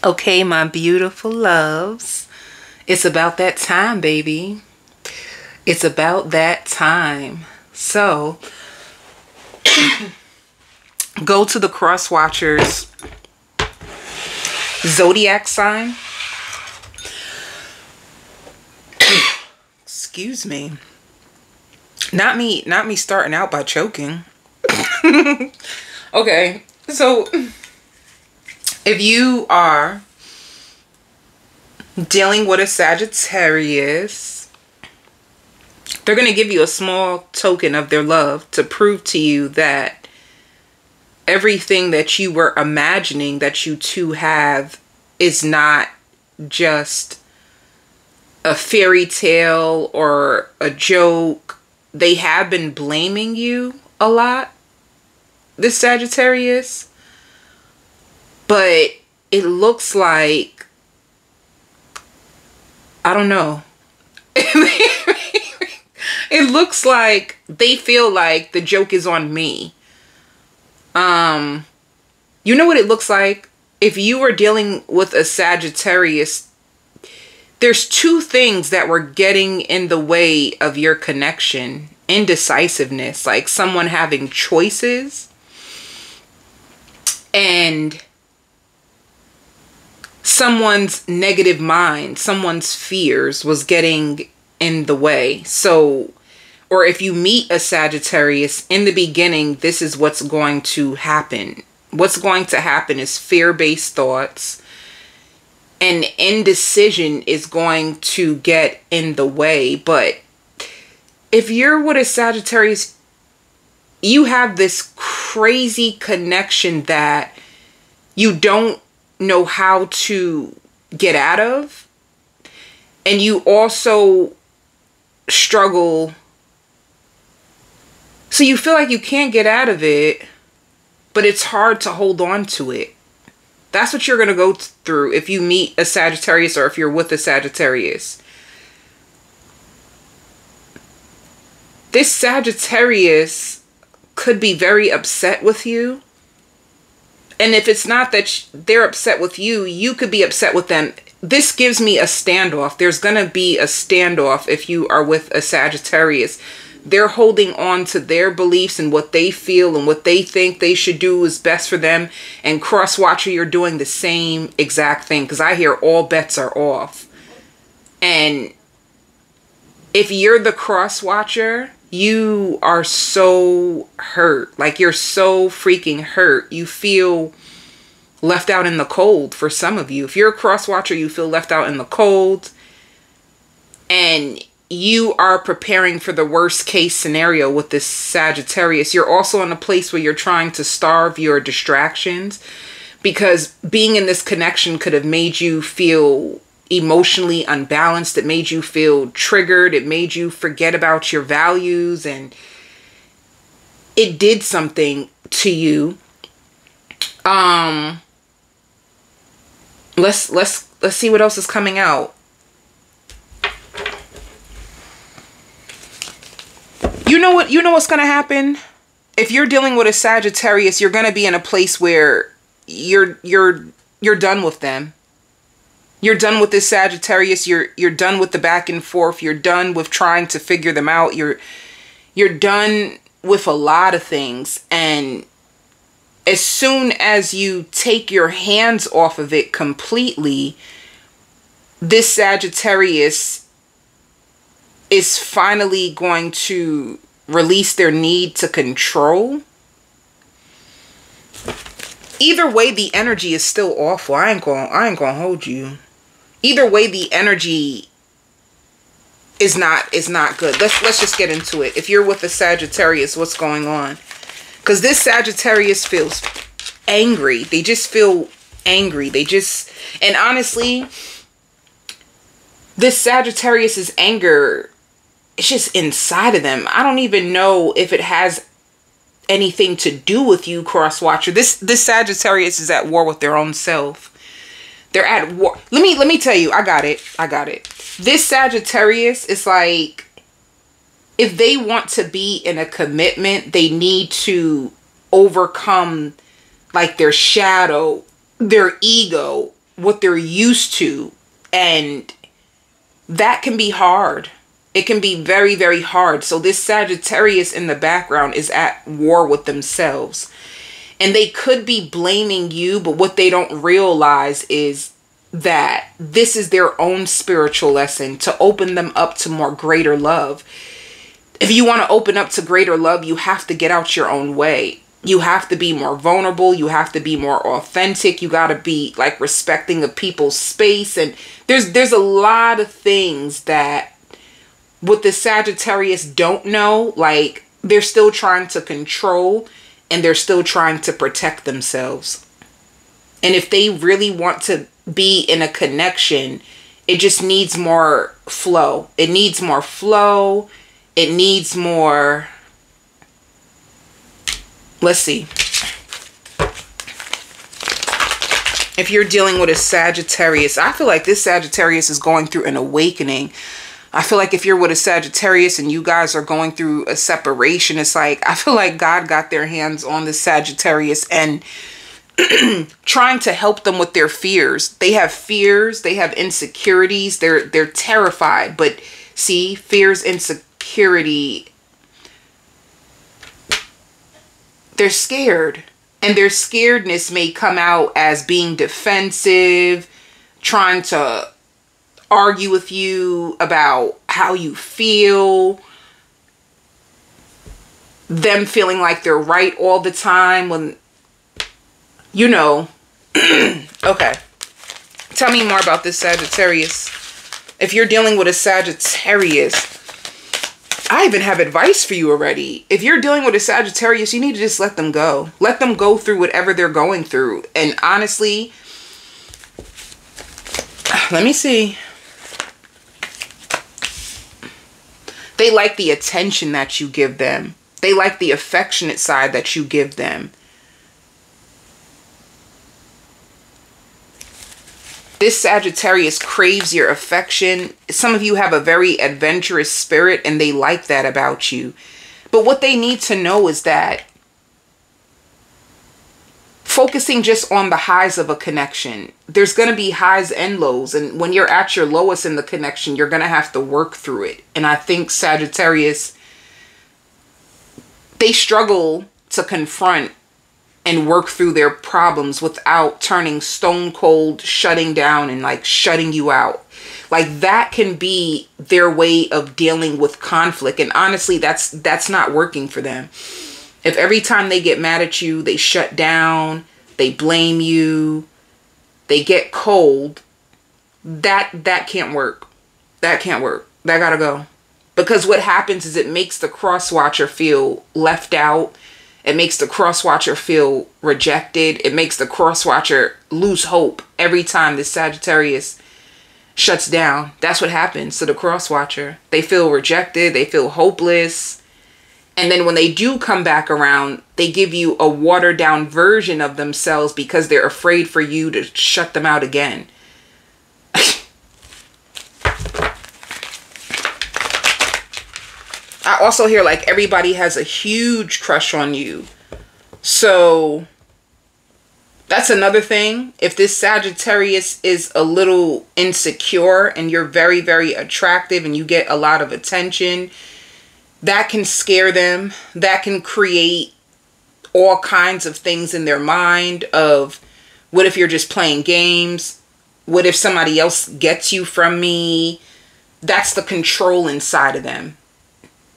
Okay, my beautiful loves. It's about that time, baby. It's about that time. So, go to the cross watchers Zodiac sign. Excuse me. Not me starting out by choking. Okay, so if you are dealing with a Sagittarius, they're going to give you a small token of their love to prove to you that everything that you were imagining that you two have is not just a fairy tale or a joke. They have been blaming you a lot, this Sagittarius, but it looks like, I don't know. It looks like they feel like the joke is on me. You know what it looks like? If you were dealing with a Sagittarius, there's two things that were getting in the way of your connection. Indecisiveness, like someone having choices, and someone's negative mind, someone's fears was getting in the way. So, or if you meet a Sagittarius in the beginning, this is what's going to happen. What's going to happen is fear-based thoughts, and indecision is going to get in the way. But if you're with a Sagittarius, you have this crazy connection that you don't know how to get out of. And you also struggle. So you feel like you can't get out of it, but it's hard to hold on to it. That's what you're going to go through if you meet a Sagittarius or if you're with a Sagittarius. This Sagittarius could be very upset with you. And if it's not that they're upset with you, you could be upset with them. This gives me a standoff. There's going to be a standoff if you are with a Sagittarius. They're holding on to their beliefs and what they feel and what they think they should do is best for them. And cross-watcher, you're doing the same exact thing, because I hear all bets are off. And if you're the cross-watcher, you are so hurt. Like, you're so freaking hurt. You feel left out in the cold for some of you. If you're a cross-watcher, you feel left out in the cold. And you are preparing for the worst case scenario with this Sagittarius. You're also in a place where you're trying to starve your distractions, because being in this connection could have made you feel emotionally unbalanced. It made you feel triggered. It made you forget about your values, and it did something to you. Let's see what else is coming out. You know what's going to happen? If you're dealing with a Sagittarius, you're going to be in a place where you're done with them. You're done with this Sagittarius. You're done with the back and forth. You're done with trying to figure them out. You're done with a lot of things. And as soon as you take your hands off of it completely, this Sagittarius is finally going to release their need to control. Either way, the energy is still awful. I ain't gonna hold you. Either way, the energy is not good. Let's just get into it. If you're with a Sagittarius, what's going on? Because this Sagittarius feels angry. They just feel angry. And honestly, this Sagittarius's anger, it's just inside of them. I don't even know if it has anything to do with you, cross-watcher. This Sagittarius is at war with their own self. They're at war. Let me tell you, I got it. This Sagittarius is like, if they want to be in a commitment, they need to overcome like their shadow, their ego, what they're used to. And that can be hard. It can be very, very hard. So this Sagittarius in the background is at war with themselves. And they could be blaming you, but what they don't realize is that this is their own spiritual lesson to open them up to more greater love. If you want to open up to greater love, you have to get out your own way. You have to be more vulnerable. You have to be more authentic. You got to be like respecting of people's space. And there's a lot of things that what the Sagittarius don't know, like they're still trying to control and they're still trying to protect themselves. And if they really want to be in a connection, it just needs more flow. It needs more flow. It needs more. Let's see. If you're dealing with a Sagittarius, I feel like this Sagittarius is going through an awakening. I feel like if you're with a Sagittarius and you guys are going through a separation, it's like, I feel like God got their hands on the Sagittarius and trying to help them with their fears. They have fears. They have insecurities. They're terrified. But see, fears, insecurity, they're scared. And their scaredness may come out as being defensive, trying to argue with you about how you feel, them feeling like they're right all the time when, you know. Okay. Tell me more about this Sagittarius. If you're dealing with a Sagittarius, I even have advice for you already. If you're dealing with a Sagittarius, you need to just let them go. Let them go through whatever they're going through. And honestly, let me see. They like the attention that you give them. They like the affectionate side that you give them. This Sagittarius craves your affection. Some of you have a very adventurous spirit and they like that about you. But what they need to know is that focusing just on the highs of a connection, there's going to be highs and lows. And when you're at your lowest in the connection, you're going to have to work through it. And I think Sagittarius, they struggle to confront and work through their problems without turning stone cold, shutting down and like shutting you out. Like that can be their way of dealing with conflict. And honestly, that's not working for them. If every time they get mad at you, they shut down, they blame you, they get cold, that can't work. That can't work. That gotta go. Because what happens is it makes the cross-watcher feel left out. It makes the cross-watcher feel rejected. It makes the cross-watcher lose hope every time the Sagittarius shuts down. That's what happens to the cross-watcher. They feel rejected. They feel hopeless. And then when they do come back around, they give you a watered down version of themselves because they're afraid for you to shut them out again. I also hear like everybody has a huge crush on you. So that's another thing. If this Sagittarius is a little insecure and you're very, very attractive and you get a lot of attention, that can scare them. That can create all kinds of things in their mind of, what if you're just playing games? What if somebody else gets you from me? That's the control inside of them.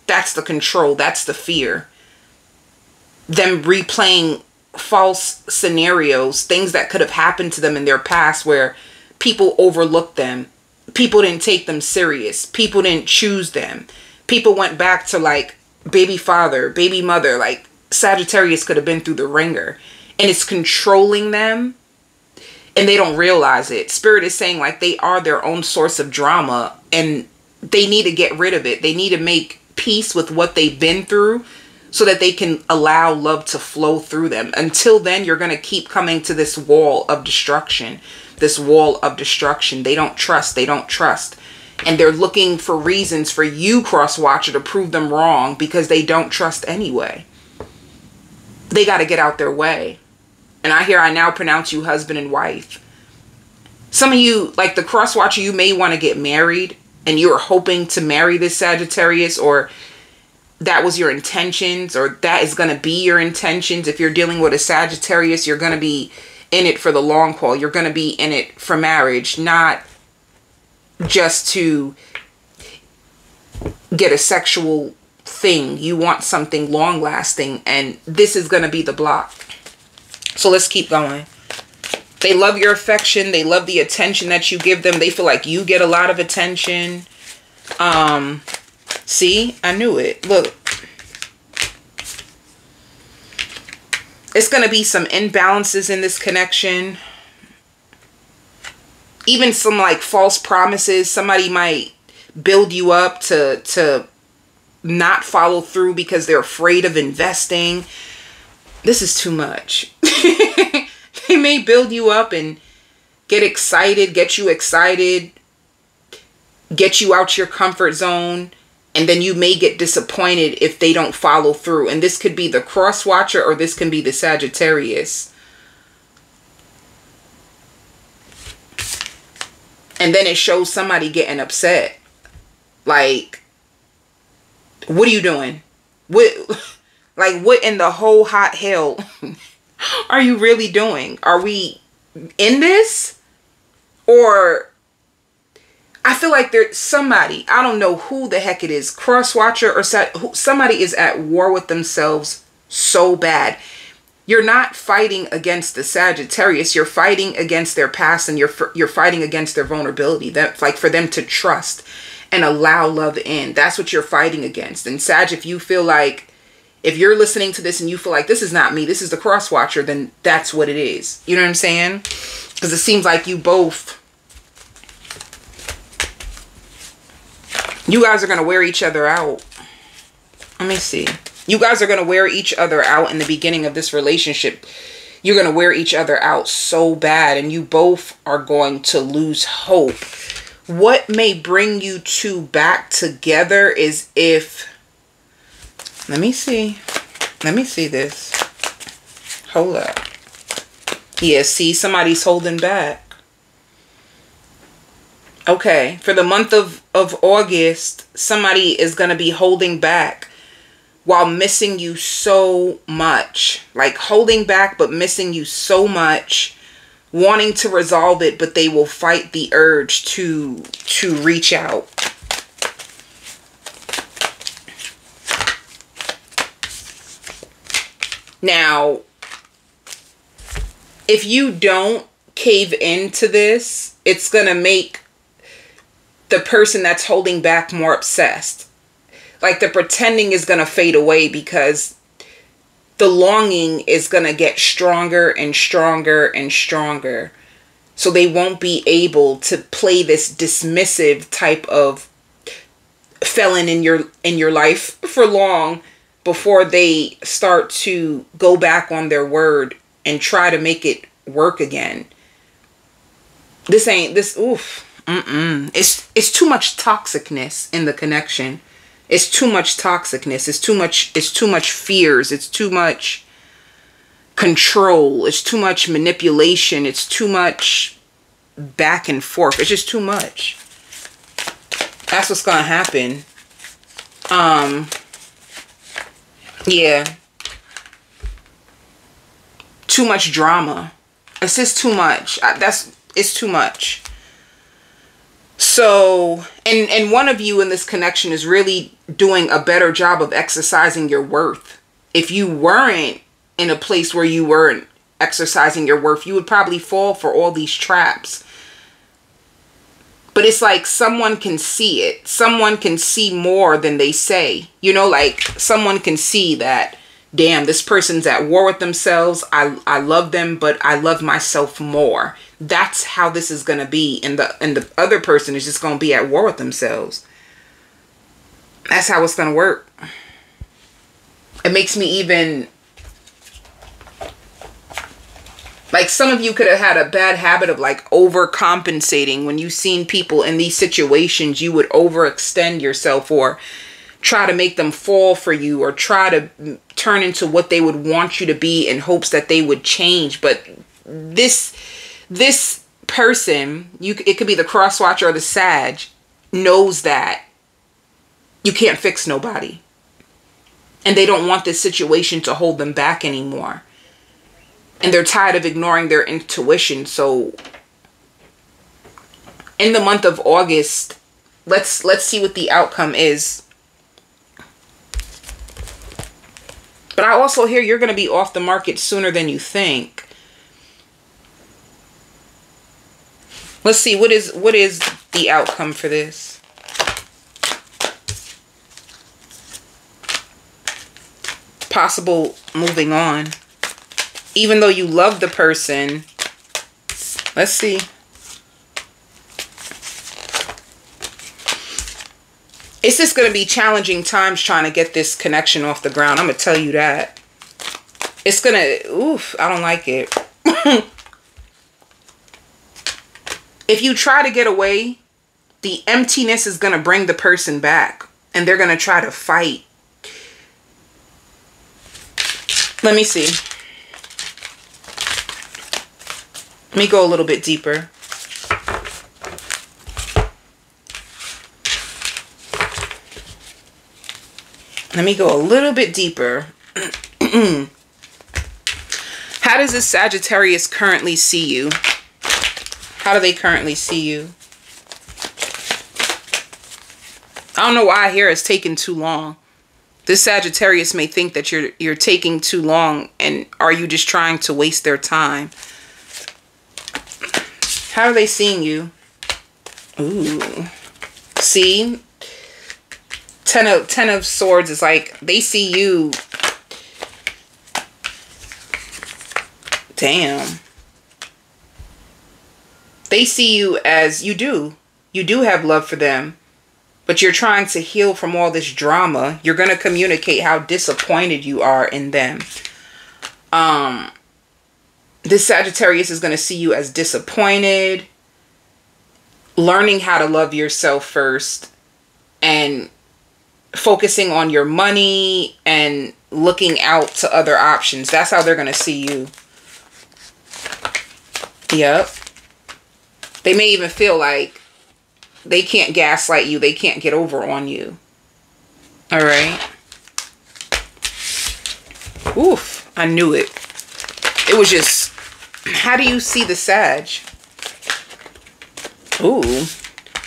That's the control. That's the fear. Them replaying false scenarios, things that could have happened to them in their past where people overlooked them. People didn't take them serious. People didn't choose them. People went back to like baby father, baby mother, like Sagittarius could have been through the ringer. And it's controlling them and they don't realize it. Spirit is saying like they are their own source of drama and they need to get rid of it. They need to make peace with what they've been through so that they can allow love to flow through them. Until then, you're going to keep coming to this wall of destruction. This wall of destruction. They don't trust. They don't trust. And they're looking for reasons for you, cross-watcher, to prove them wrong because they don't trust anyway. They got to get out their way. And I now pronounce you husband and wife. Some of you, like the cross watcher, you may want to get married and you're hoping to marry this Sagittarius, or that was your intentions, or that is going to be your intentions. If you're dealing with a Sagittarius, you're going to be in it for the long haul. You're going to be in it for marriage, not just to get a sexual thing. You want something long lasting, and this is going to be the block. So let's keep going. They love your affection. They love the attention that you give them. They feel like you get a lot of attention. See, I knew it. Look, it's going to be some imbalances in this connection. Even some like false promises. Somebody might build you up to not follow through because they're afraid of investing. This is too much. They may build you up and get excited, get you excited, get you out your comfort zone, and then you may get disappointed if they don't follow through. And this could be the cross watcher, or this can be the Sagittarius. And then it shows somebody getting upset. Like, what are you doing? What in the whole hot hell are you really doing? Are we in this? Or I feel like there's somebody, I don't know who the heck it is, cross watcher or somebody is at war with themselves so bad. You're not fighting against the Sagittarius. You're fighting against their past, and you're fighting against their vulnerability. That's like for them to trust and allow love in. That's what you're fighting against. And Sag, if you feel like, if you're listening to this and you feel like this is not me, this is the cross watcher, then that's what it is. You know what I'm saying? Because it seems like you both, you guys are going to wear each other out. Let me see. You guys are going to wear each other out in the beginning of this relationship. You're going to wear each other out so bad, and you both are going to lose hope. What may bring you two back together is if, let me see this. Hold up. Yeah, see, somebody's holding back. Okay, for the month of August, somebody is going to be holding back while missing you so much. Like holding back but missing you so much. Wanting to resolve it, but they will fight the urge to reach out. Now, if you don't cave into this, it's going to make the person that's holding back more obsessed. Like the pretending is going to fade away, because the longing is going to get stronger and stronger and stronger. So they won't be able to play this dismissive type of felon in your life for long before they start to go back on their word and try to make it work again. It's too much toxicness in the connection. It's too much toxicness. It's too much fears. It's too much control. It's too much manipulation. It's too much back and forth. It's just too much. That's what's going to happen. Yeah. Too much drama. It's just too much. It's too much. So, and one of you in this connection is really doing a better job of exercising your worth. If you weren't in a place where you weren't exercising your worth, you would probably fall for all these traps. But it's like someone can see it. Someone can see more than they say. You know, like someone can see that, damn, this person's at war with themselves. I love them, but I love myself more. That's how this is going to be. And the other person is just going to be at war with themselves. That's how it's going to work. It makes me even, like, some of you could have had a bad habit of like overcompensating. When you've seen people in these situations, you would overextend yourself or try to make them fall for you, or try to turn into what they would want you to be in hopes that they would change. But this person, it could be the cross watcher or the Sag, knows that you can't fix nobody. And they don't want this situation to hold them back anymore. And they're tired of ignoring their intuition. So in the month of August, let's see what the outcome is. But I also hear you're going to be off the market sooner than you think. Let's see, what is the outcome for this? Possible moving on. Even though you love the person. Let's see. It's just going to be challenging times trying to get this connection off the ground. I'm going to tell you that. It's going to, oof, I don't like it. If you try to get away, the emptiness is going to bring the person back. And they're going to try to fight. Let me see. Let me go a little bit deeper. Let me go a little bit deeper. How does this Sagittarius currently see you? How do they currently see you? I don't know why I hear it's taking too long. This Sagittarius may think that you're taking too long, and are you just trying to waste their time? How are they seeing you? Ooh. See? Ten of Swords is like, they see you. Damn. They see you as you do. You do have love for them. But you're trying to heal from all this drama. You're going to communicate how disappointed you are in them. This Sagittarius is going to see you as disappointed. Learning how to love yourself first. And focusing on your money and looking out to other options. That's how they're going to see you. Yep. They may even feel like they can't gaslight you. They can't get over on you. All right. Oof. I knew it. It was just, how do you see the Sag? Ooh.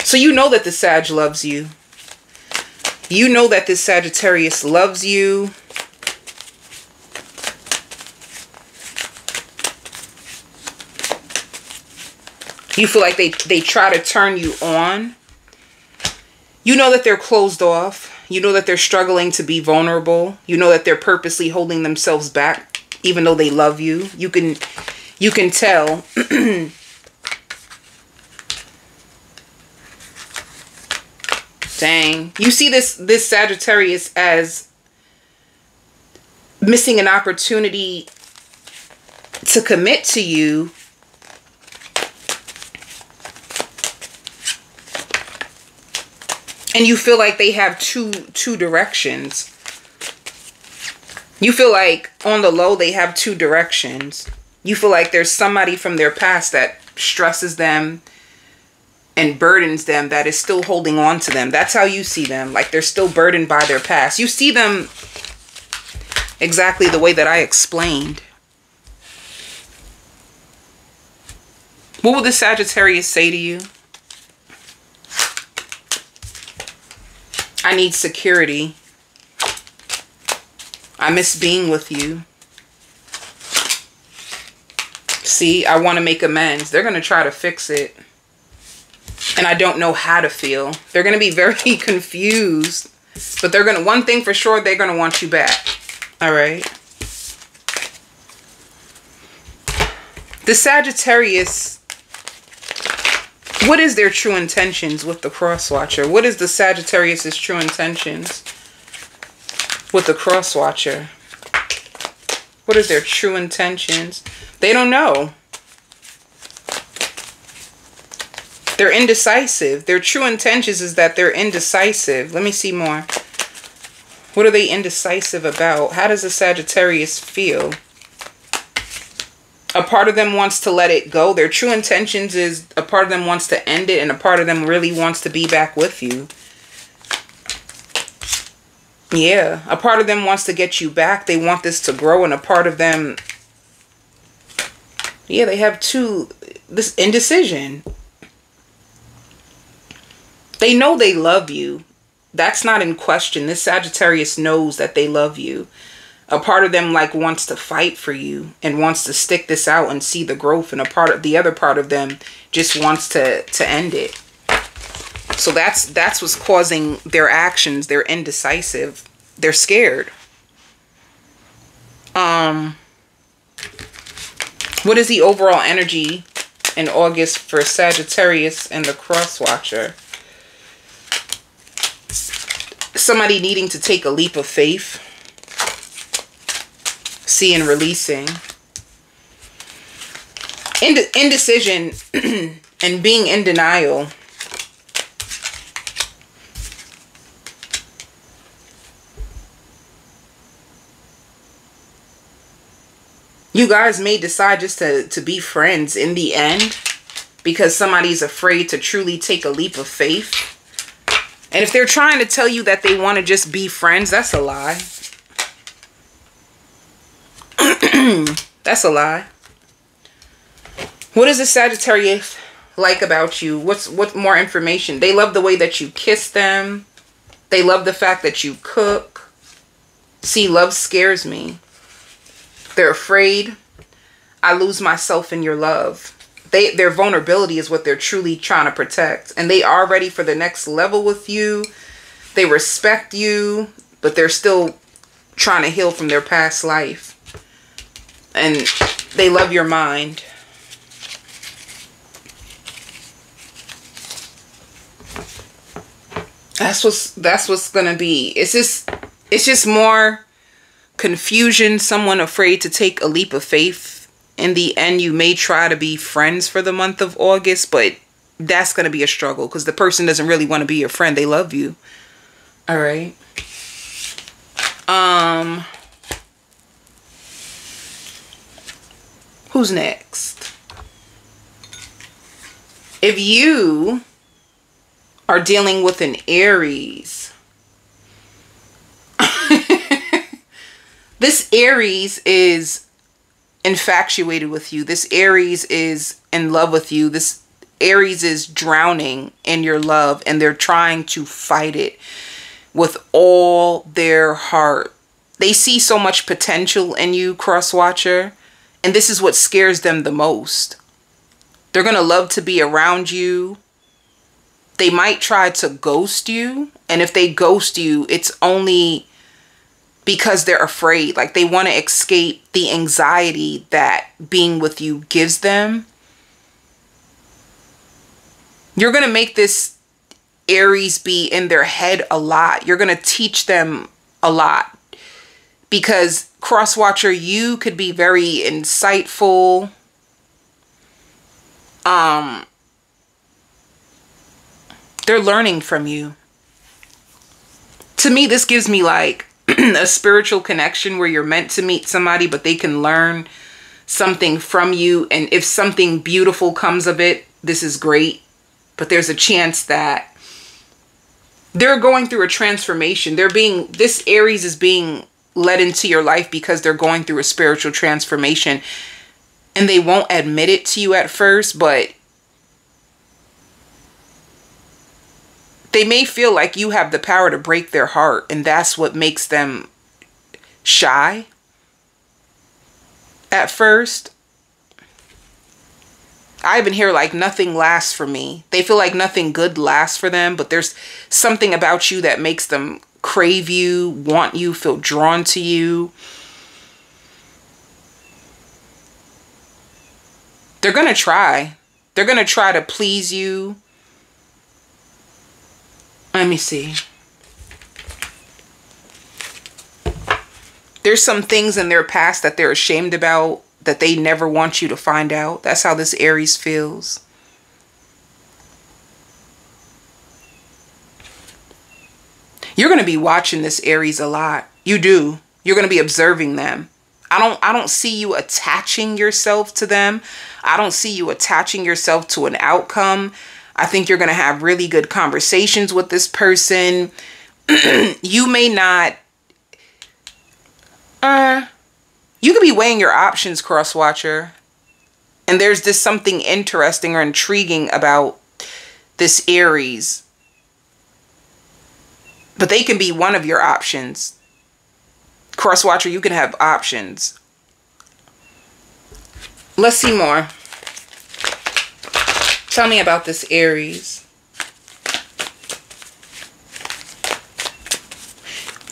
So you know that the Sag loves you. You know that this Sagittarius loves you. You feel like they try to turn you on. You know that they're closed off. You know that they're struggling to be vulnerable. You know that they're purposely holding themselves back, even though they love you. You can tell. Dang. You see this Sagittarius as missing an opportunity to commit to you. And you feel like they have two directions. You feel like on the low they have two directions. You feel like there's somebody from their past that stresses them and burdens them, that is still holding on to them. That's how you see them. Like they're still burdened by their past. You see them exactly the way that I explained. What would the Sagittarius say to you? I need security. I miss being with you. See, I want to make amends. They're going to try to fix it. And I don't know how to feel. They're going to be very confused. But they're going to, one thing for sure, they're going to want you back. All right. The Sagittarius, what is their true intentions with the cross watcher? What is the Sagittarius's true intentions with the cross watcher? What is their true intentions? They don't know. They're indecisive. Their true intentions is that they're indecisive. Let me see more. What are they indecisive about? How does the Sagittarius feel? A part of them wants to let it go. Their true intentions is a part of them wants to end it, and a part of them really wants to be back with you. Yeah, a part of them wants to get you back. They want this to grow, and a part of them, yeah, they have this indecision. They know they love you. That's not in question. This Sagittarius knows that they love you. A part of them like wants to fight for you and wants to stick this out and see the growth, and the other part of them just wants to end it. So that's what's causing their actions. They're indecisive. They're scared. What is the overall energy in August for Sagittarius and the cross watcher? Somebody needing to take a leap of faith. Seeing releasing. Indecision and being in denial. You guys may decide just to be friends in the end because somebody's afraid to truly take a leap of faith. And if they're trying to tell you that they want to just be friends, that's a lie. That's a lie. What is the Sagittarius like about you? What more information? They love the way that you kiss them. They love the fact that you cook. See, love scares me. They're afraid I lose myself in your love. Their vulnerability is what they're truly trying to protect. And they are ready for the next level with you. They respect you, but they're still trying to heal from their past life. And they love your mind. That's what's gonna be. It's just more confusion. Someone afraid to take a leap of faith. In the end, you may try to be friends for the month of August, but that's gonna be a struggle because the person doesn't really want to be your friend. They love you. All right. Who's next? If you are dealing with an Aries, this Aries is infatuated with you. This Aries is in love with you. This Aries is drowning in your love, and they're trying to fight it with all their heart. They see so much potential in you, cross watcher. And this is what scares them the most. They're going to love to be around you. They might try to ghost you. And if they ghost you, it's only because they're afraid. Like they want to escape the anxiety that being with you gives them. You're going to make this Aries be in their head a lot. You're going to teach them a lot. Because cross watcher, you could be very insightful. They're learning from you. To me, this gives me like a spiritual connection where you're meant to meet somebody, but they can learn something from you. And if something beautiful comes of it, this is great. But there's a chance that they're going through a transformation. This Aries is being led into your life because they're going through a spiritual transformation, and they won't admit it to you at first, but they may feel like you have the power to break their heart, and that's what makes them shy at first. I even hear like nothing lasts for me. They feel like nothing good lasts for them, but there's something about you that makes them crave you, want you, feel drawn to you. They're going to try. They're going to try to please you. Let me see. There's some things in their past that they're ashamed about that they never want you to find out. That's how this Aries feels. You're going to be watching this Aries a lot. You do. You're going to be observing them I don't see you attaching yourself to them. I don't see you attaching yourself to an outcome. I think you're going to have really good conversations with this person. You may not, you could be weighing your options, cross watcher. And there's just something interesting or intriguing about this Aries. But they can be one of your options. Cross watcher, you can have options. Let's see more. Tell me about this Aries.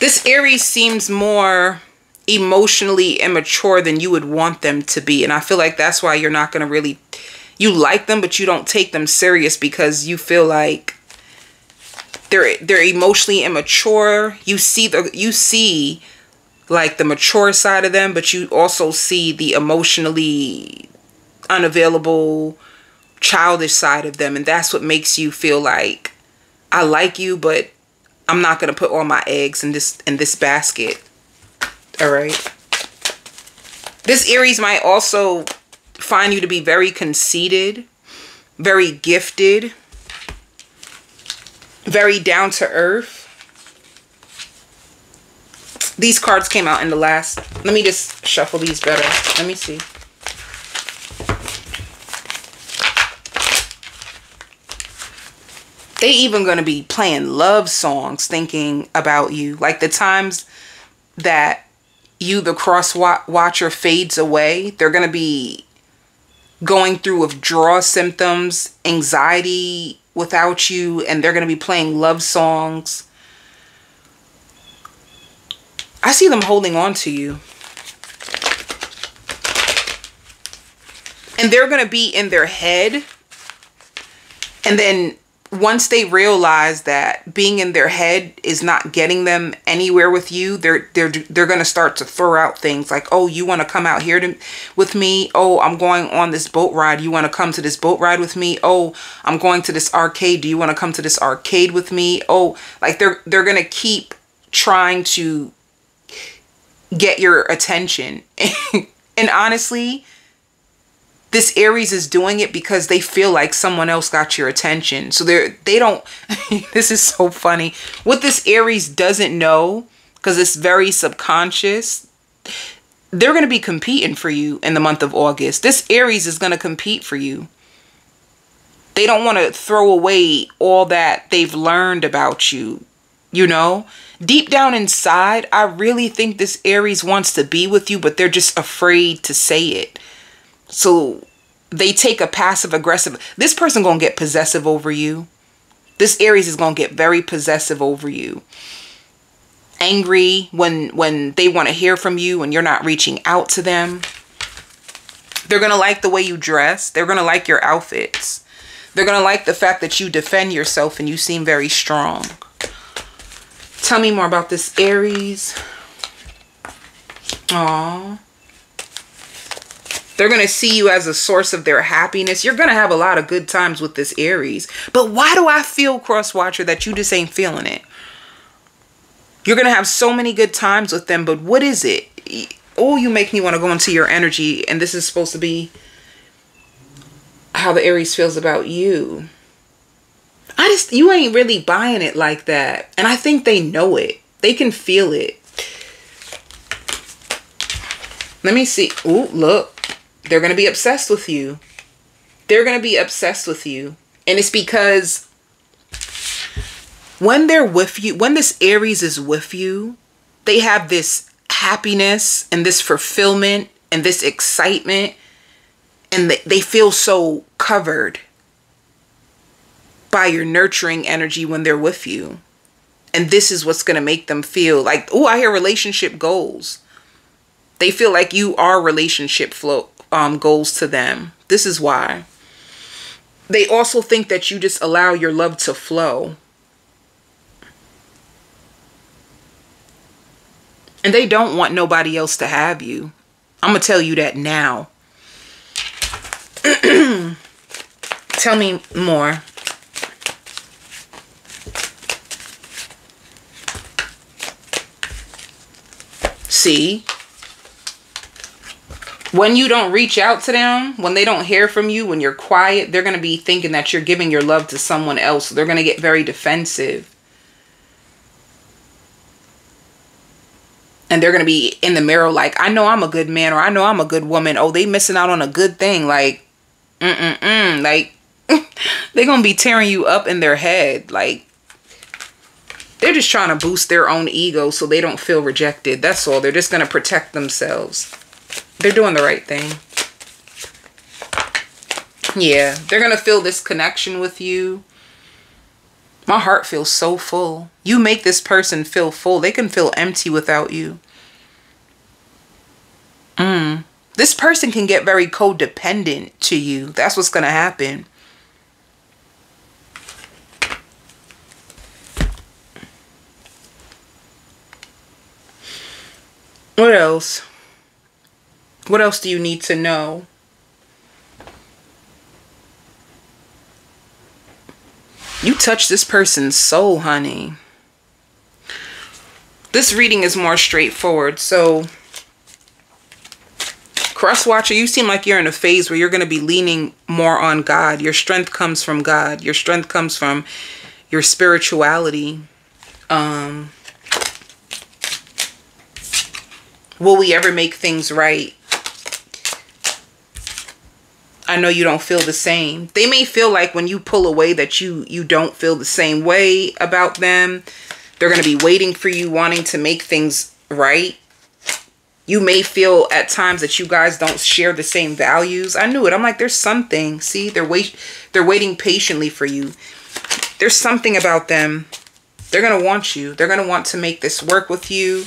This Aries seems more emotionally immature than you would want them to be. And I feel like that's why you're not going to really... You like them, but you don't take them serious because you feel like they're emotionally immature. You see like the mature side of them, but you also see the emotionally unavailable, childish side of them. And that's what makes you feel like, I like you, but I'm not going to put all my eggs in this basket. All right. This Aries might also find you to be very conceited, very gifted, very down to earth. These cards came out in the last... Let me just shuffle these better. Let me see. They even going to be playing love songs thinking about you. Like the times that you, the cross watcher, fades away, they're going to be going through withdrawal symptoms, anxiety without you, and they're going to be playing love songs. I see them holding on to you. And they're going to be in their head. And then once they realize that being in their head is not getting them anywhere with you, they're going to start to throw out things like, oh, you want to come out here with me? Oh, I'm going on this boat ride. You want to come to this boat ride with me? Oh, I'm going to this arcade. Do you want to come to this arcade with me? Oh, like they're going to keep trying to get your attention. And honestly, this Aries is doing it because they feel like someone else got your attention. So they don't, this is so funny. What this Aries doesn't know, because it's very subconscious, they're going to be competing for you in the month of August. This Aries is going to compete for you. They don't want to throw away all that they've learned about you, you know? Deep down inside, I really think this Aries wants to be with you, but they're just afraid to say it. So they take a passive aggressive. This person going to get possessive over you. This Aries is going to get very possessive over you. Angry when they want to hear from you and you're not reaching out to them. They're going to like the way you dress. They're going to like your outfits. They're going to like the fact that you defend yourself and you seem very strong. Tell me more about this Aries. Aww. They're going to see you as a source of their happiness. You're going to have a lot of good times with this Aries. But why do I feel, cross watcher, that you just ain't feeling it? You're going to have so many good times with them. But what is it? Oh, you make me want to go into your energy. And this is supposed to be how the Aries feels about you. You ain't really buying it like that. And I think they know it. They can feel it. Let me see. Ooh, look. They're going to be obsessed with you. They're going to be obsessed with you. And it's because when they're with you, when this Aries is with you, they have this happiness and this fulfillment and this excitement. And they feel so covered by your nurturing energy when they're with you. And this is what's going to make them feel like, oh, I hear relationship goals. They feel like you are relationship goals to them. This is why. They also think that you just allow your love to flow. And they don't want nobody else to have you. I'm going to tell you that now. Tell me more. See? When you don't reach out to them, when they don't hear from you, when you're quiet, they're going to be thinking that you're giving your love to someone else. So they're going to get very defensive. And they're going to be in the mirror like, I know I'm a good man, or I know I'm a good woman. Oh, they missing out on a good thing. Like, like, they're going to be tearing you up in their head. Like, they're just trying to boost their own ego so they don't feel rejected. That's all. They're just going to protect themselves. They're doing the right thing. Yeah, they're going to feel this connection with you. My heart feels so full. You make this person feel full. They can feel empty without you. This person can get very codependent to you. That's what's going to happen. What else? What else do you need to know? You touch this person's soul, honey. This reading is more straightforward. So, cross watcher, you seem like you're in a phase where you're going to be leaning more on God. Your strength comes from God. Your strength comes from your spirituality. Will we ever make things right? I know you don't feel the same. They may feel like when you pull away that you don't feel the same way about them. They're going to be waiting for you, wanting to make things right. You may feel at times that you guys don't share the same values. I knew it. I'm like, there's something. See, they're waiting patiently for you. There's something about them. They're going to want you. They're going to want to make this work with you.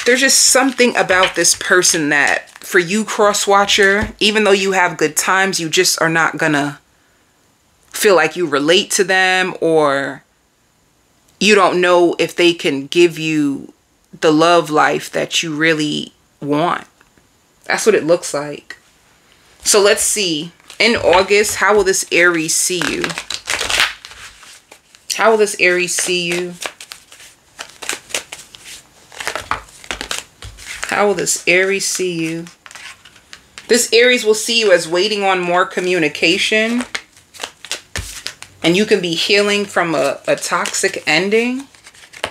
There's just something about this person that for you, cross watcher, even though you have good times, you just are not gonna feel like you relate to them, or you don't know if they can give you the love life that you really want. That's what it looks like. So let's see. In August, how will this Aries see you? How will this Aries see you? How will this Aries see you? This Aries will see you as waiting on more communication. And you can be healing from a toxic ending.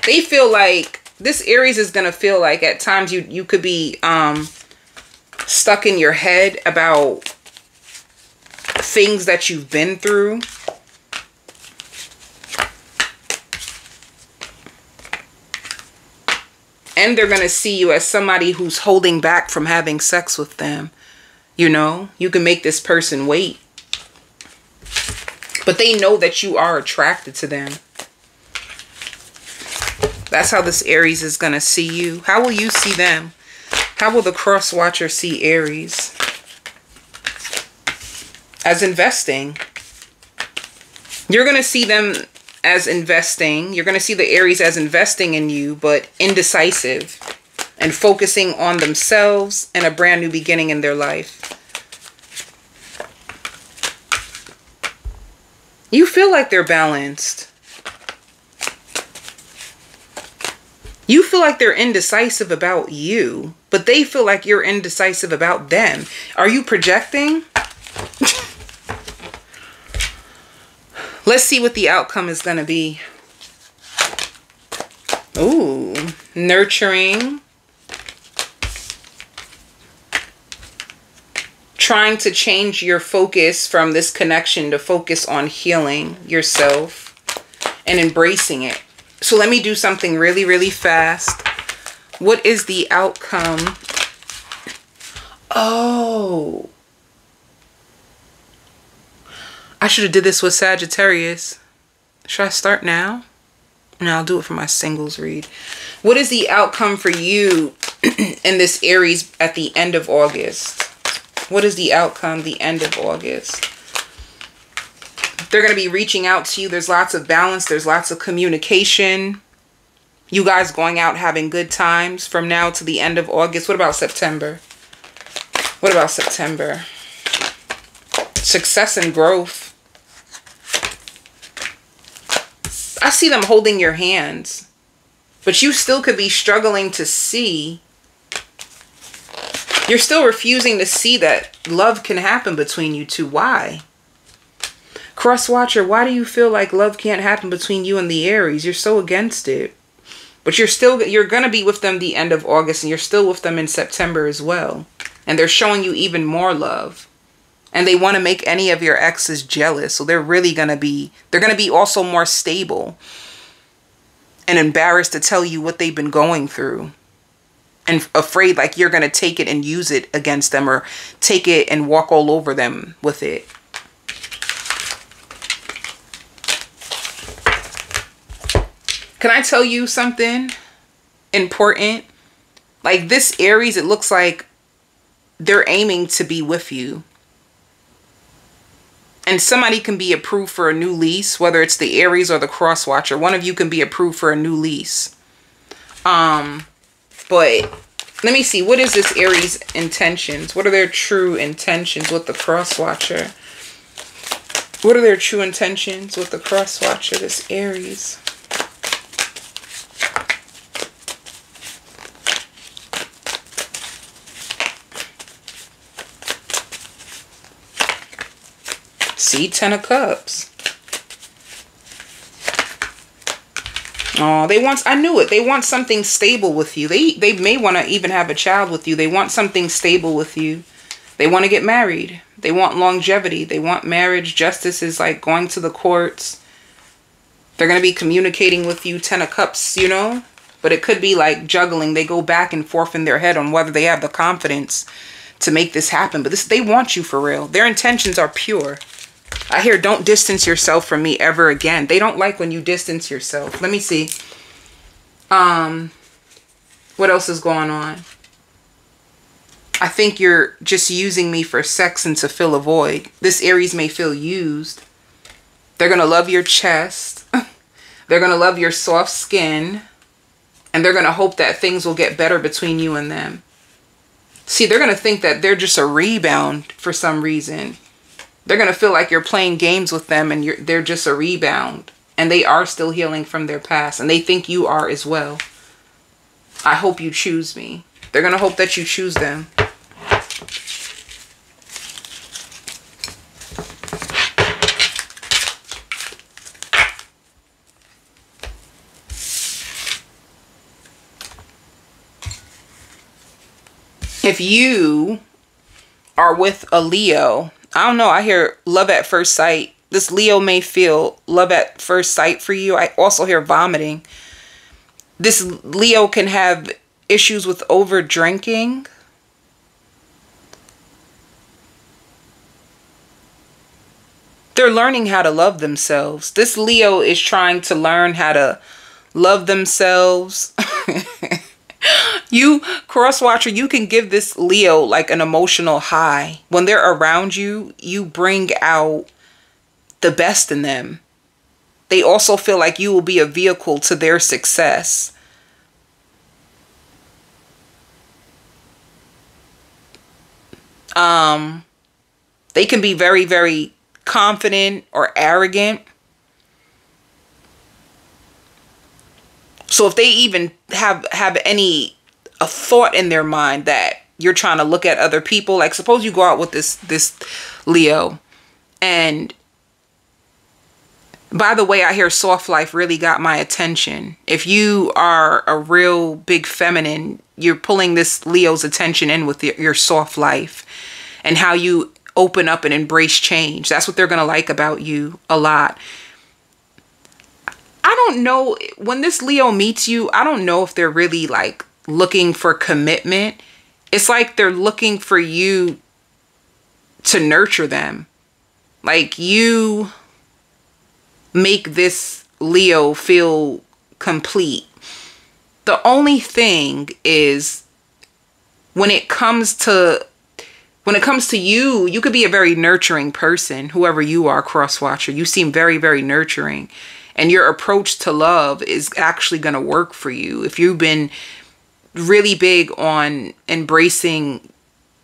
They feel like, this Aries is going to feel like at times you could be stuck in your head about things that you've been through. And they're going to see you as somebody who's holding back from having sex with them. You know, you can make this person wait. But they know that you are attracted to them. That's how this Aries is going to see you. How will you see them? How will the cross watcher see Aries? As investing. You're going to see them as investing. You're going to see the Aries as investing in you, but indecisive and focusing on themselves and a brand new beginning in their life. You feel like they're balanced. You feel like they're indecisive about you, but they feel like you're indecisive about them. Are you projecting? Let's see what the outcome is going to be. Ooh, nurturing. Trying to change your focus from this connection to focus on healing yourself and embracing it. So let me do something really, really fast. What is the outcome? Oh. I should have did this with Sagittarius. Should I start now? No, I'll do it for my singles read. What is the outcome for you in this Aries at the end of August? What is the outcome the end of August? They're going to be reaching out to you. There's lots of balance. There's lots of communication. You guys going out having good times from now to the end of August. What about September? What about September? Success and growth. I see them holding your hands, but you still could be struggling to see. You're still refusing to see that love can happen between you two. Why? Cross watcher, why do you feel like love can't happen between you and the Aries? You're so against it. But you're going to be with them the end of August, and you're still with them in September as well. And they're showing you even more love. And they want to make any of your exes jealous. So they're really going to be, also more stable and embarrassed to tell you what they've been going through. And afraid like you're going to take it and use it against them, or take it and walk all over them with it. Can I tell you something important? Like this Aries, it looks like they're aiming to be with you. And somebody can be approved for a new lease, whether it's the Aries or the cross watcher. One of you can be approved for a new lease. But let me see. What is this Aries intentions? What are their true intentions with the cross watcher? What are their true intentions with the cross watcher, this Aries? See, 10 of Cups. Oh, I knew it. They want something stable with you. They may want to even have a child with you. They want something stable with you. They want to get married. They want longevity. They want marriage. Justice is like going to the courts. They're going to be communicating with you, 10 of Cups, you know? But it could be like juggling. They go back and forth in their head on whether they have the confidence to make this happen. But they want you for real. Their intentions are pure. I hear, don't distance yourself from me ever again. They don't like when you distance yourself. Let me see. What else is going on? I think you're just using me for sex and to fill a void. This Aries may feel used. They're going to love your chest. They're going to love your soft skin. And they're going to hope that things will get better between you and them. See, they're going to think that they're just a rebound for some reason. They're going to feel like you're playing games with them and they're just a rebound. And they are still healing from their past. And they think you are as well. I hope you choose me. They're going to hope that you choose them. If you are with a Leo, I don't know, I hear love at first sight. This Leo may feel love at first sight for you. I also hear vomiting. This Leo can have issues with over drinking. They're learning how to love themselves. This Leo is trying to learn how to love themselves. You, cross watcher, you can give this Leo like an emotional high. When they're around you, you bring out the best in them. They also feel like you will be a vehicle to their success. They can be very, very confident or arrogant. So if they even have a thought in their mind that you're trying to look at other people, like suppose you go out with this Leo, and by the way, I hear soft life really got my attention. If you are a real big feminine, you're pulling this Leo's attention in with your soft life and how you open up and embrace change. That's what they're going to like about you a lot. I don't know, when this Leo meets you, I don't know if they're really like looking for commitment. It's like they're looking for you to nurture them. Like you make this Leo feel complete. The only thing is when it comes to you, you could be a very nurturing person, whoever you are, cross watcher. You seem very, very nurturing. And your approach to love is actually going to work for you. If you've been really big on embracing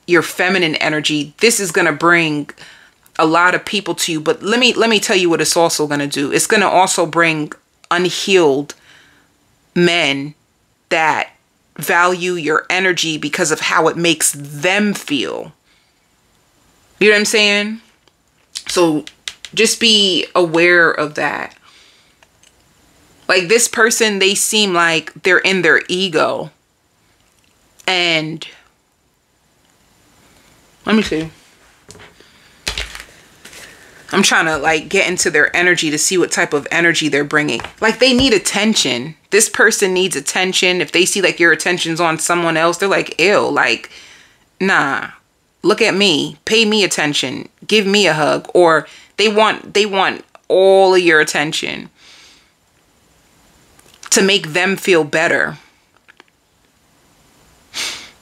your feminine energy, this is going to bring a lot of people to you. But let me tell you what it's also going to do. It's going to also bring unhealed men that value your energy because of how it makes them feel. You know what I'm saying? So just be aware of that. Like this person, they seem like they're in their ego. And let me see. I'm trying to like get into their energy to see what type of energy they're bringing. Like they need attention. This person needs attention. If they see like your attention's on someone else, they're like, ew, like, nah, look at me, pay me attention, give me a hug. Or they want all of your attention to make them feel better.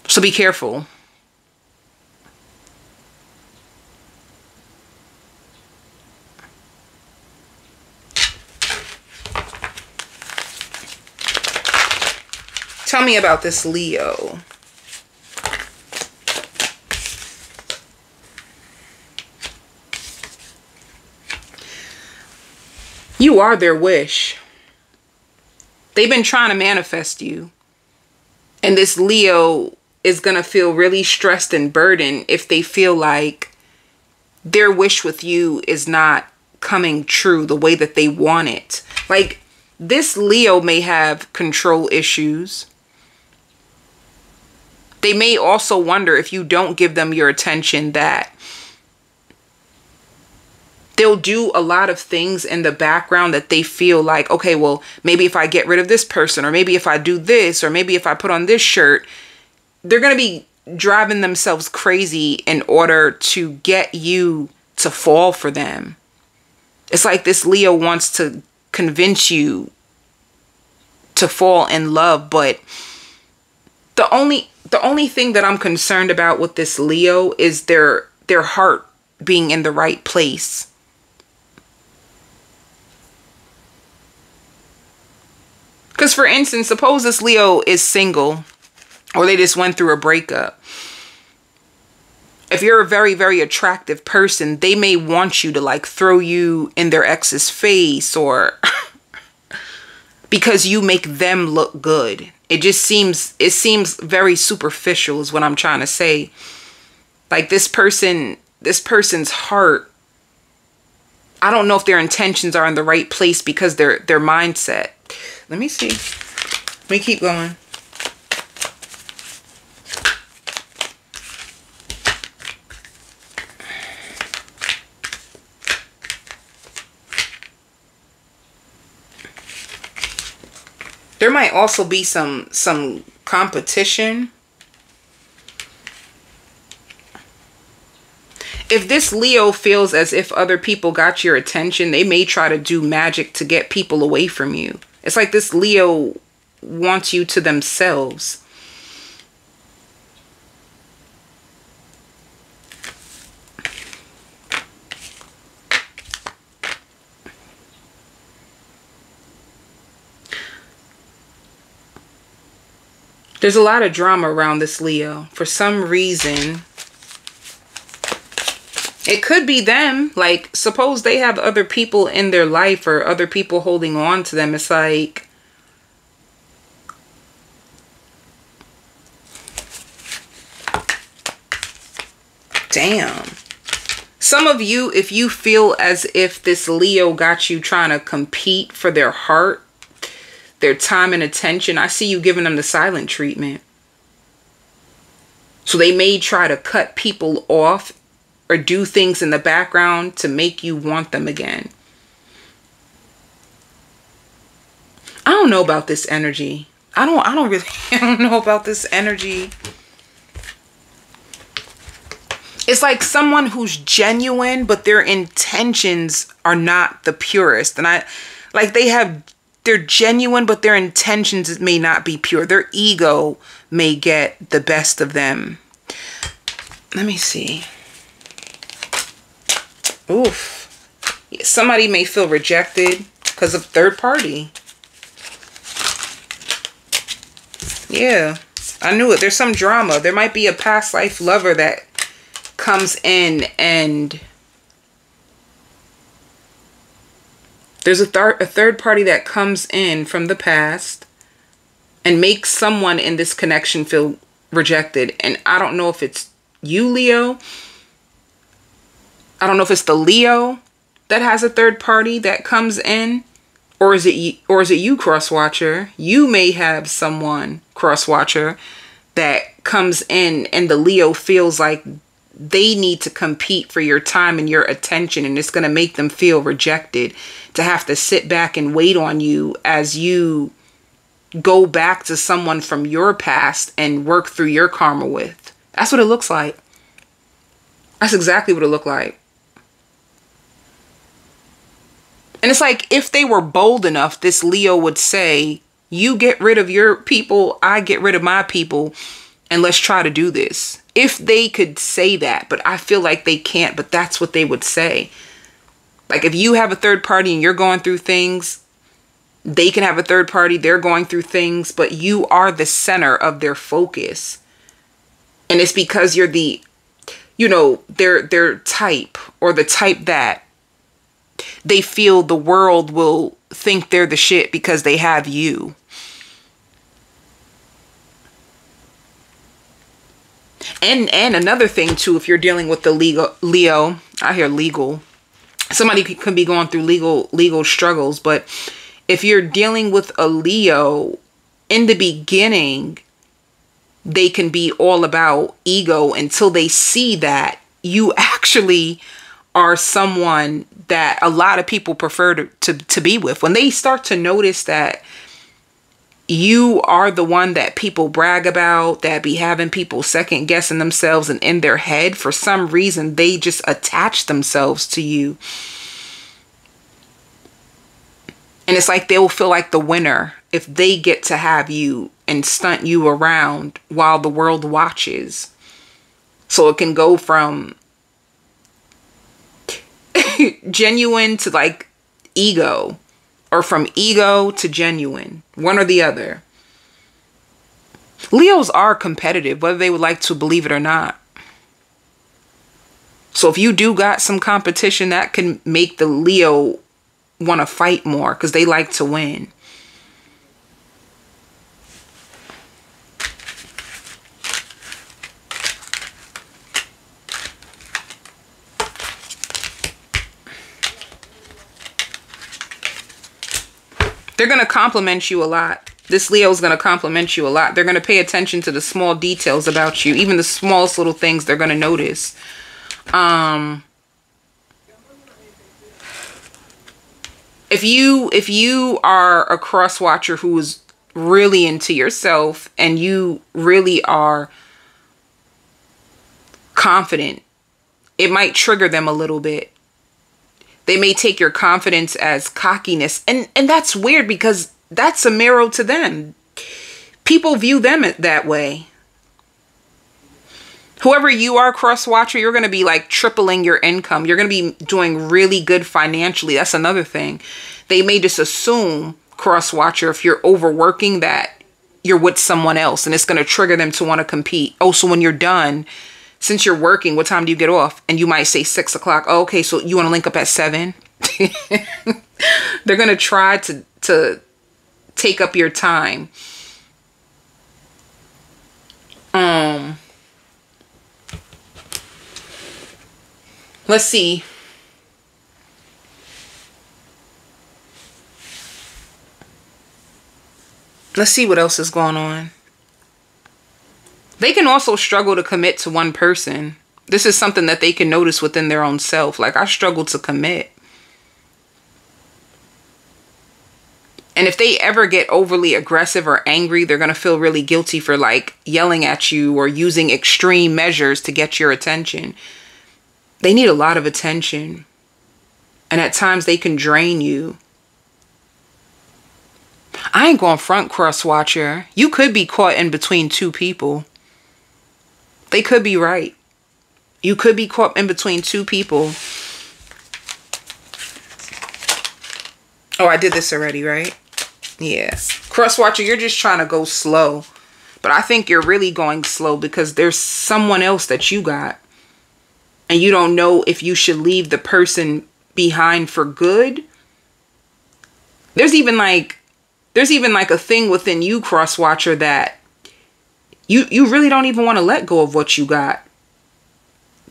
So be careful. Tell me about this Leo. You are their wish. They've been trying to manifest you. And this Leo is going to feel really stressed and burdened if they feel like their wish with you is not coming true the way that they want it. Like this Leo may have control issues. They may also wonder if you don't give them your attention that they'll do a lot of things in the background that they feel like, okay, well, maybe if I get rid of this person, or maybe if I do this, or maybe if I put on this shirt, they're going to be driving themselves crazy in order to get you to fall for them. It's like this Leo wants to convince you to fall in love, but the only thing that I'm concerned about with this Leo is their heart being in the right place. Because for instance, suppose this Leo is single or they just went through a breakup. If you're a very, very attractive person, they may want you to like throw you in their ex's face or because you make them look good. It seems very superficial is what I'm trying to say. Like this person's heart, I don't know if their intentions are in the right place because their mindset. Let me see. Let me keep going. There might also be some competition. If this Leo feels as if other people got your attention, they may try to do magic to get people away from you. It's like this Leo wants you to themselves. There's a lot of drama around this Leo. For some reason, it could be them. Like, suppose they have other people in their life or other people holding on to them. It's like, damn. Some of you, if you feel as if this Leo got you trying to compete for their heart, their time and attention, I see you giving them the silent treatment. So they may try to cut people off or do things in the background to make you want them again. I don't know about this energy. I don't know about this energy. It's like someone who's genuine, but their intentions are not the purest. And they're genuine, but their intentions may not be pure. Their ego may get the best of them. Let me see. Oof. Somebody may feel rejected because of third party. Yeah, I knew it. There's some drama. There might be a past life lover that comes in and there's a third party that comes in from the past and make someone in this connection feel rejected. And I don't know if it's you, Leo. I don't know if it's the Leo that has a third party that comes in, or is it you, cross watcher? You may have someone, cross watcher, that comes in and the Leo feels like they need to compete for your time and your attention, and it's going to make them feel rejected to have to sit back and wait on you as you go back to someone from your past and work through your karma with. That's what it looks like. That's exactly what it looked like. And it's like, if they were bold enough, this Leo would say, you get rid of your people, I get rid of my people, and let's try to do this. If they could say that, but I feel like they can't, but that's what they would say. Like, if you have a third party and you're going through things, they can have a third party, they're going through things, but you are the center of their focus. And it's because you're the, you know, their type, or the type that they feel the world will think they're the shit because they have you. And another thing too, if you're dealing with the Leo, I hear legal. Somebody could be going through legal struggles, but if you're dealing with a Leo, in the beginning, they can be all about ego until they see that you actually are someone that a lot of people prefer to be with. When they start to notice that you are the one that people brag about, that be having people second guessing themselves, and in their head, for some reason, they just attach themselves to you. And it's like they'll feel like the winner if they get to have you and stunt you around while the world watches. So it can go from genuine to like ego, or from ego to genuine, one or the other. Leos are competitive, whether they would like to believe it or not. So if you do got some competition, that can make the Leo want to fight more because they like to win. They're going to compliment you a lot. This Leo is going to compliment you a lot. They're going to pay attention to the small details about you. Even the smallest little things they're going to notice. If you are a cross watcher who is really into yourself and you really are confident, it might trigger them a little bit. They may take your confidence as cockiness. And that's weird because that's a mirror to them. People view them that way. Whoever you are, cross watcher, you're going to be like tripling your income. You're going to be doing really good financially. That's another thing. They may just assume, cross watcher, if you're overworking, that you're with someone else, and it's going to trigger them to want to compete. Oh, so when you're done, since you're working, what time do you get off? And you might say 6 o'clock. Oh, okay, so you want to link up at 7? They're going to try to take up your time. Let's see. Let's see what else is going on. They can also struggle to commit to one person. This is something that they can notice within their own self. Like, I struggle to commit. And if they ever get overly aggressive or angry, they're going to feel really guilty for like yelling at you or using extreme measures to get your attention. They need a lot of attention. And at times they can drain you. I ain't going front, cross watcher. You could be caught in between two people. They could be right. You could be caught in between two people. Oh, I did this already, right? Yeah. Cross watcher, you're just trying to go slow. But I think you're really going slow because there's someone else that you got. And you don't know if you should leave the person behind for good. There's even like There's even like a thing within you, cross watcher, that you really don't even want to let go of what you got.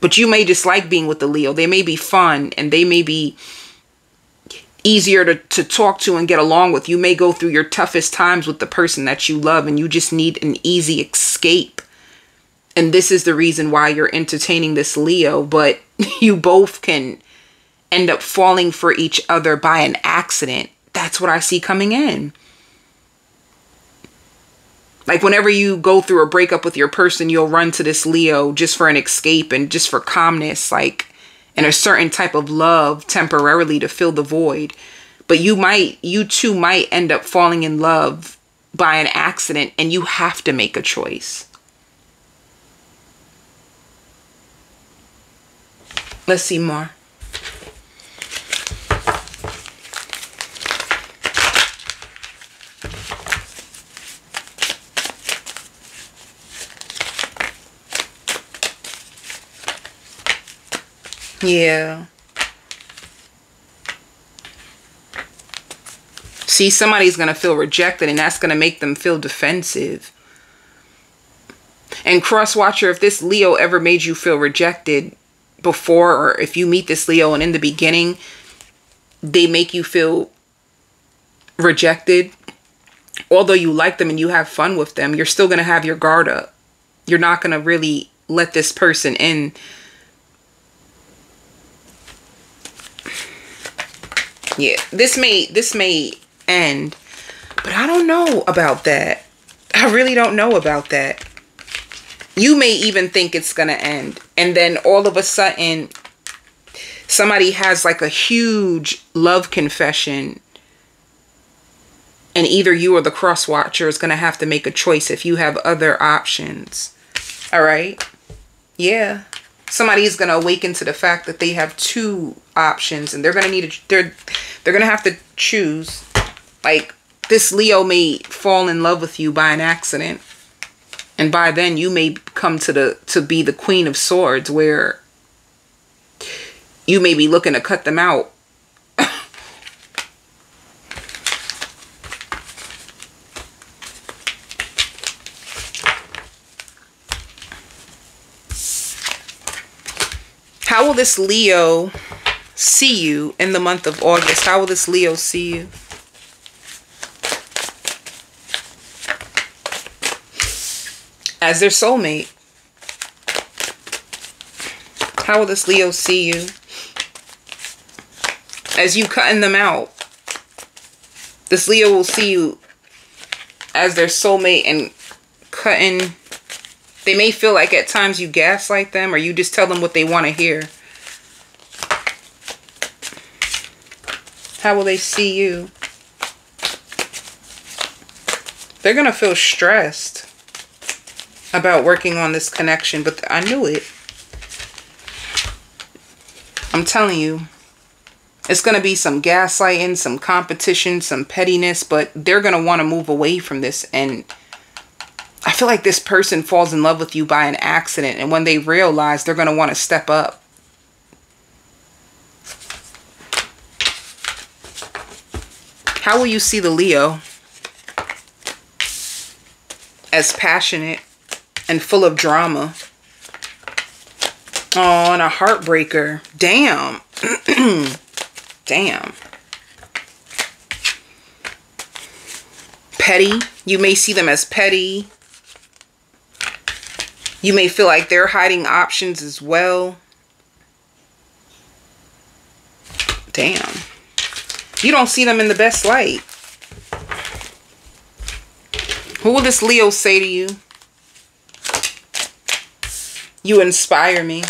But you may just like being with the Leo. They may be fun and they may be easier to talk to and get along with. You may go through your toughest times with the person that you love and you just need an easy escape. And this is the reason why you're entertaining this Leo. But you both can end up falling for each other by an accident. That's what I see coming in. Like whenever you go through a breakup with your person, you'll run to this Leo just for an escape and just for calmness, like, and a certain type of love temporarily to fill the void. But you two might end up falling in love by an accident, and you have to make a choice. Let's see more. Yeah. See, somebody's going to feel rejected, and that's going to make them feel defensive. And cross watcher, if this Leo ever made you feel rejected before, or if you meet this Leo and in the beginning they make you feel rejected, although you like them and you have fun with them, you're still going to have your guard up. You're not going to really let this person in. Yeah, this may end, but I don't know about that. I really don't know about that. You may even think it's gonna end, and then all of a sudden somebody has like a huge love confession, and either you or the cross watcher is gonna have to make a choice if you have other options. All right? Yeah. Somebody's going to awaken to the fact that they have two options, and they're going to need they're going to have to choose. Like, this Leo may fall in love with you by an accident, and by then you may come to be the Queen of Swords, where you may be looking to cut them out. How will this Leo see you in the month of August? How will this Leo see you? As their soulmate. How will this Leo see you? As you cutting them out. This Leo will see you as their soulmate and cutting. They may feel like at times you gaslight them, or you just tell them what they want to hear. How will they see you? They're going to feel stressed about working on this connection, but I knew it. I'm telling you, it's going to be some gaslighting, some competition, some pettiness, but they're going to want to move away from this. And I feel like this person falls in love with you by an accident, and when they realize, they're going to want to step up. How will you see the Leo? As passionate and full of drama. Oh, and a heartbreaker. Damn. Damn. Petty. You may see them as petty. You may feel like they're hiding options as well. Damn. You don't see them in the best light. Who will this Leo say to you? You inspire me.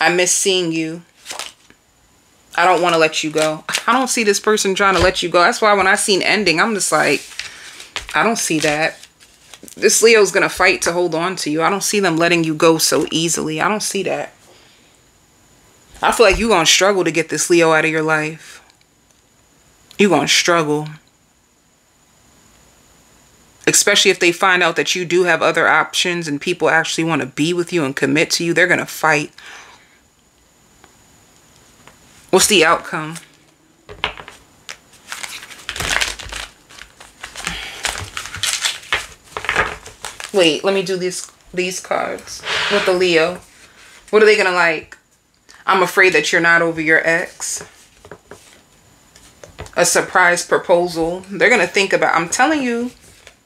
I miss seeing you. I don't want to let you go. I don't see this person trying to let you go. That's why when I seen ending, I'm just like, I don't see that. This Leo's going to fight to hold on to you. I don't see them letting you go so easily. I don't see that. I feel like you're going to struggle to get this Leo out of your life. You're going to struggle. Especially if they find out that you do have other options and people actually want to be with you and commit to you. They're going to fight. What's the outcome? Wait, let me do these cards with the Leo. What are they gonna like? I'm afraid that you're not over your ex. A surprise proposal. They're gonna think about, I'm telling you,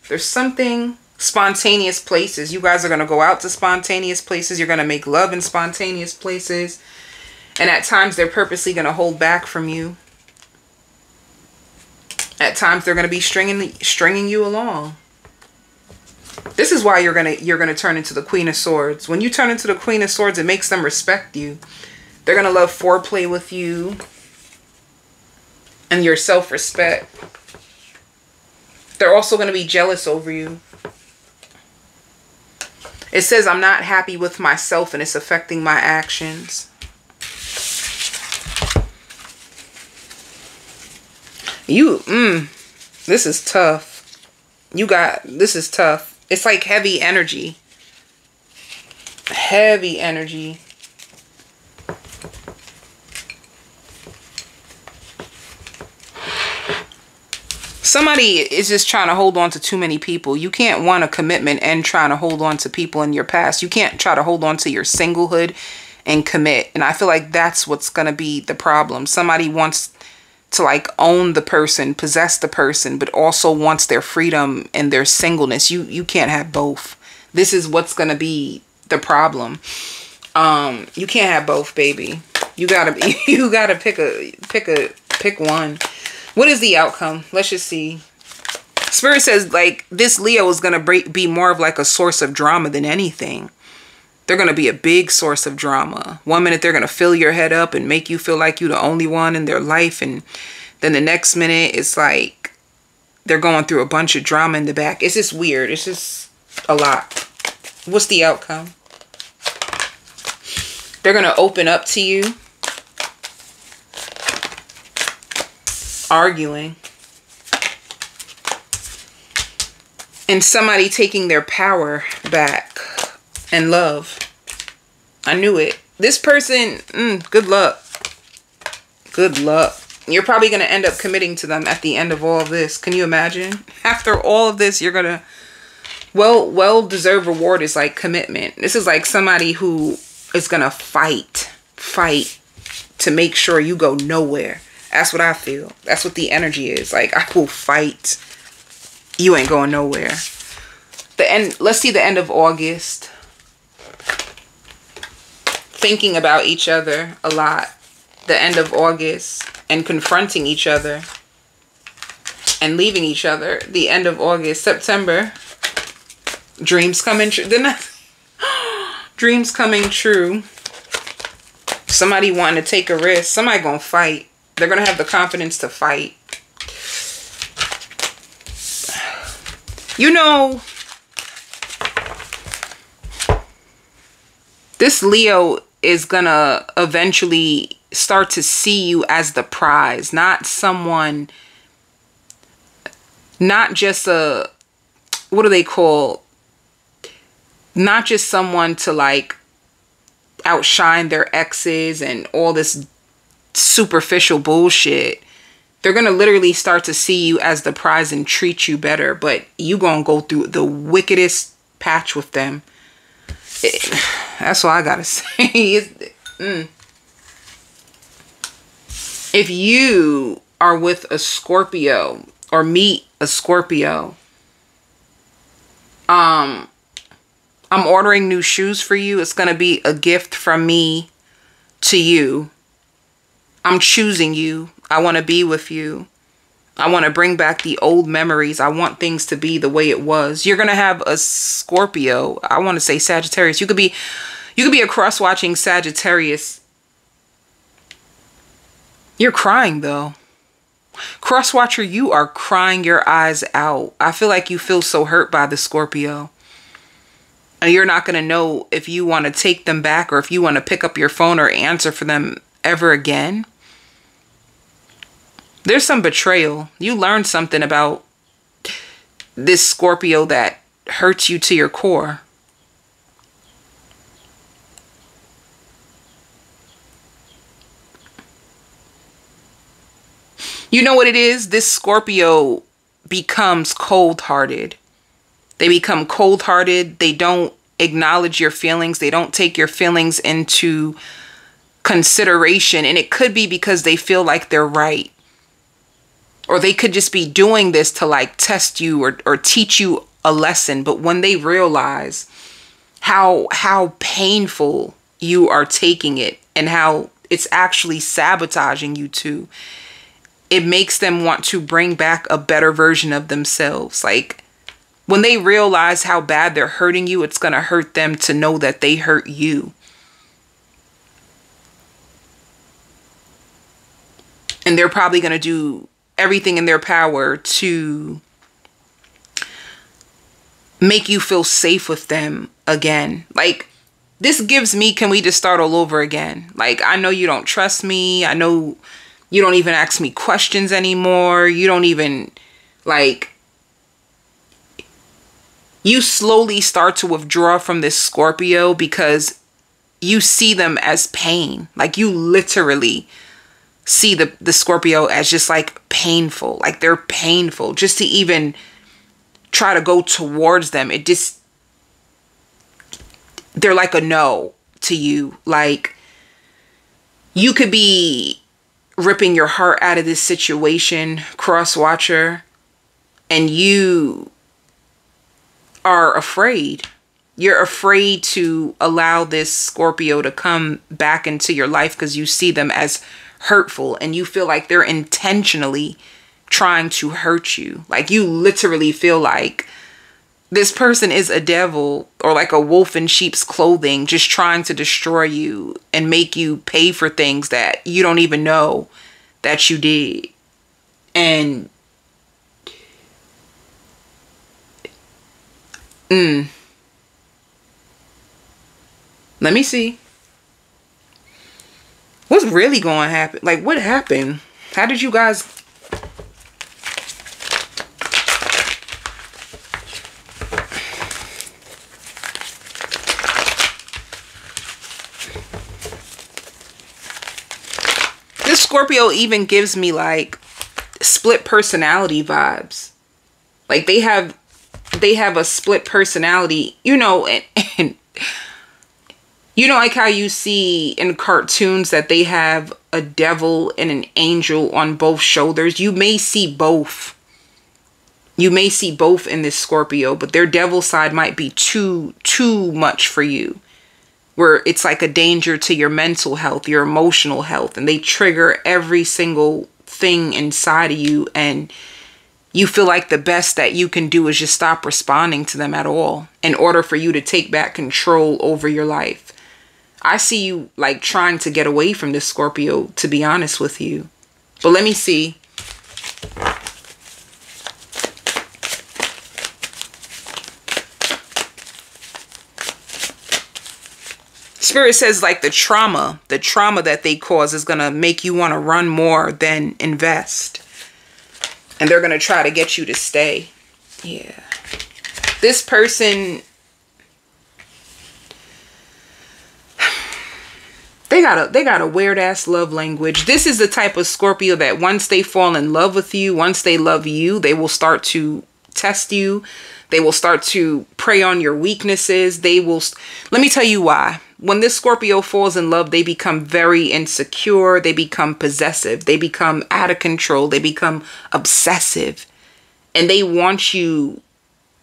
there's something. Spontaneous places. You guys are gonna go out to spontaneous places. You're gonna make love in spontaneous places. And at times they're purposely gonna hold back from you. At times they're gonna be stringing you along. This is why you're gonna turn into the Queen of Swords. When you turn into the Queen of Swords, it makes them respect you. They're gonna love foreplay with you and your self-respect. They're also gonna be jealous over you. It says, I'm not happy with myself and it's affecting my actions. This is tough. This is tough. It's like heavy energy. Heavy energy. Somebody is just trying to hold on to too many people. You can't want a commitment and trying to hold on to people in your past. You can't try to hold on to your singlehood and commit. And I feel like that's what's going to be the problem. Somebody wants to like own the person, possess the person, but also wants their freedom and their singleness. You can't have both. This is what's going to be the problem. You can't have both, baby. You gotta pick one. What is the outcome? Let's just see. Spirit says like this Leo is going to be more of like a source of drama than anything. They're going to be a big source of drama. One minute they're going to fill your head up and make you feel like you're the only one in their life. And then the next minute it's like they're going through a bunch of drama in the back. It's just weird. It's just a lot. What's the outcome? They're going to open up to you. Arguing. And somebody taking their power back and love. I knew it. This person, good luck. Good luck. You're probably going to end up committing to them at the end of all of this. Can you imagine? After all of this, you're going to, well-deserved reward is like commitment. This is like somebody who is going to fight to make sure you go nowhere. That's what I feel. That's what the energy is. Like, I will fight. You ain't going nowhere. The end. Let's see the end of August. Thinking about each other a lot. The end of August. And confronting each other. And leaving each other. The end of August. September. Dreams coming true. Dreams coming true. Somebody wanting to take a risk. Somebody gonna fight. They're going to have the confidence to fight. You know, this Leo is going to eventually start to see you as the prize. Not someone, not just a, what do they call, not just someone to like outshine their exes and all this superficial bullshit. They're gonna literally start to see you as the prize and treat you better, but you gonna go through the wickedest patch with them. That's all I gotta say. If you are with a Scorpio or meet a Scorpio, I'm ordering new shoes for you. It's gonna be a gift from me to you. I'm choosing you. I want to be with you. I want to bring back the old memories. I want things to be the way it was. You're going to have a Scorpio. I want to say Sagittarius. You could be a cross-watching Sagittarius. You're crying though. Cross-watcher, you are crying your eyes out. I feel like you feel so hurt by the Scorpio. And you're not going to know if you want to take them back or if you want to pick up your phone or answer for them ever again. There's some betrayal. You learned something about this Scorpio that hurts you to your core. You know what it is? This Scorpio becomes cold-hearted. They become cold-hearted. They don't acknowledge your feelings. They don't take your feelings into consideration. And it could be because they feel like they're right. Or they could just be doing this to like test you or teach you a lesson. But when they realize how painful you are taking it and how it's actually sabotaging you too, it makes them want to bring back a better version of themselves. Like when they realize how bad they're hurting you, it's going to hurt them to know that they hurt you. And they're probably going to do everything in their power to make you feel safe with them again. Like, this gives me, can we just start all over again? Like, I know you don't trust me. I know you don't even ask me questions anymore. You don't even, like, you slowly start to withdraw from this Scorpio because you see them as pain. Like, you literally see the Scorpio as just like painful. Like, they're painful. Just to even try to go towards them, it just, they're like a no to you. Like, you could be ripping your heart out of this situation, cross watcher, and you are afraid. You're afraid to allow this Scorpio to come back into your life because you see them as hurtful and you feel like they're intentionally trying to hurt you. Like, you literally feel like this person is a devil or like a wolf in sheep's clothing, just trying to destroy you and make you pay for things that you don't even know that you did. And let me see. What's really going to happen? Like, what happened? How did you guys... This Scorpio even gives me like split personality vibes. Like, they have a split personality, you know, and you know, like how you see in cartoons that they have a devil and an angel on both shoulders. You may see both. You may see both in this Scorpio, but their devil side might be too much for you. Where it's like a danger to your mental health, your emotional health, and they trigger every single thing inside of you, and you feel like the best that you can do is just stop responding to them at all in order for you to take back control over your life. I see you like trying to get away from this Scorpio, to be honest with you. But let me see. Spirit says like the trauma that they cause is going to make you want to run more than invest. And they're going to try to get you to stay. Yeah. This person, they got a weird ass love language. This is the type of Scorpio that once they fall in love with you, once they love you, they will start to test you. They will start to prey on your weaknesses. They will, let me tell you why. When this Scorpio falls in love, they become very insecure. They become possessive. They become out of control. They become obsessive. And they want you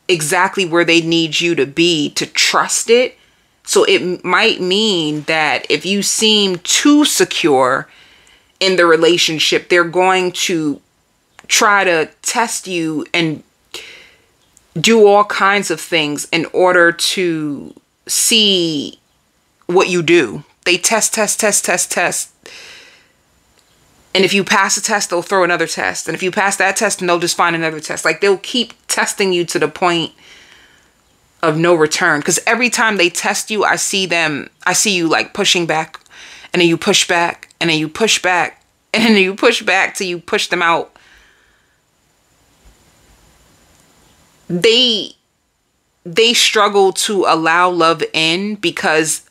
exactly where they need you to be to trust it. So it might mean that if you seem too secure in the relationship, they're going to try to test you and do all kinds of things in order to see what you do. They test. And if you pass a test, they'll throw another test. And if you pass that test, and they'll just find another test. Like, they'll keep testing you to the point of no return. Because every time they test you, I see you like pushing back. And then you push back. And then you push back. And then you push back till you push them out. They struggle to allow love in because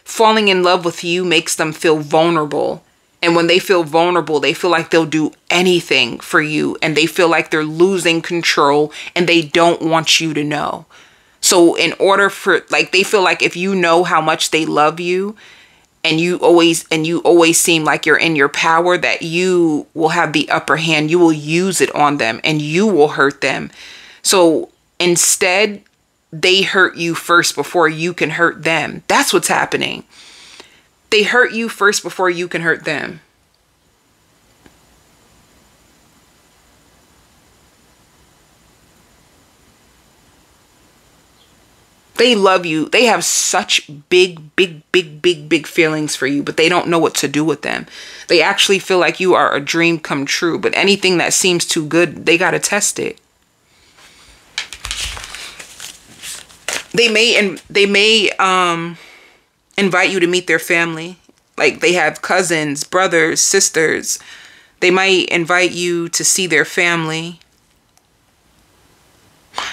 falling in love with you makes them feel vulnerable And when they feel vulnerable, they feel like they'll do anything for you, and they feel like they're losing control, and they don't want you to know. So in order for, like, they feel like if you know how much they love you, and you always seem like you're in your power, that you will have the upper hand. You will use it on them, and you will hurt them. So instead, they hurt you first before you can hurt them. That's what's happening. They hurt you first before you can hurt them. They love you. They have such big feelings for you, but they don't know what to do with them. They actually feel like you are a dream come true, but anything that seems too good, they got to test it. They may invite you to meet their family. Like, they have cousins, brothers, sisters. They might invite you to see their family.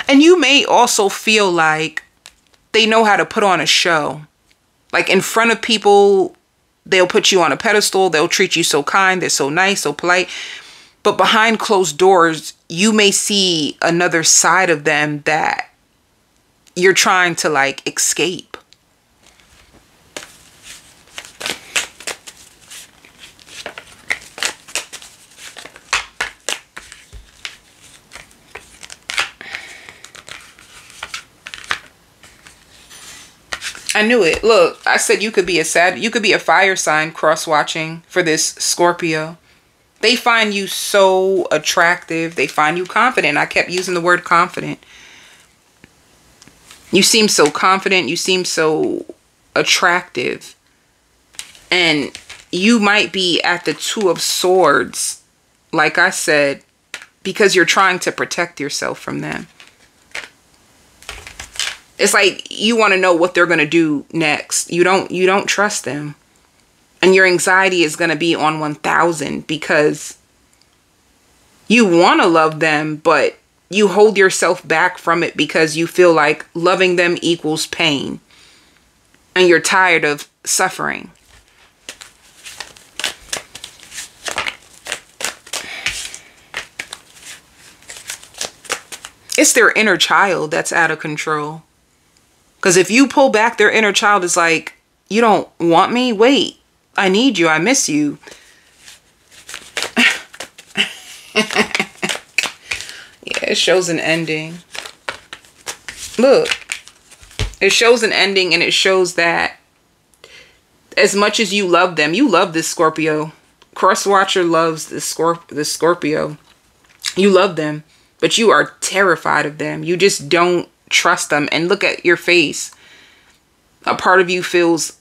And you may also feel like they know how to put on a show. Like, in front of people, they'll put you on a pedestal. They'll treat you so kind. They're so nice, so polite. But behind closed doors, you may see another side of them that you're trying to, like, escape. I knew it. Look, I said you could be a fire sign cross-watching for this Scorpio. They find you so attractive. They find you confident. I kept using the word confident. You seem so confident. You seem so attractive. And you might be at the Two of Swords, like I said, because you're trying to protect yourself from them. It's like you want to know what they're going to do next. You don't trust them. And your anxiety is going to be on 1000 because you want to love them, but you hold yourself back from it because you feel like loving them equals pain. And you're tired of suffering. It's their inner child that's out of control. Because if you pull back, their inner child is like, you don't want me? Wait, I need you. I miss you. Yeah, it shows an ending. Look, it shows an ending, and it shows that as much as you love them, you love this Scorpio. Crosswatcher loves this Scorpio. You love them, but you are terrified of them. You just don't trust them. And look at your face. A part of you feels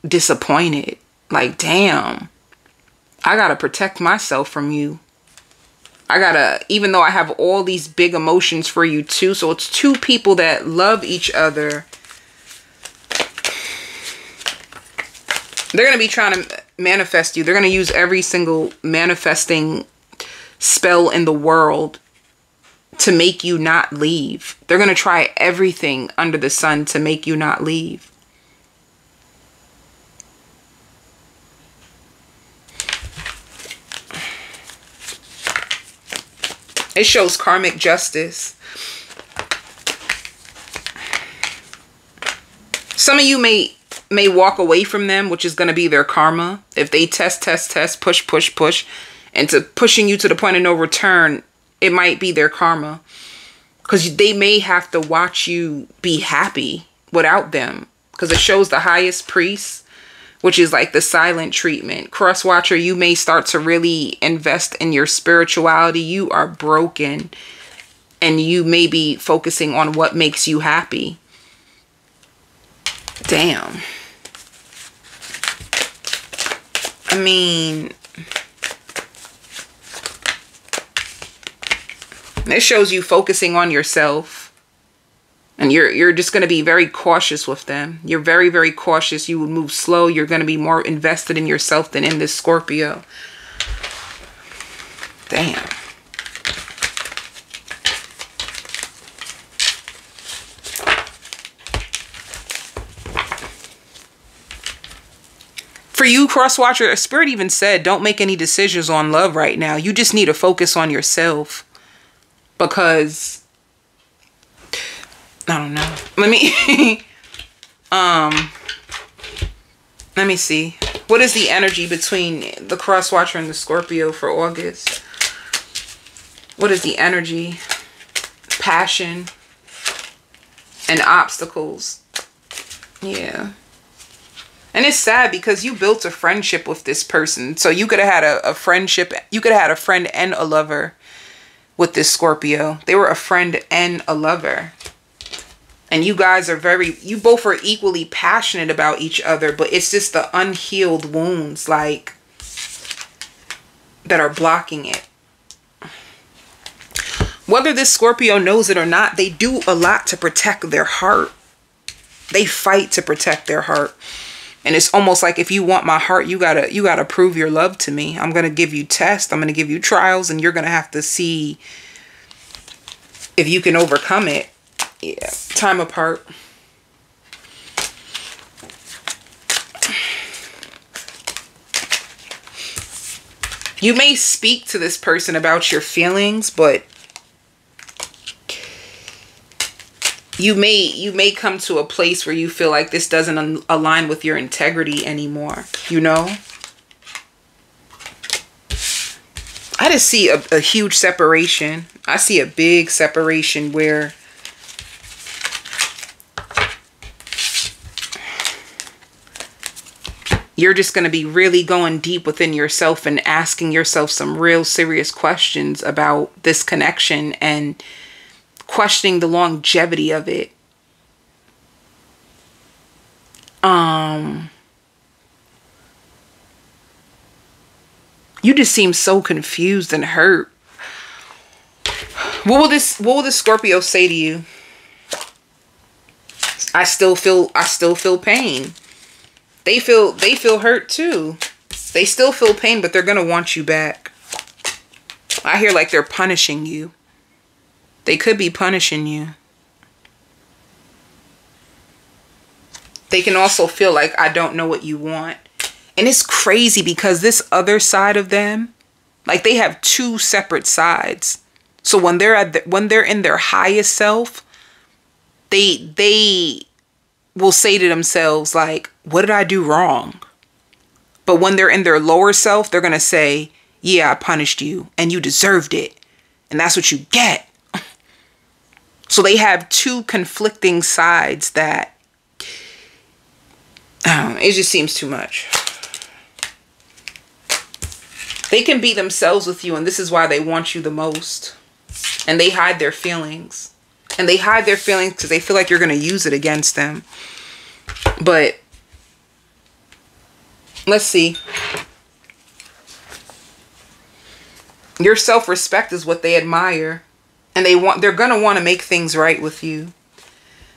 disappointed. Like, damn, I gotta protect myself from you. I gotta, even though I have all these big emotions for you too. So it's two people that love each other. They're gonna be trying to manifest you. They're gonna use every single manifesting spell in the world to make you not leave. They're going to try everything under the sun to make you not leave. It shows karmic justice. Some of you may walk away from them, which is going to be their karma. If they test, push, and to pushing you to the point of no return, it might be their karma. Because they may have to watch you be happy without them. Because it shows the highest priest, which is like the silent treatment. Crosswatcher, you may start to really invest in your spirituality. You are broken. And you may be focusing on what makes you happy. Damn. I mean, it shows you focusing on yourself. And you're just going to be very cautious with them. You're very, very cautious. You will move slow. You're going to be more invested in yourself than in this Scorpio. Damn. For you, cross watcher, Spirit even said, don't make any decisions on love right now. You just need to focus on yourself. Because, I don't know. Let me, let me see. What is the energy between the cross watcher and the Scorpio for August? What is the energy? Passion and obstacles. Yeah. And it's sad because you built a friendship with this person. So you could have had a friendship. You could have had a friend and a lover with this Scorpio. They were a friend and a lover. And you guys are you both are equally passionate about each other. But it's just the unhealed wounds, like, that are blocking it. Whether this Scorpio knows it or not, they do a lot to protect their heart. They fight to protect their heart. And it's almost like, if you want my heart, you gotta prove your love to me. I'm gonna give you tests. I'm gonna give you trials, and you're gonna have to see if you can overcome it. Yeah, time apart. You may speak to this person about your feelings, but you may come to a place where you feel like this doesn't align with your integrity anymore, you know? I just see a huge separation. I see a big separation where you're just going to be really going deep within yourself and asking yourself some real serious questions about this connection and questioning the longevity of it. You just seem so confused and hurt. What will this Scorpio say to you? I still feel pain. They feel hurt too. They still feel pain, but they're gonna want you back. I hear like they're punishing you. They could be punishing you. They can also feel like, I don't know what you want. And it's crazy because this other side of them, like, they have two separate sides. So when they're in their highest self, they will say to themselves, like, what did I do wrong? But when they're in their lower self, they're going to say, yeah, I punished you and you deserved it. And that's what you get. So they have two conflicting sides that, it just seems too much. They can be themselves with you, and this is why they want you the most. And they hide their feelings. And they hide their feelings because they feel like you're going to use it against them. But let's see. Your self-respect is what they admire. And they're going to want to make things right with you.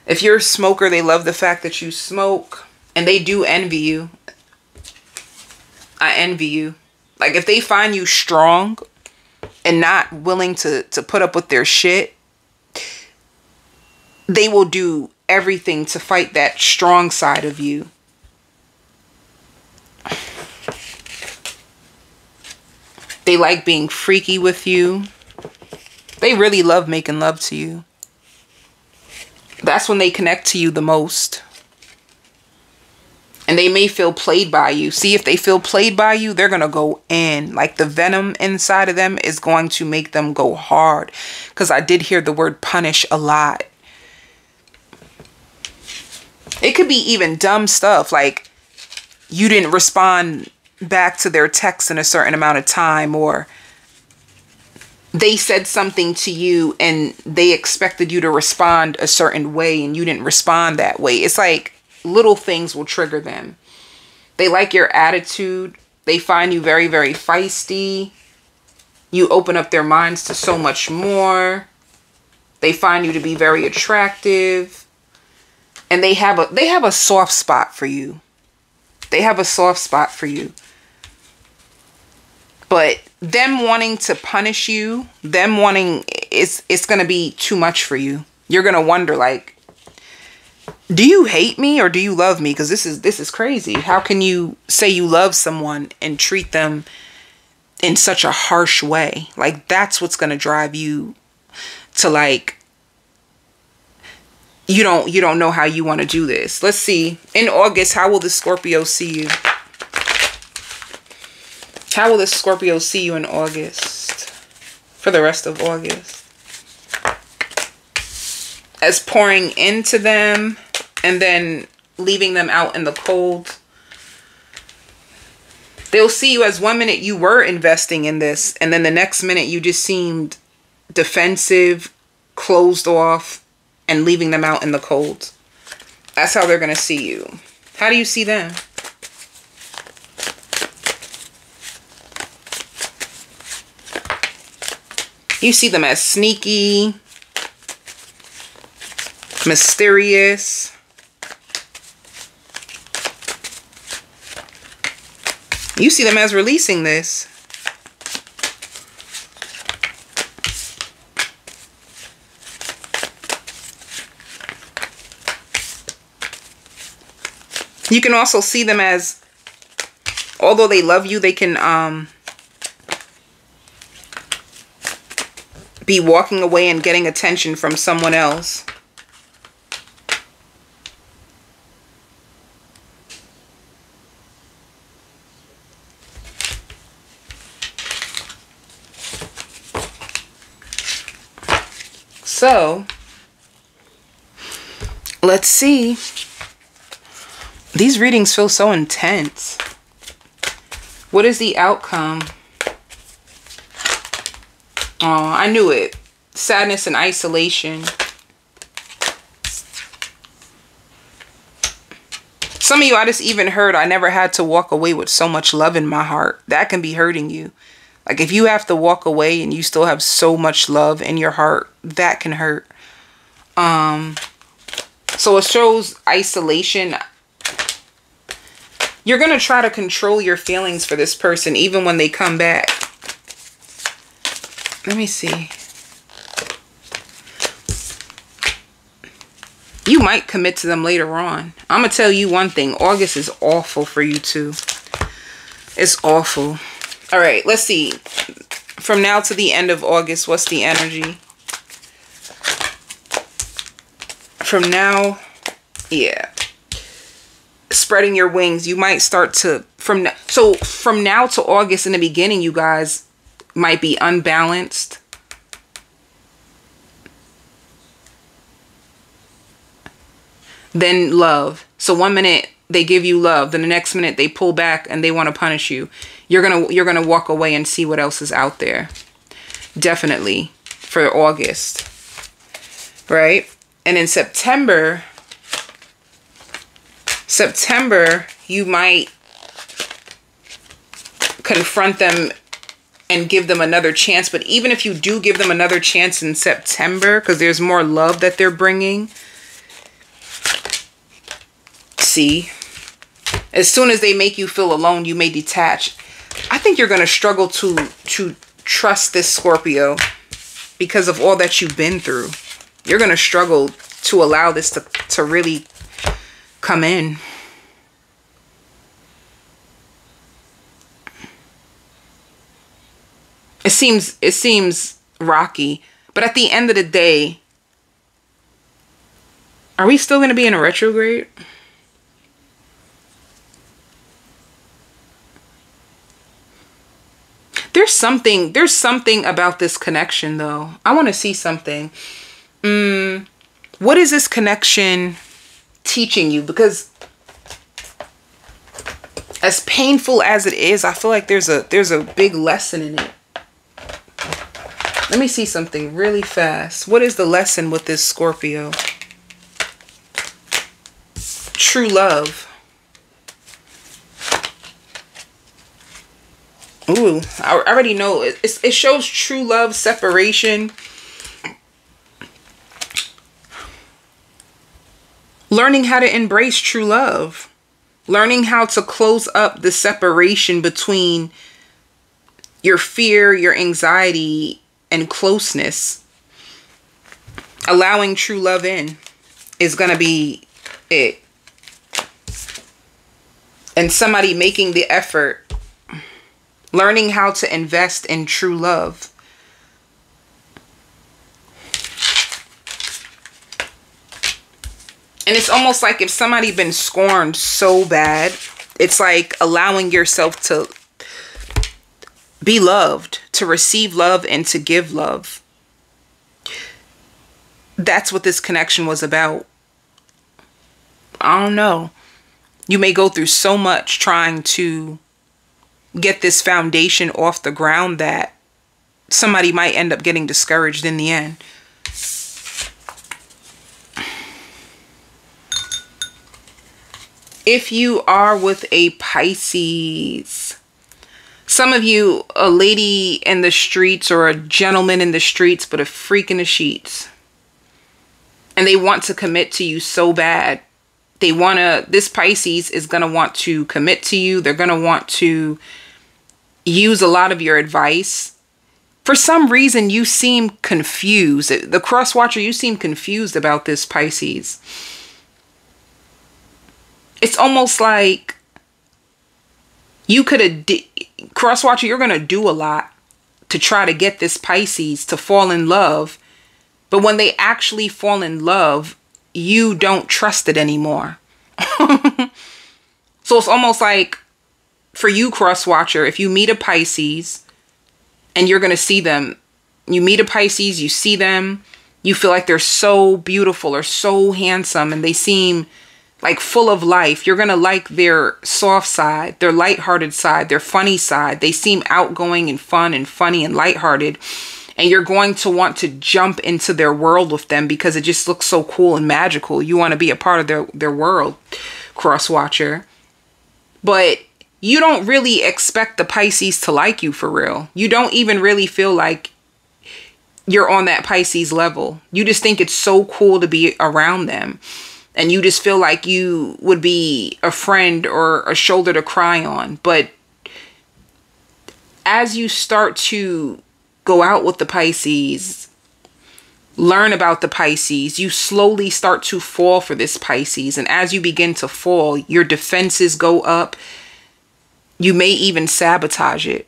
If you're a smoker, they love the fact that you smoke. And they do envy you. I envy you. Like, if they find you strong and not willing to put up with their shit, they will do everything to fight that strong side of you. They like being freaky with you. They really love making love to you. That's when they connect to you the most. And they may feel played by you. See, if they feel played by you, they're going to go in. Like, the venom inside of them is going to make them go hard. Because I did hear the word punish a lot. It could be even dumb stuff. Like, you didn't respond back to their text in a certain amount of time. Or they said something to you and they expected you to respond a certain way and you didn't respond that way. It's like little things will trigger them. They like your attitude. They find you very, very feisty. You open up their minds to so much more. They find you to be very attractive. And they have a soft spot for you. They have a soft spot for you. But them wanting to punish you, it's going to be too much for you. You're going to wonder, like, Do you hate me or do you love me? Because this is crazy. How can you say you love someone and treat them in such a harsh way? Like, that's what's going to drive you to, like, you don't know how you want to do this. Let's see. In August, how will the Scorpio see you? How will the Scorpio see you in August? For the rest of August. As pouring into them and then leaving them out in the cold. They'll see you as one minute you were investing in this, and then the next minute you just seemed defensive, closed off, and leaving them out in the cold. That's how they're going to see you. How do you see them? You see them as sneaky, mysterious. You see them as releasing this. You can also see them as, although they love you, they can be walking away and getting attention from someone else. So, let's see. These readings feel so intense. What is the outcome? Oh, I knew it. Sadness and isolation. Some of you, I just even heard, I never had to walk away with so much love in my heart. That can be hurting you. Like, if you have to walk away and you still have so much love in your heart, that can hurt. So it shows isolation. You're going to try to control your feelings for this person even when they come back. Let me see. You might commit to them later on. I'm going to tell you one thing. August is awful for you too. It's awful. All right, let's see. From now to the end of August, what's the energy? From now, yeah. Spreading your wings. You might start to, from now to August in the beginning, you guys might be unbalanced. Then love. So one minute they give you love, then the next minute they pull back and they want to punish you. You're gonna walk away and see what else is out there. Definitely for August. Right? And in September, you might confront them and give them another chance. But even if you do give them another chance in September, because there's more love that they're bringing. See, as soon as they make you feel alone, you may detach. I think you're going to struggle to trust this Scorpio because of all that you've been through. You're going to struggle to allow this to really come in. It seems rocky, but at the end of the day, are we still going to be in a retrograde? There's something about this connection though. I want to see something. What is this connection teaching you? Because as painful as it is, I feel like there's a big lesson in it. Let me see something really fast. What is the lesson with this Scorpio? True love. Ooh, I already know. It shows true love, separation. Learning how to embrace true love. Learning how to close up the separation between your fear, your anxiety, and closeness. Allowing true love in is going to be it. And somebody making the effort, learning how to invest in true love. And it's almost like if somebody been scorned so bad, it's like allowing yourself to be loved, to receive love and to give love. That's what this connection was about. I don't know. You may go through so much trying to get this foundation off the ground that somebody might end up getting discouraged in the end. If you are with a Pisces, some of you, a lady in the streets or a gentleman in the streets, but a freak in the sheets. And they want to commit to you so bad. This Pisces is going to want to commit to you. They're going to want to use a lot of your advice. For some reason, you seem confused. The cross watcher, you seem confused about this Pisces. It's almost like you could have, cross watcher, you're going to do a lot to try to get this Pisces to fall in love. But when they actually fall in love, you don't trust it anymore. So it's almost like for you, cross watcher, if you meet a Pisces and you're going to see them, you meet a Pisces, you see them, you feel like they're so beautiful or so handsome and they seem like full of life. You're going to like their soft side, their lighthearted side, their funny side. They seem outgoing and fun and funny and lighthearted. And you're going to want to jump into their world with them because it just looks so cool and magical. You want to be a part of their world, cross watcher. But you don't really expect the Pisces to like you for real. You don't even really feel like you're on that Pisces level. You just think it's so cool to be around them. And you just feel like you would be a friend or a shoulder to cry on. But as you start to go out with the Pisces, learn about the Pisces, you slowly start to fall for this Pisces. And as you begin to fall, your defenses go up. You may even sabotage it.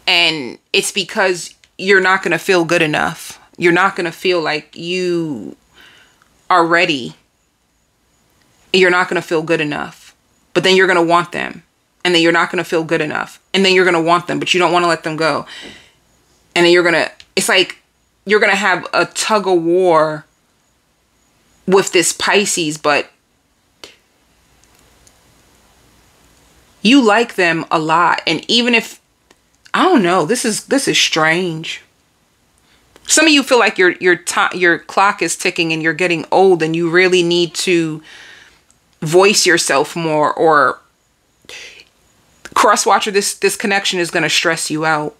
And it's because you're not going to feel good enough. You're not going to feel like you are ready. You're not going to feel good enough. But then you're going to want them. And then you're not going to feel good enough. And then you're going to want them, but you don't want to let them go. And then it's like you're going to have a tug of war with this Pisces, but you like them a lot. And even if, I don't know, this is strange. Some of you feel like your clock is ticking and you're getting old and you really need to voice yourself more. Or cross watcher, this connection is going to stress you out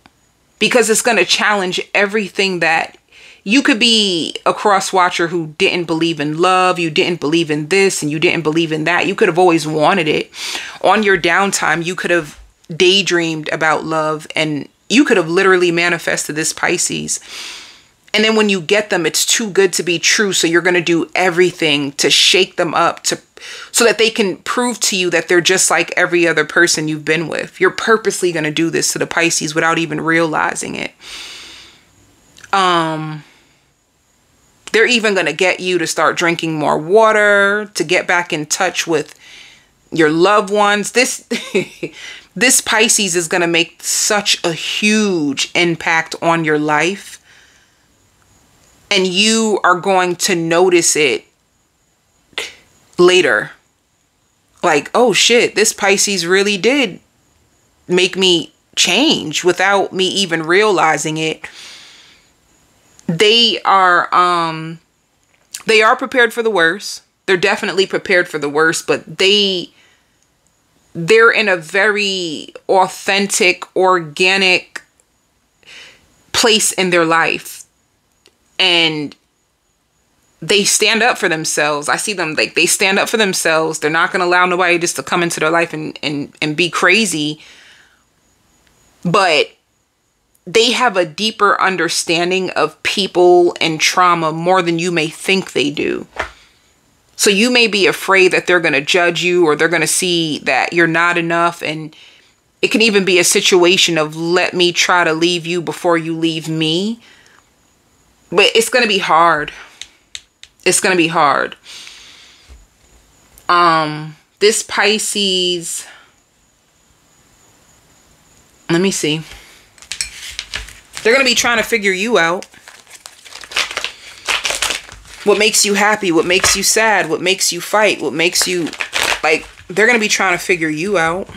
because it's going to challenge everything that you could be. A cross watcher who didn't believe in love, you didn't believe in this and you didn't believe in that. You could have always wanted it. On your downtime, you could have daydreamed about love and you could have literally manifested this Pisces. And then when you get them, it's too good to be true. So you're going to do everything to shake them up so that they can prove to you that they're just like every other person you've been with. You're purposely going to do this to the Pisces without even realizing it. They're even going to get you to start drinking more water, to get back in touch with your loved ones. This Pisces is going to make such a huge impact on your life. And you are going to notice it later. Like, oh shit, this Pisces really did make me change without me even realizing it. They are prepared for the worst. They're definitely prepared for the worst, but they're in a very authentic, organic place in their life. And they stand up for themselves. I see them like they stand up for themselves. They're not going to allow nobody just to come into their life and be crazy. But they have a deeper understanding of people and trauma more than you may think they do. So you may be afraid that they're going to judge you, or they're going to see that you're not enough. And it can even be a situation of, let me try to leave you before you leave me. But it's going to be hard. It's going to be hard. This Pisces, let me see. They're going to be trying to figure you out. What makes you happy? What makes you sad? What makes you fight? What makes you, like, they're going to be trying to figure you out.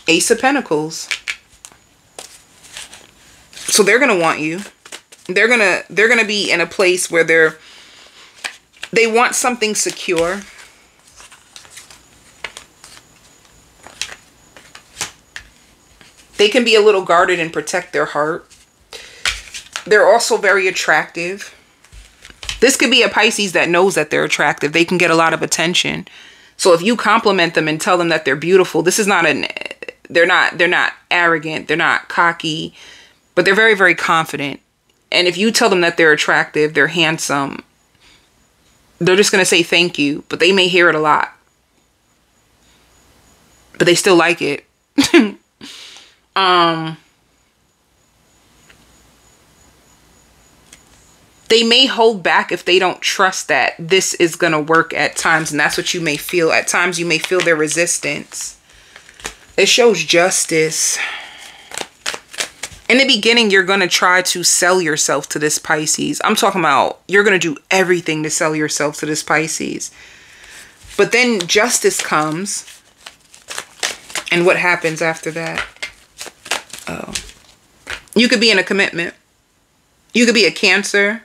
Ace of Pentacles. So they're going to want you. They're going to be in a place where they want something secure. They can be a little guarded and protect their heart. They're also very attractive. This could be a Pisces that knows that they're attractive. They can get a lot of attention. So if you compliment them and tell them that they're beautiful, this is not they're not arrogant, they're not cocky, but they're very, very confident. And if you tell them that they're attractive, they're handsome, they're just going to say thank you, but they may hear it a lot. But they still like it. They may hold back if they don't trust that this is going to work at times. And that's what you may feel. At times you may feel their resistance. It shows justice. In the beginning, you're going to try to sell yourself to this Pisces. I'm talking about you're going to do everything to sell yourself to this Pisces. But then justice comes. And what happens after that? Oh. You could be in a commitment. You could be a Cancer.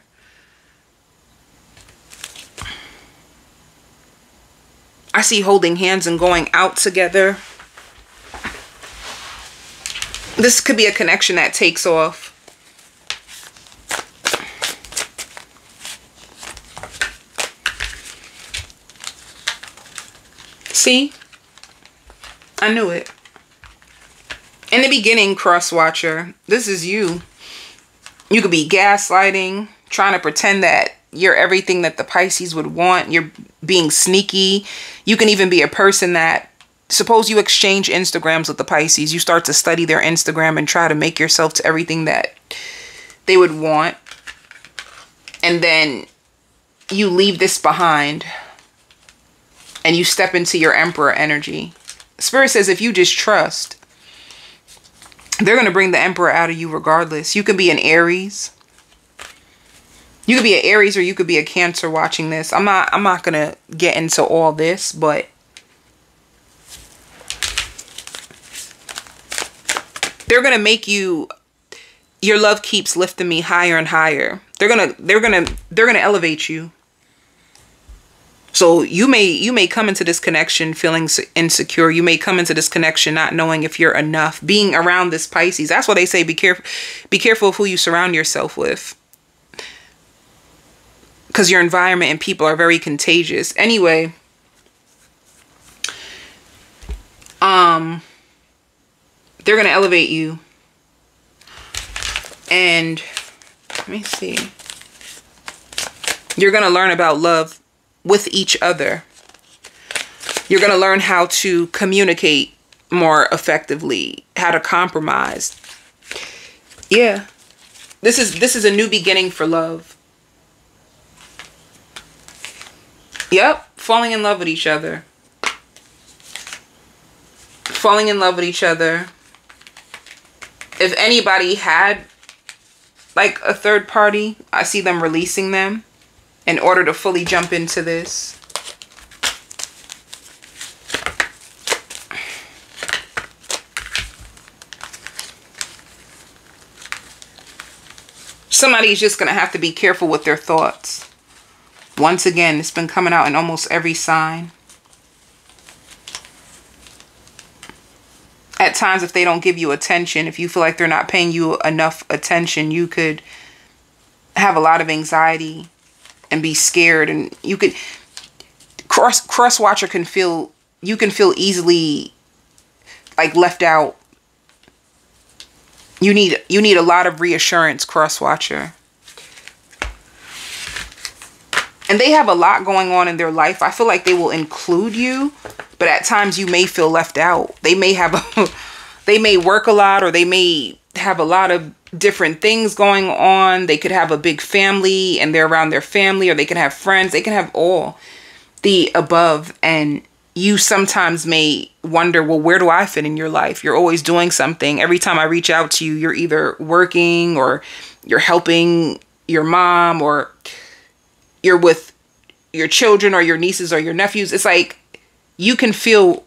I see holding hands and going out together. This could be a connection that takes off. See? I knew it. In the beginning, cross-watcher, this is you. You could be gaslighting, trying to pretend that you're everything that the Pisces would want. You're being sneaky. You can even be a person that, suppose you exchange Instagrams with the Pisces. You start to study their Instagram and try to make yourself to everything that they would want. And then you leave this behind and you step into your Emperor energy. Spirit says if you just trust, they're going to bring the Emperor out of you regardless. You could be an Aries. You could be an Aries or you could be a Cancer watching this. I'm not going to get into all this, but they're going to make you, your love keeps lifting me higher and higher. They're going to elevate you. So you may come into this connection feeling insecure. You may come into this connection not knowing if you're enough. Being around this Pisces. That's why they say be careful of who you surround yourself with. Because your environment and people are very contagious. Anyway. They're going to elevate you. And let me see. You're going to learn about love with each other. You're going to learn how to communicate more effectively, how to compromise. Yeah. This is a new beginning for love. Yep, falling in love with each other. Falling in love with each other. If anybody had like a third party, I see them releasing them in order to fully jump into this. Somebody's just going to have to be careful with their thoughts. Once again, it's been coming out in almost every sign. At times, if they don't give you attention, if you feel like they're not paying you enough attention, you could have a lot of anxiety and be scared. And you could, cross-watcher can feel, you can feel easily like left out. You need a lot of reassurance, cross-watcher. And they have a lot going on in their life. I feel like they will include you, but at times you may feel left out. They may have they may work a lot, or they may have a lot of different things going on. They could have a big family and they're around their family, or they can have friends. They can have all the above. And you sometimes may wonder, well, where do I fit in your life? You're always doing something. Every time I reach out to you, you're either working, or you're helping your mom, or you're with your children or your nieces or your nephews. It's like you can feel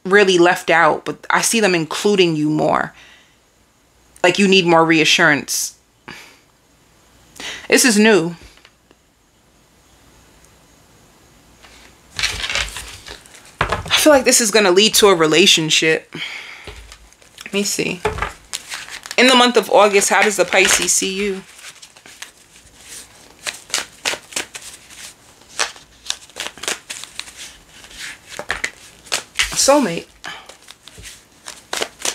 really left out, but I see them including you more. Like you need more reassurance. This is new. I feel like this is going to lead to a relationship. Let me see. In the month of August, how does the Pisces see you? Soulmate.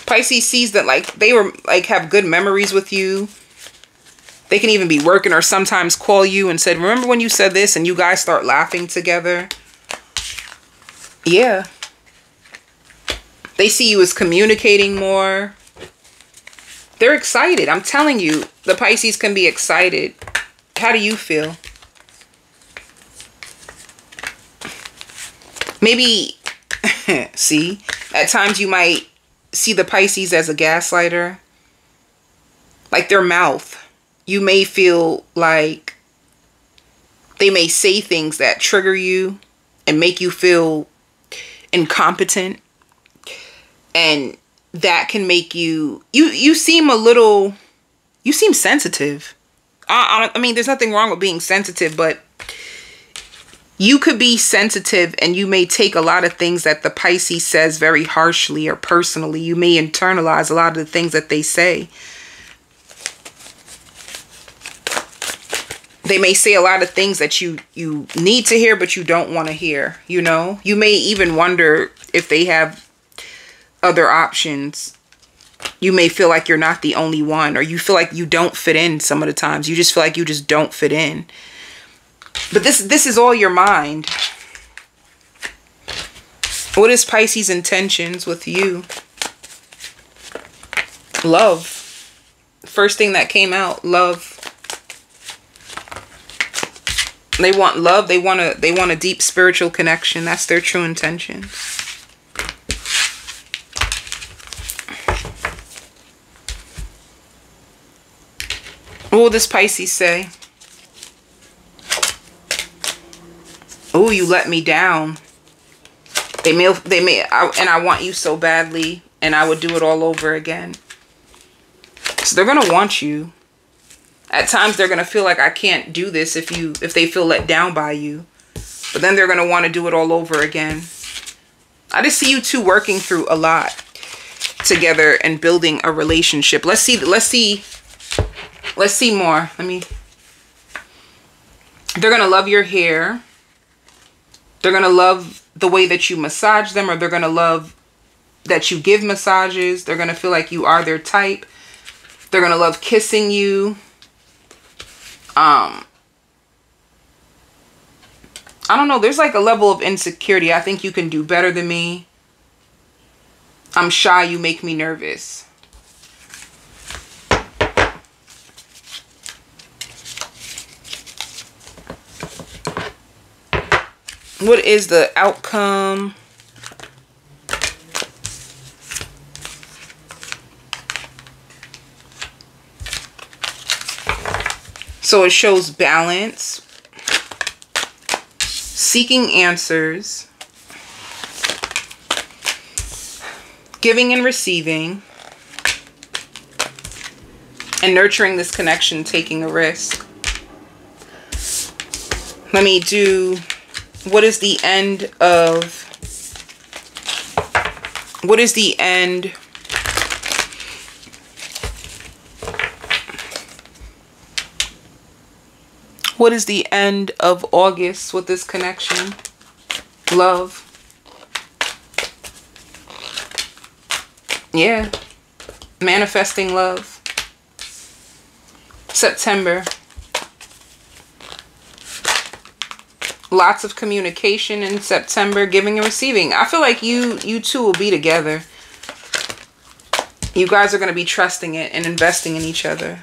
Pisces sees that like they were like have good memories with you. They can even be working or sometimes call you and said, remember when you said this, and you guys start laughing together. Yeah. They see you as communicating more. They're excited. I'm telling you, the Pisces can be excited. How do you feel? Maybe, see, at times you might see the Pisces as a gaslighter. Like their mouth. You may feel like they may say things that trigger you and make you feel incompetent. And that can make you seem a little, you seem sensitive. I mean, there's nothing wrong with being sensitive, but you could be sensitive and you may take a lot of things that the Pisces says very harshly or personally. You may internalize a lot of the things that they say. They may say a lot of things that you need to hear, but you don't want to hear, you know? You may even wonder if they have other options. You may feel like you're not the only one, or you feel like you don't fit in some of the times. You just feel like you just don't fit in. But this is all your mind. What is Pisces' intentions with you? Love. First thing that came out, love. They want love. They want a deep spiritual connection. That's their true intention. What will this Pisces say? Oh, you let me down. And I want you so badly, and I would do it all over again. So they're going to want you. At times they're going to feel like I can't do this if they feel let down by you. But then they're going to want to do it all over again. I just see you two working through a lot together and building a relationship. Let's see more. They're going to love your hair. They're going to love the way that you massage them, or they're going to love that you give massages. They're going to feel like you are their type. They're going to love kissing you. I don't know. There's like a level of insecurity. I think you can do better than me. I'm shy. You make me nervous. What is the outcome? So it shows balance, seeking answers, giving and receiving, and nurturing this connection, taking a risk. Let me do, what is the end of, what is the end of August with this connection? Love. Yeah. Manifesting love. September. Lots of communication in September, giving and receiving. I feel like you two will be together. You guys are going to be trusting it and investing in each other.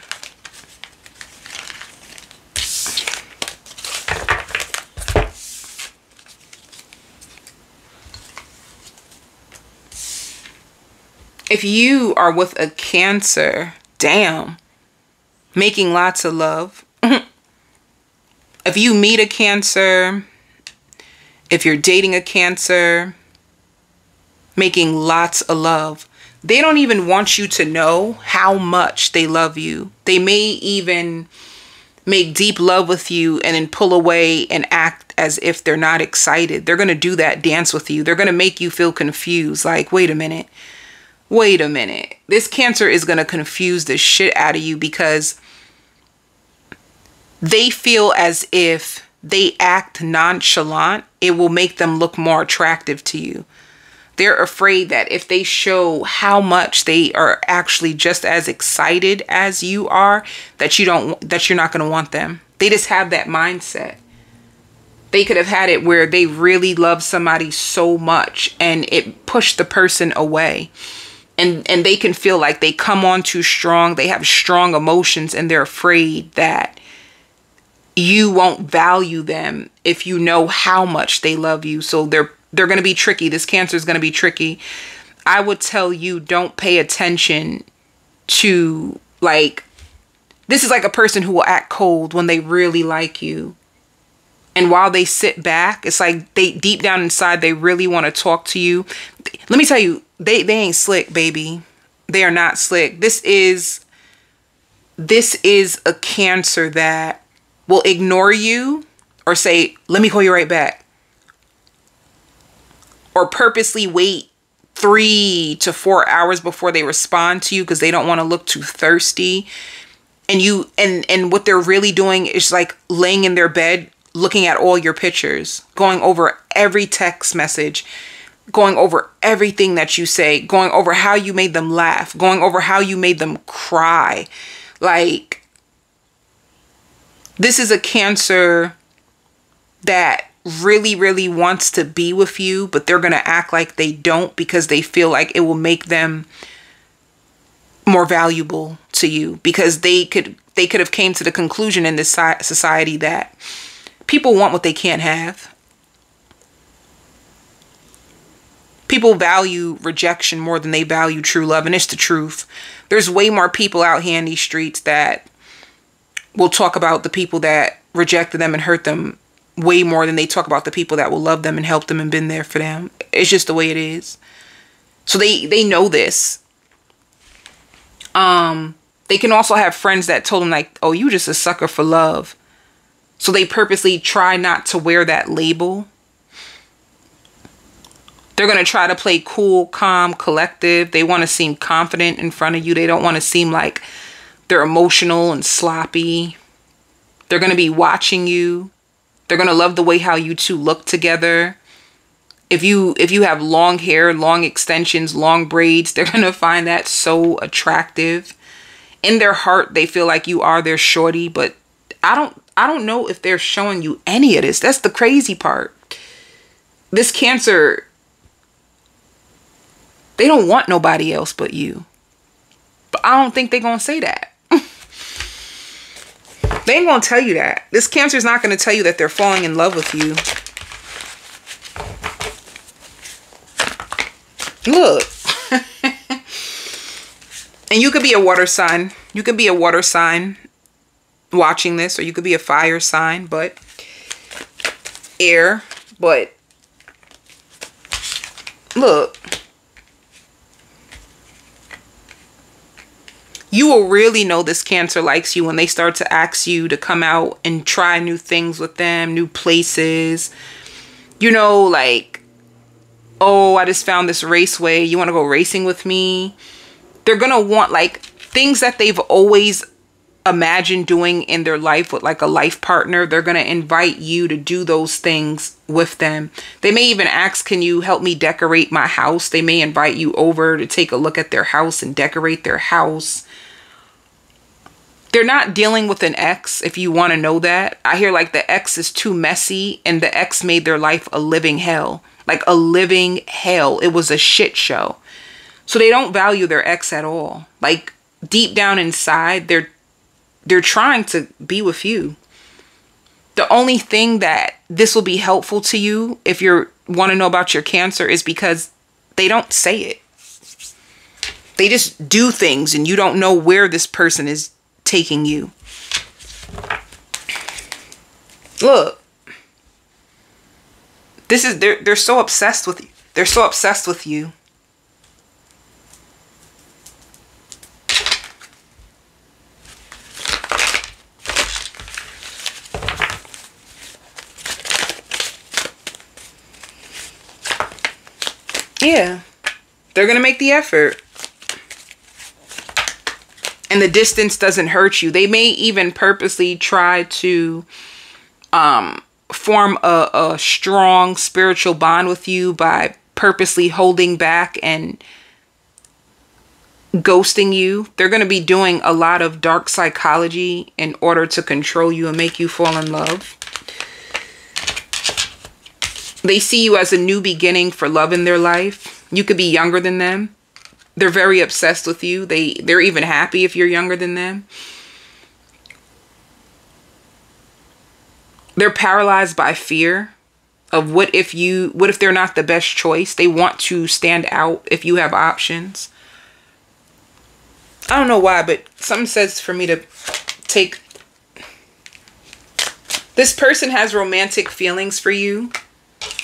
If you are with a Cancer, damn, making lots of love. If you meet a Cancer, if you're dating a Cancer, making lots of love. They don't even want you to know how much they love you. They may even make deep love with you and then pull away and act as if they're not excited. They're going to do that dance with you. They're going to make you feel confused. Like, wait a minute. Wait a minute. This Cancer is going to confuse the shit out of you because they feel as if they act nonchalant, it will make them look more attractive to you. They're afraid that if they show how much they are actually just as excited as you are, that you're not going to want them. They just have that mindset. They could have had it where they really love somebody so much and it pushed the person away. And they can feel like they come on too strong. They have strong emotions and they're afraid that you won't value them if you know how much they love you. So they're going to be tricky. This Cancer is going to be tricky. I would tell you, don't pay attention to, like, this is like a person who will act cold when they really like you. And while they sit back, it's like they deep down inside, they really want to talk to you. Let me tell you, they ain't slick, baby. They are not slick. This is a Cancer that will ignore you or say, let me call you right back. Or purposely wait 3 to 4 hours before they respond to you because they don't want to look too thirsty. And what they're really doing is like laying in their bed, looking at all your pictures, going over every text message, going over everything that you say, going over how you made them laugh, going over how you made them cry. Like, this is a Cancer that really, really wants to be with you, but they're going to act like they don't because they feel like it will make them more valuable to you, because they could have came to the conclusion in this society that people want what they can't have. People value rejection more than they value true love, and it's the truth. There's way more people out here in these streets that will talk about the people that rejected them and hurt them way more than they talk about the people that will love them and help them and been there for them. It's just the way it is. So they know this. They can also have friends that told them like, oh, you just a sucker for love. So they purposely try not to wear that label. They're going to try to play cool, calm, collective. They want to seem confident in front of you. They don't want to seem like they're emotional and sloppy. They're going to be watching you. They're going to love the way how you two look together. If you have long hair, long extensions, long braids, they're going to find that so attractive. In their heart, they feel like you are their shorty, but I don't know if they're showing you any of this. That's the crazy part. This Cancer, they don't want nobody else but you. But I don't think they're going to say that. They ain't going to tell you that. This Cancer is not going to tell you that they're falling in love with you. Look. And you could be a water sign. You could be a water sign watching this, or you could be a fire sign, but air. But look. You will really know this Cancer likes you when they start to ask you to come out and try new things with them, new places. You know, like, oh, I just found this raceway. You want to go racing with me? They're going to want like things that they've always imagined doing in their life with like a life partner. They're going to invite you to do those things with them. They may even ask, can you help me decorate my house? They may invite you over to take a look at their house and decorate their house. They're not dealing with an ex, if you want to know that. I hear like the ex is too messy and the ex made their life a living hell. Like a living hell. It was a shit show. So they don't value their ex at all. Like deep down inside, they're trying to be with you. The only thing that this will be helpful to you if you want to know about your Cancer is because they don't say it. They just do things and you don't know where this person is taking you. Look. This is they're so obsessed with you. They're so obsessed with you. Yeah. They're going to make the effort. And the distance doesn't hurt you. They may even purposely try to form a strong spiritual bond with you by purposely holding back and ghosting you. They're going to be doing a lot of dark psychology in order to control you and make you fall in love. They see you as a new beginning for love in their life. You could be younger than them. They're very obsessed with you. They're even happy if you're younger than them. They're paralyzed by fear of what if they're not the best choice. They want to stand out if you have options. I don't know why, but something says for me to take. This person has romantic feelings for you.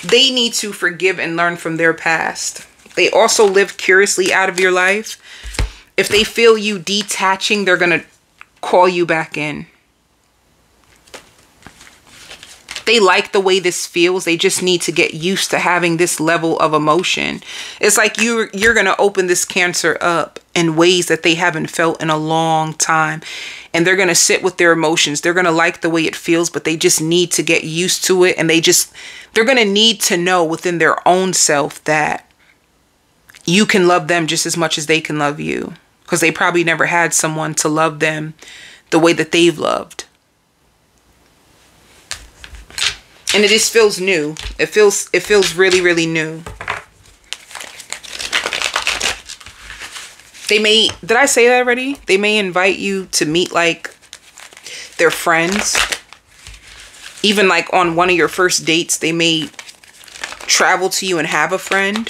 They need to forgive and learn from their past. They also live curiously out of your life. If they feel you detaching, they're going to call you back in. They like the way this feels. They just need to get used to having this level of emotion. It's like you're going to open this Cancer up in ways that they haven't felt in a long time. And they're going to sit with their emotions. They're going to like the way it feels, but they just need to get used to it. And they're going to need to know within their own self that you can love them just as much as they can love you. Because they probably never had someone to love them the way that they've loved. And it just feels new. It feels really, really new. They may, did I say that already? They may invite you to meet like their friends. Even like on one of your first dates, they may travel to you and have a friend.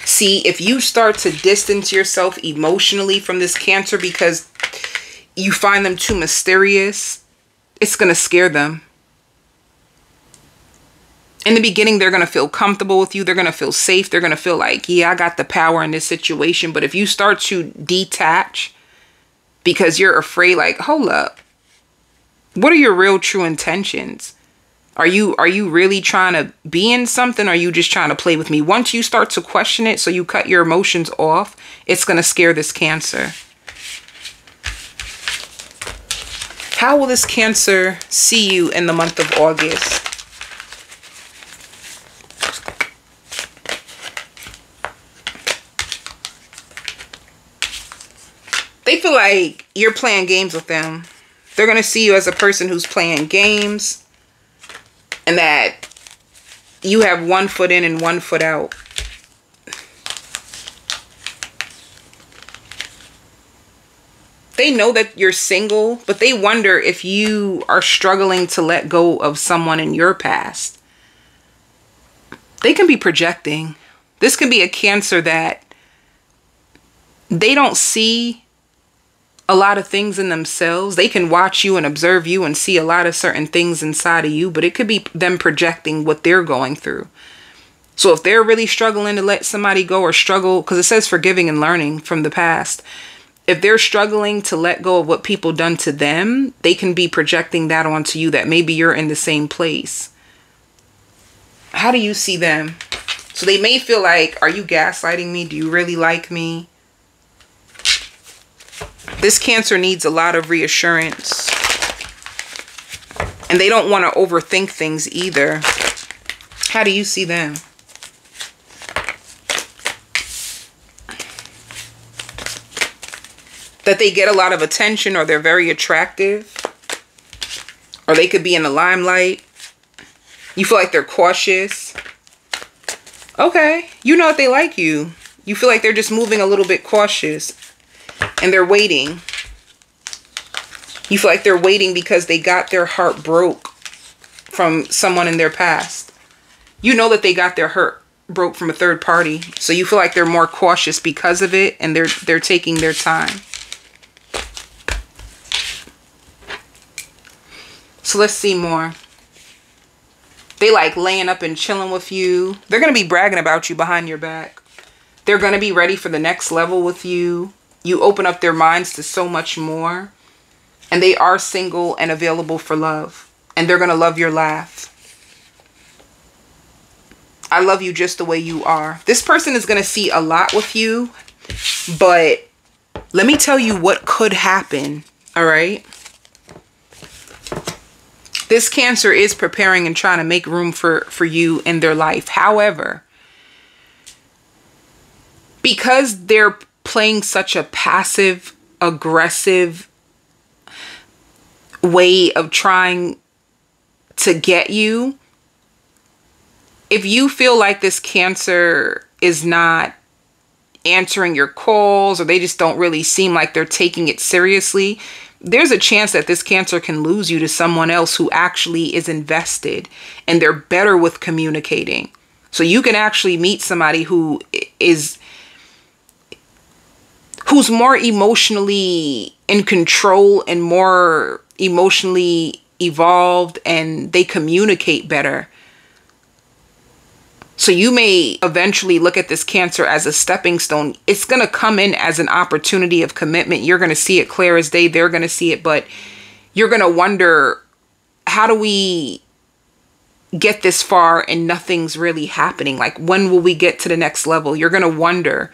See, if you start to distance yourself emotionally from this Cancer because you find them too mysterious, it's going to scare them. In the beginning, they're going to feel comfortable with you. They're going to feel safe. They're going to feel like, yeah, I got the power in this situation. But if you start to detach because you're afraid, like, hold up, what are your real true intentions? Are you really trying to be in something? Or are you just trying to play with me? Once you start to question it, so you cut your emotions off, it's going to scare this Cancer. How will this Cancer see you in the month of August? They feel like you're playing games with them. They're going to see you as a person who's playing games. And that you have one foot in and one foot out. They know that you're single, but they wonder if you are struggling to let go of someone in your past. They can be projecting. This can be a Cancer that they don't see a lot of things in themselves. They can watch you and observe you and see a lot of certain things inside of you, but it could be them projecting what they're going through. So if they're really struggling to let somebody go or struggle, because it says forgiving and learning from the past. If they're struggling to let go of what people done to them, they can be projecting that onto you, that maybe you're in the same place. How do you see them? So they may feel like, are you gaslighting me? Do you really like me? This Cancer needs a lot of reassurance. And they don't want to overthink things either. How do you see them? That they get a lot of attention, or they're very attractive, or they could be in the limelight. You feel like they're cautious. Okay, you know that they like you. You feel like they're just moving a little bit cautious, and they're waiting. You feel like they're waiting because they got their heart broke from someone in their past. You know that they got their heart broke from a third party, so you feel like they're more cautious because of it, and they're taking their time. So let's see more. They like laying up and chilling with you. They're going to be bragging about you behind your back. They're going to be ready for the next level with you. You open up their minds to so much more. And they are single and available for love. And they're going to love your laugh. I love you just the way you are. This person is going to see a lot with you. But let me tell you what could happen. All right. This Cancer is preparing and trying to make room for you in their life. However, because they're playing such a passive, aggressive way of trying to get you, if you feel like this Cancer is not answering your calls, or they just don't really seem like they're taking it seriously, there's a chance that this Cancer can lose you to someone else who actually is invested and they're better with communicating. So you can actually meet somebody who's more emotionally in control and more emotionally evolved, and they communicate better. So you may eventually look at this Cancer as a stepping stone. It's going to come in as an opportunity of commitment. You're going to see it clear as day. They're going to see it, but you're going to wonder, how do we get this far and nothing's really happening? Like, when will we get to the next level? You're going to wonder,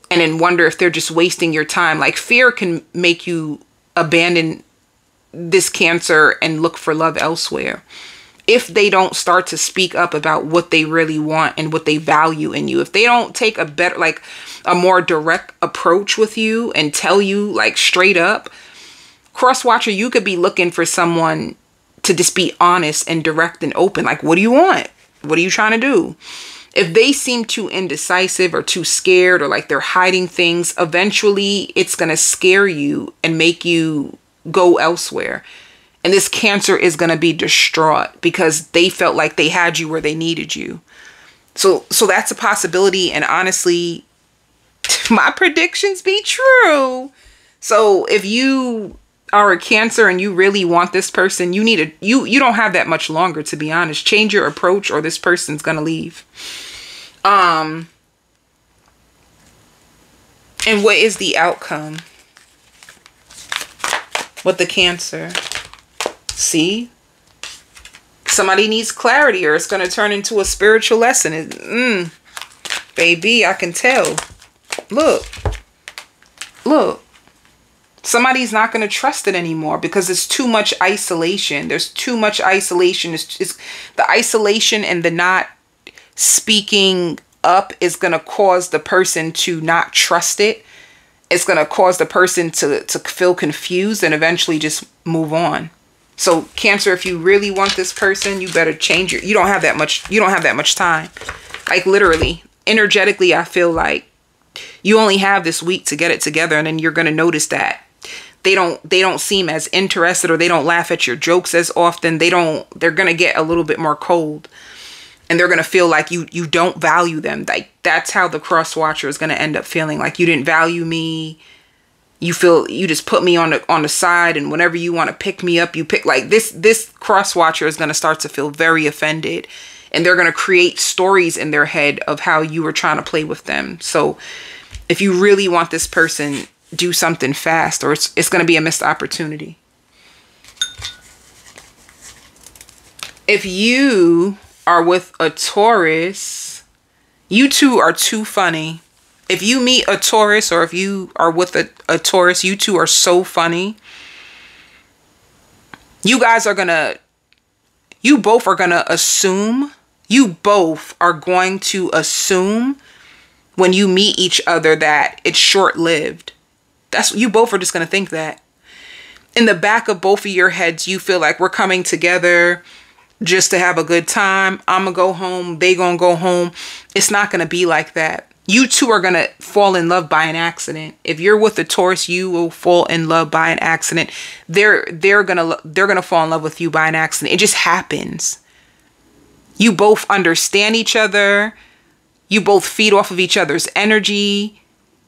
and then wonder if they're just wasting your time. Like, fear can make you abandon this Cancer and look for love elsewhere. If they don't start to speak up about what they really want and what they value in you, if they don't take a better, like a more direct approach with you and tell you like straight up, cross-watcher, you could be looking for someone to just be honest and direct and open. Like, what do you want? What are you trying to do? If they seem too indecisive or too scared, or like they're hiding things, eventually it's going to scare you and make you go elsewhere. And this Cancer is going to be distraught because they felt like they had you where they needed you. So that's a possibility. And honestly, my predictions be true. So if you are a Cancer and you really want this person, you don't have that much longer, to be honest. Change your approach or this person's going to leave. And what is the outcome with the Cancer? See, somebody needs clarity, or it's going to turn into a spiritual lesson. Baby, I can tell. Look, somebody's not going to trust it anymore because it's too much isolation. There's too much isolation. It's the isolation and the not speaking up is going to cause the person to not trust it. It's going to cause the person to feel confused and eventually just move on. So Cancer, if you really want this person, you better change you don't have that much time. Like, literally, energetically, I feel like you only have this week to get it together, and then you're going to notice that they don't seem as interested, or they don't laugh at your jokes as often. They're going to get a little bit more cold, and they're going to feel like you don't value them. Like, that's how the cross watcher is going to end up feeling, like you didn't value me. You feel you just put me on the side, and whenever you want to pick me up, you pick. Like, this cross watcher is going to start to feel very offended, and they're going to create stories in their head of how you were trying to play with them. So if you really want this person, do something fast, or it's going to be a missed opportunity. If you are with a Taurus, you two are too funny. If you meet a Taurus, or if you are with a Taurus, you two are so funny. You guys are going to You both are going to assume, when you meet each other that it's short-lived. You both are just going to think that. In the back of both of your heads, you feel like we're coming together just to have a good time. I'm going to go home. They going to go home. It's not going to be like that. You two are going to fall in love by an accident. If you're with a Taurus, you will fall in love by an accident. They're going to fall in love with you by an accident. It just happens. You both understand each other. You both feed off of each other's energy.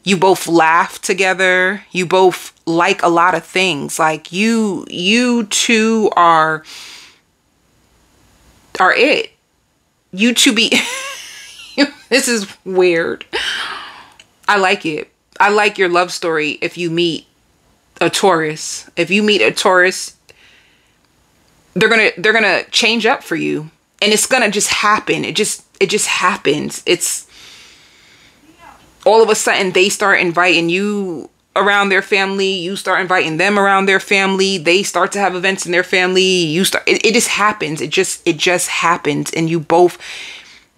You both laugh together. You both like a lot of things. Like you two are it. You two be, this is weird. I like it. I like your love story if you meet a Taurus. If you meet a Taurus, they're gonna change up for you. And it's gonna just happen. It just happens. It's all of a sudden they start inviting you around their family. You start inviting them around their family. They start to have events in their family. It just happens. It just happens. And you both,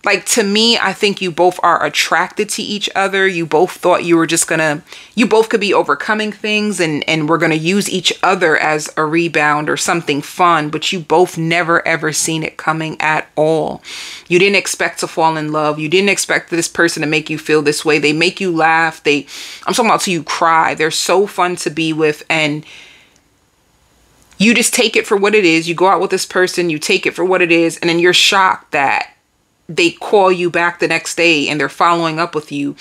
like, to me, I think you both are attracted to each other. You both thought you both could be overcoming things and we're going to use each other as a rebound or something fun, but you both never ever seen it coming at all. You didn't expect to fall in love. You didn't expect this person to make you feel this way. They make you laugh. I'm talking about till you cry. They're so fun to be with, and you just take it for what it is. You go out with this person, you take it for what it is, and then you're shocked that they call you back the next day and they're following up with you.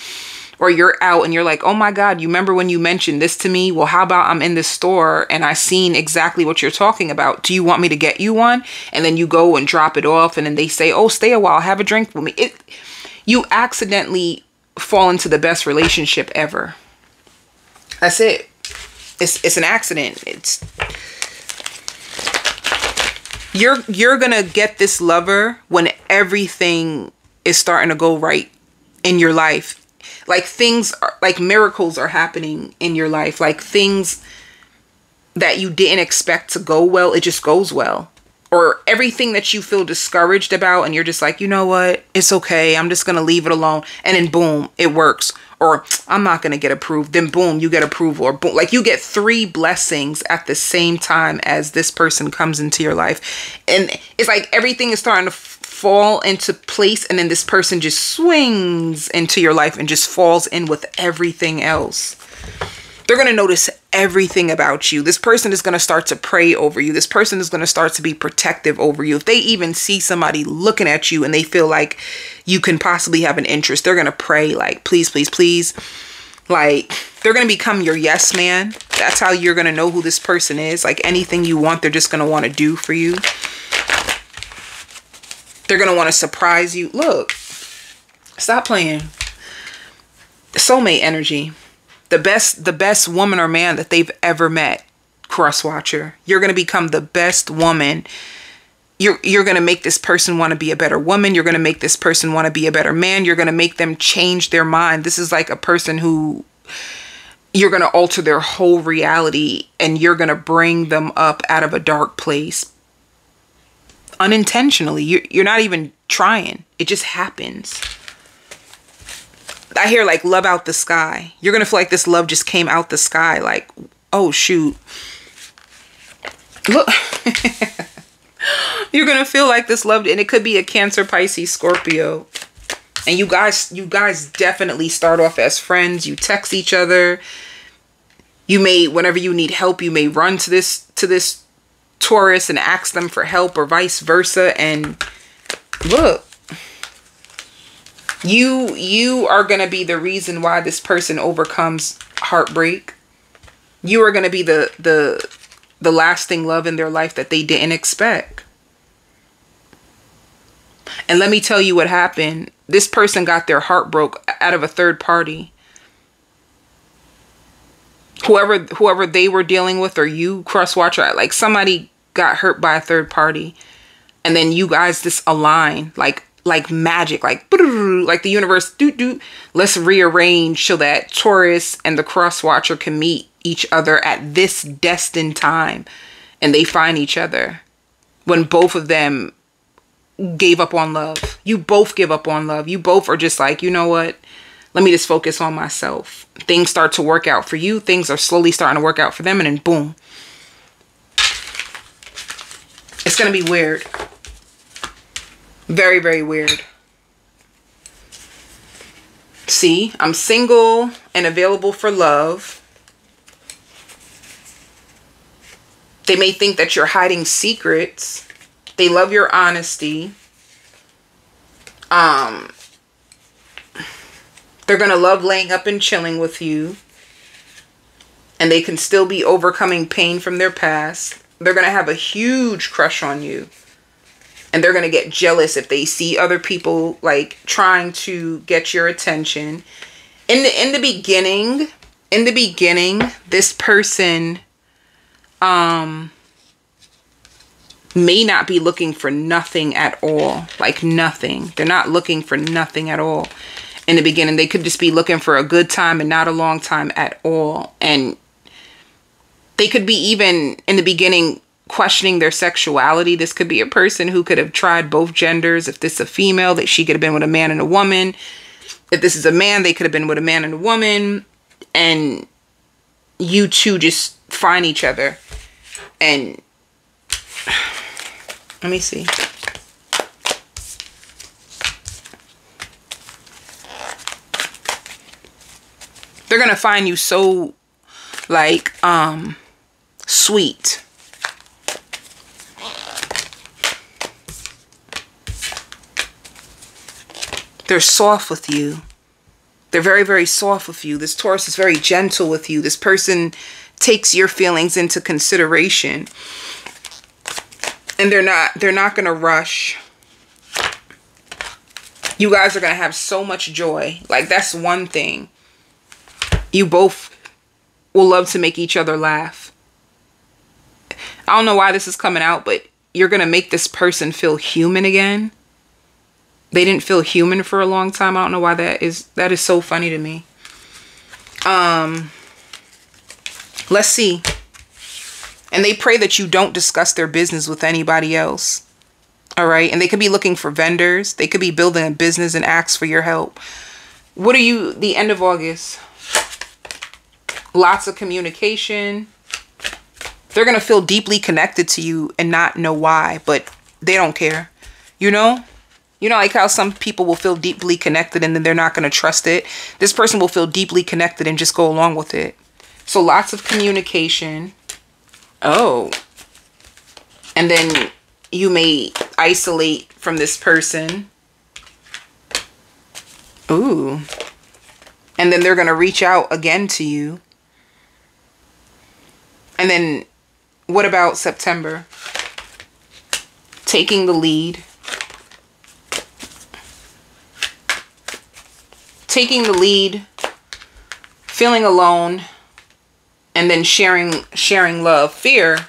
Or you're out and you're like, oh my God, you remember when you mentioned this to me? Well, how about I'm in this store and I seen exactly what you're talking about. Do you want me to get you one? And then you go and drop it off and then they say, oh, stay a while, have a drink with me. You accidentally fall into the best relationship ever. That's it. It's an accident. You're gonna get this lover when everything is starting to go right in your life. Like miracles are happening in your life. Like things that you didn't expect to go well, it just goes well. Or everything that you feel discouraged about and you're just like, you know what? It's okay. I'm just gonna leave it alone. And then boom, it works. Or I'm not going to get approved. Then boom, you get approval. Or boom, like you get 3 blessings at the same time as this person comes into your life. And it's like everything is starting to fall into place. And then this person just swings into your life and just falls in with everything else. They're going to notice everything about you. This person is going to start to pray over you. This person is going to start to be protective over you. If they even see somebody looking at you and they feel like you can possibly have an interest, they're going to pray like, please, please, please. Like, they're going to become your yes man. That's how you're going to know who this person is. Like anything you want, they're just going to want to do for you. They're going to want to surprise you. Look, stop playing. Soulmate energy. The best woman or man that they've ever met. Cross watcher. You're going to become the best woman. You're going to make this person want to be a better woman. You're going to make this person want to be a better man. You're going to make them change their mind. This is like a person who you're going to alter their whole reality and you're going to bring them up out of a dark place. Unintentionally. You're not even trying. It just happens. I hear like love out the sky. You're going to feel like this love just came out the sky. Like, oh, shoot. Look. You're going to feel like this love. And it could be a Cancer, Pisces, Scorpio. And you guys definitely start off as friends. You text each other. You may, whenever you need help, you may run to this Taurus and ask them for help or vice versa. And look. You are going to be the reason why this person overcomes heartbreak. You are going to be the lasting love in their life that they didn't expect. And let me tell you what happened. This person got their heart broke out of a third party. Whoever they were dealing with, or you, cross watcher, like somebody got hurt by a third party. And then you guys just align like magic, like the universe, let's rearrange so that Taurus and the cross watcher can meet each other at this destined time and they find each other. when both of them gave up on love. You both give up on love. You both are just like, you know what? Let me just focus on myself. Things start to work out for you. Things are slowly starting to work out for them. And then boom. It's going to be weird. Very, very weird. See, I'm single and available for love. They may think that you're hiding secrets. They love your honesty. They're going to love laying up and chilling with you. And they can still be overcoming pain from their past. They're going to have a huge crush on you. And they're going to get jealous if they see other people like trying to get your attention. In the beginning, this person may not be looking for nothing at all. Like nothing. They're not looking for nothing at all. In the beginning, they could just be looking for a good time and not a long time at all. And they could be even in the beginning questioning their sexuality. This could be a person who could have tried both genders. If this is a female, that she could have been with a man and a woman. If this is a man, they could have been with a man and a woman. And you two just find each other. And let me see. They're going to find you so, like, sweet. They're soft with you. They're very, very soft with you. This Taurus is very gentle with you. This person takes your feelings into consideration. And they're not going to rush. You guys are going to have so much joy. Like, that's one thing. You both will love to make each other laugh. I don't know why this is coming out, but you're going to make this person feel human again. They didn't feel human for a long time. I don't know why that is. That is so funny to me. Let's see. And they pray that you don't discuss their business with anybody else. All right. And they could be looking for vendors. They could be building a business and ask for your help. What are you, the end of August? Lots of communication. They're going to feel deeply connected to you and not know why, but they don't care. You know? You know, like how some people will feel deeply connected and then they're not going to trust it. This person will feel deeply connected and just go along with it. So lots of communication. Oh. And then you may isolate from this person. Ooh. And then they're going to reach out again to you. And then what about September? Taking the lead. Taking the lead. Feeling alone. And then sharing love. Fear.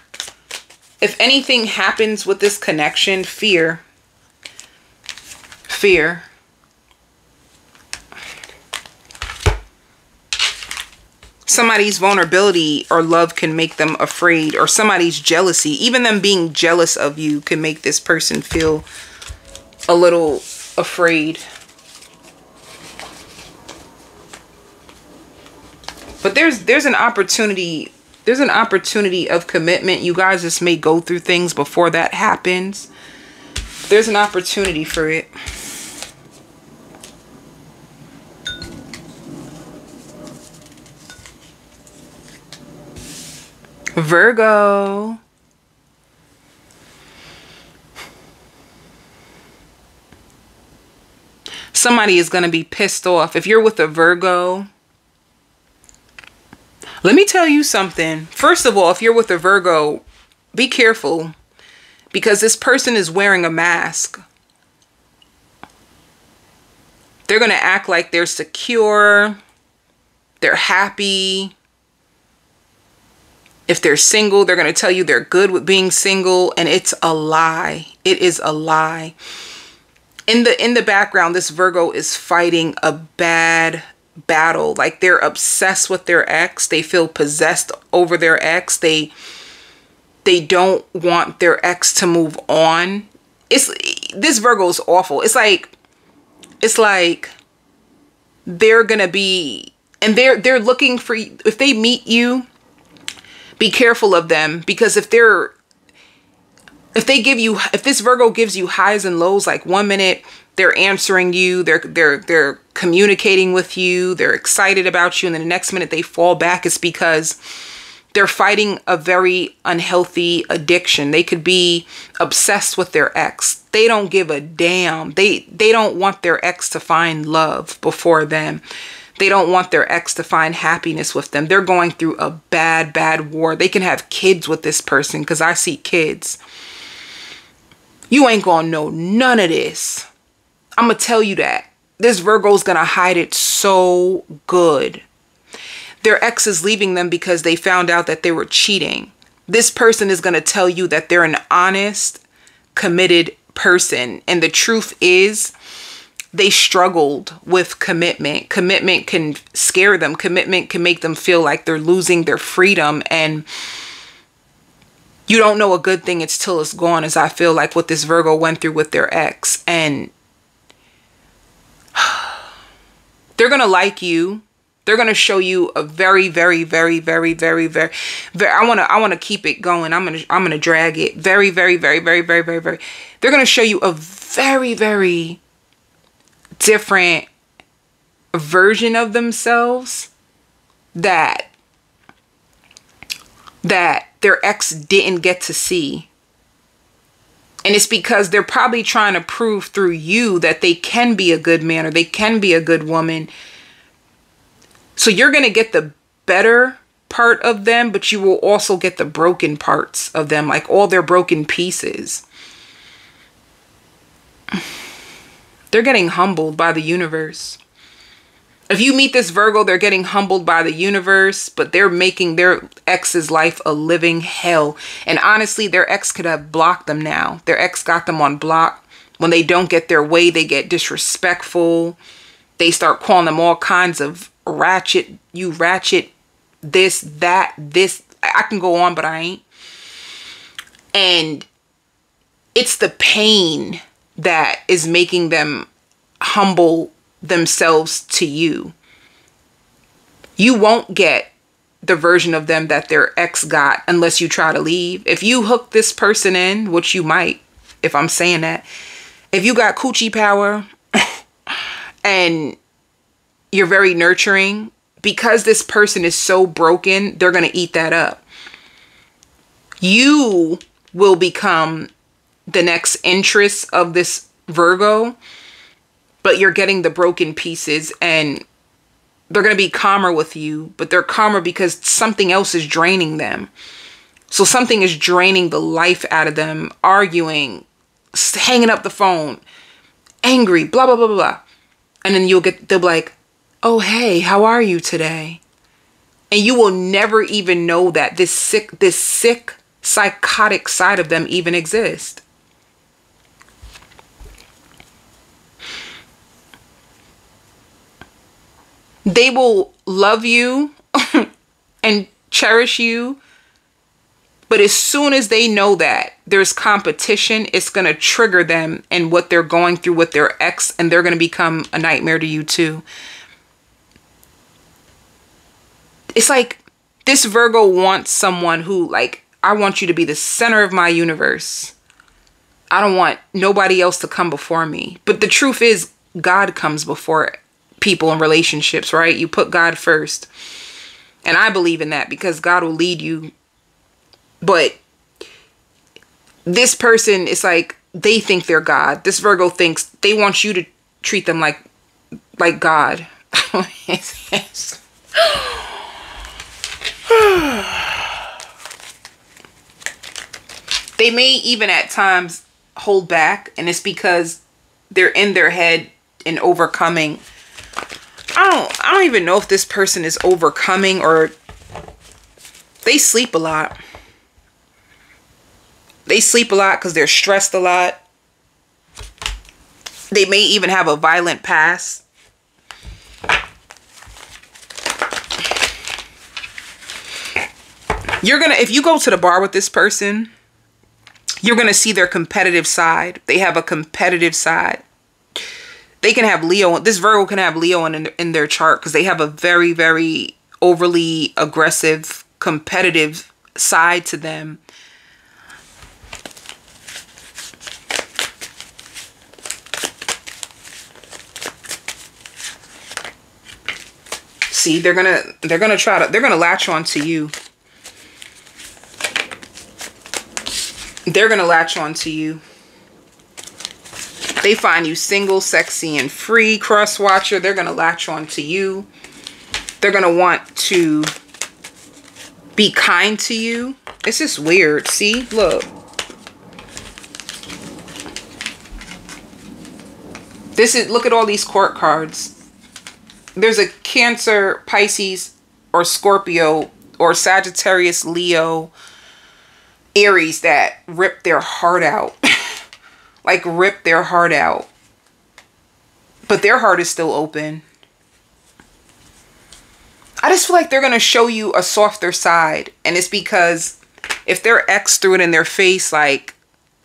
If anything happens with this connection, fear. Fear. Somebody's vulnerability or love can make them afraid, or somebody's jealousy, even them being jealous of you, can make this person feel a little afraid. But there's an opportunity. There's an opportunity of commitment. You guys just may go through things before that happens. There's an opportunity for it. Virgo. Somebody is going to be pissed off. If you're with a Virgo, let me tell you something. First of all, if you're with a Virgo, be careful, because this person is wearing a mask. They're going to act like they're secure. They're happy. If they're single, they're going to tell you they're good with being single, and it's a lie. It is a lie. In the background, this Virgo is fighting a bad battle. Like, they're obsessed with their ex. They feel possessed over their ex. They they don't want their ex to move on. This Virgo is awful. It's like they're gonna be, and they're looking for, if they meet you, be careful of them, because if this Virgo gives you highs and lows, like one minute they're answering you, they're communicating with you, they're excited about you, and then the next minute they fall back, it's because they're fighting a very unhealthy addiction. They could be obsessed with their ex. They don't give a damn. They don't want their ex to find love before them. They don't want their ex to find happiness with them. They're going through a bad, bad war. They can have kids with this person, because I see kids. You ain't gonna know none of this. I'm gonna tell you that. This Virgo's gonna hide it so good. Their ex is leaving them because they found out that they were cheating. This person is gonna tell you that they're an honest, committed person. And the truth is, they struggled with commitment. Commitment can scare them. Commitment can make them feel like they're losing their freedom. And you don't know a good thing until it's gone, as I feel like what this Virgo went through with their ex. And they're going to like you. They're going to show you a very, very, very, very, very, very, very, I want to keep it going. I'm going to drag it. Very, very, very, very, very, very, very. They're going to show you a very, very different version of themselves that their ex didn't get to see. And it's because they're probably trying to prove through you that they can be a good man or they can be a good woman. So you're going to get the better part of them, but you will also get the broken parts of them, like all their broken pieces. They're getting humbled by the universe. If you meet this Virgo, they're getting humbled by the universe, but they're making their ex's life a living hell. And honestly, their ex could have blocked them now. Their ex got them on block. When they don't get their way, they get disrespectful. They start calling them all kinds of ratchet, you ratchet, this, that, this. I can go on, but I ain't. And it's the pain that is making them humble themselves to you. You won't get the version of them that their ex got unless you try to leave. If you hook this person in, which you might, if I'm saying that, if you got coochie power and you're very nurturing, because this person is so broken, they're going to eat that up. You will become the next interest of this Virgo, but you're getting the broken pieces, and they're going to be calmer with you, but they're calmer because something else is draining them. So something is draining the life out of them, arguing, hanging up the phone, angry, blah, blah, blah, blah, blah. And then they'll be like, oh, hey, how are you today? And you will never even know that this sick, psychotic side of them even exists. They will love you and cherish you. But as soon as they know that there's competition, it's going to trigger them and what they're going through with their ex, and they're going to become a nightmare to you too. It's like this Virgo wants someone who, like, I want you to be the center of my universe. I don't want nobody else to come before me. But the truth is, God comes before people in relationships, right? You put God first. And I believe in that because God will lead you. But this person is like, they think they're God. This Virgo thinks they want you to treat them like God. They may even at times hold back, and it's because they're in their head and overcoming. I don't even know if this person is overcoming, or they sleep a lot. They sleep a lot because they're stressed a lot. They may even have a violent past. If you go to the bar with this person, you're going to see their competitive side. They have a competitive side. They can have Leo. This Virgo can have Leo in their chart because they have a very, very overly aggressive, competitive side to them. See, they're gonna latch on to you. They're gonna latch on to you. They find you single, sexy, and free, cross watcher. They're gonna latch on to you. They're gonna want to be kind to you. It's just weird. See, look. Look at all these court cards. There's a Cancer, Pisces, or Scorpio, or Sagittarius, Leo, Aries that rip their heart out. Like, rip their heart out. But their heart is still open. I just feel like they're going to show you a softer side. And it's because if their ex threw it in their face, like,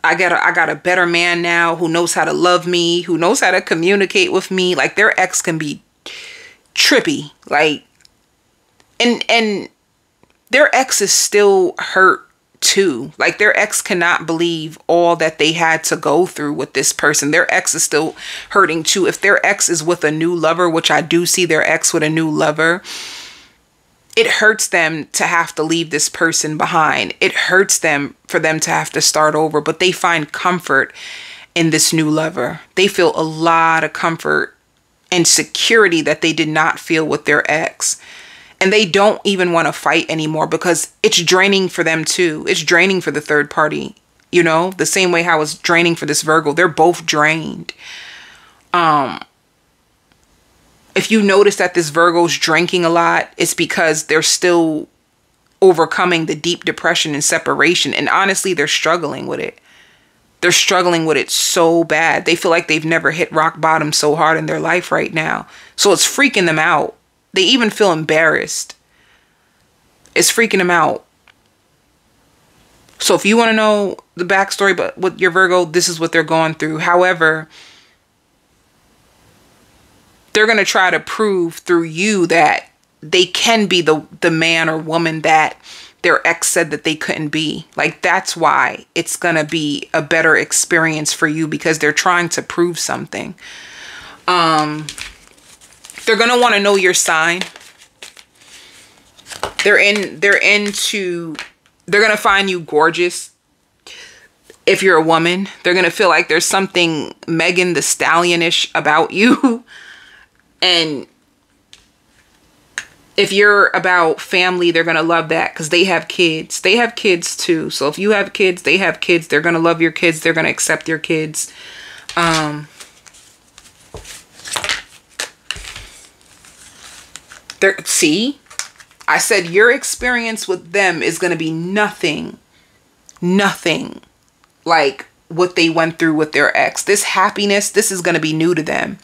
I got a better man now who knows how to love me, who knows how to communicate with me. Like, their ex can be trippy. Like, and their ex is still hurt too. Like, their ex cannot believe all that they had to go through with this person. Their ex is still hurting too. If their ex is with a new lover, which I do see their ex with a new lover, it hurts them to have to leave this person behind. It hurts them for them to have to start over, but they find comfort in this new lover. They feel a lot of comfort and security that they did not feel with their ex. And they don't even want to fight anymore because it's draining for them too. It's draining for the third party, you know, the same way how it's draining for this Virgo. They're both drained. If you notice that this Virgo's drinking a lot, it's because they're still overcoming the deep depression and separation. And honestly, they're struggling with it. They're struggling with it so bad. They feel like they've never hit rock bottom so hard in their life right now. So it's freaking them out. They even feel embarrassed. It's freaking them out. So if you want to know the backstory but with your Virgo, this is what they're going through. However, they're going to try to prove through you that they can be the man or woman that their ex said that they couldn't be. Like, that's why it's going to be a better experience for you, because they're trying to prove something. They're going to want to know your sign. They're going to find you gorgeous. If you're a woman, they're going to feel like there's something Megan Thee Stallion-ish about you. And if you're about family, they're going to love that because they have kids. They have kids too. So if you have kids, they have kids. They're going to love your kids. They're going to accept your kids. See, I said your experience with them is going to be nothing like what they went through with their ex. This happiness, this is going to be new to them.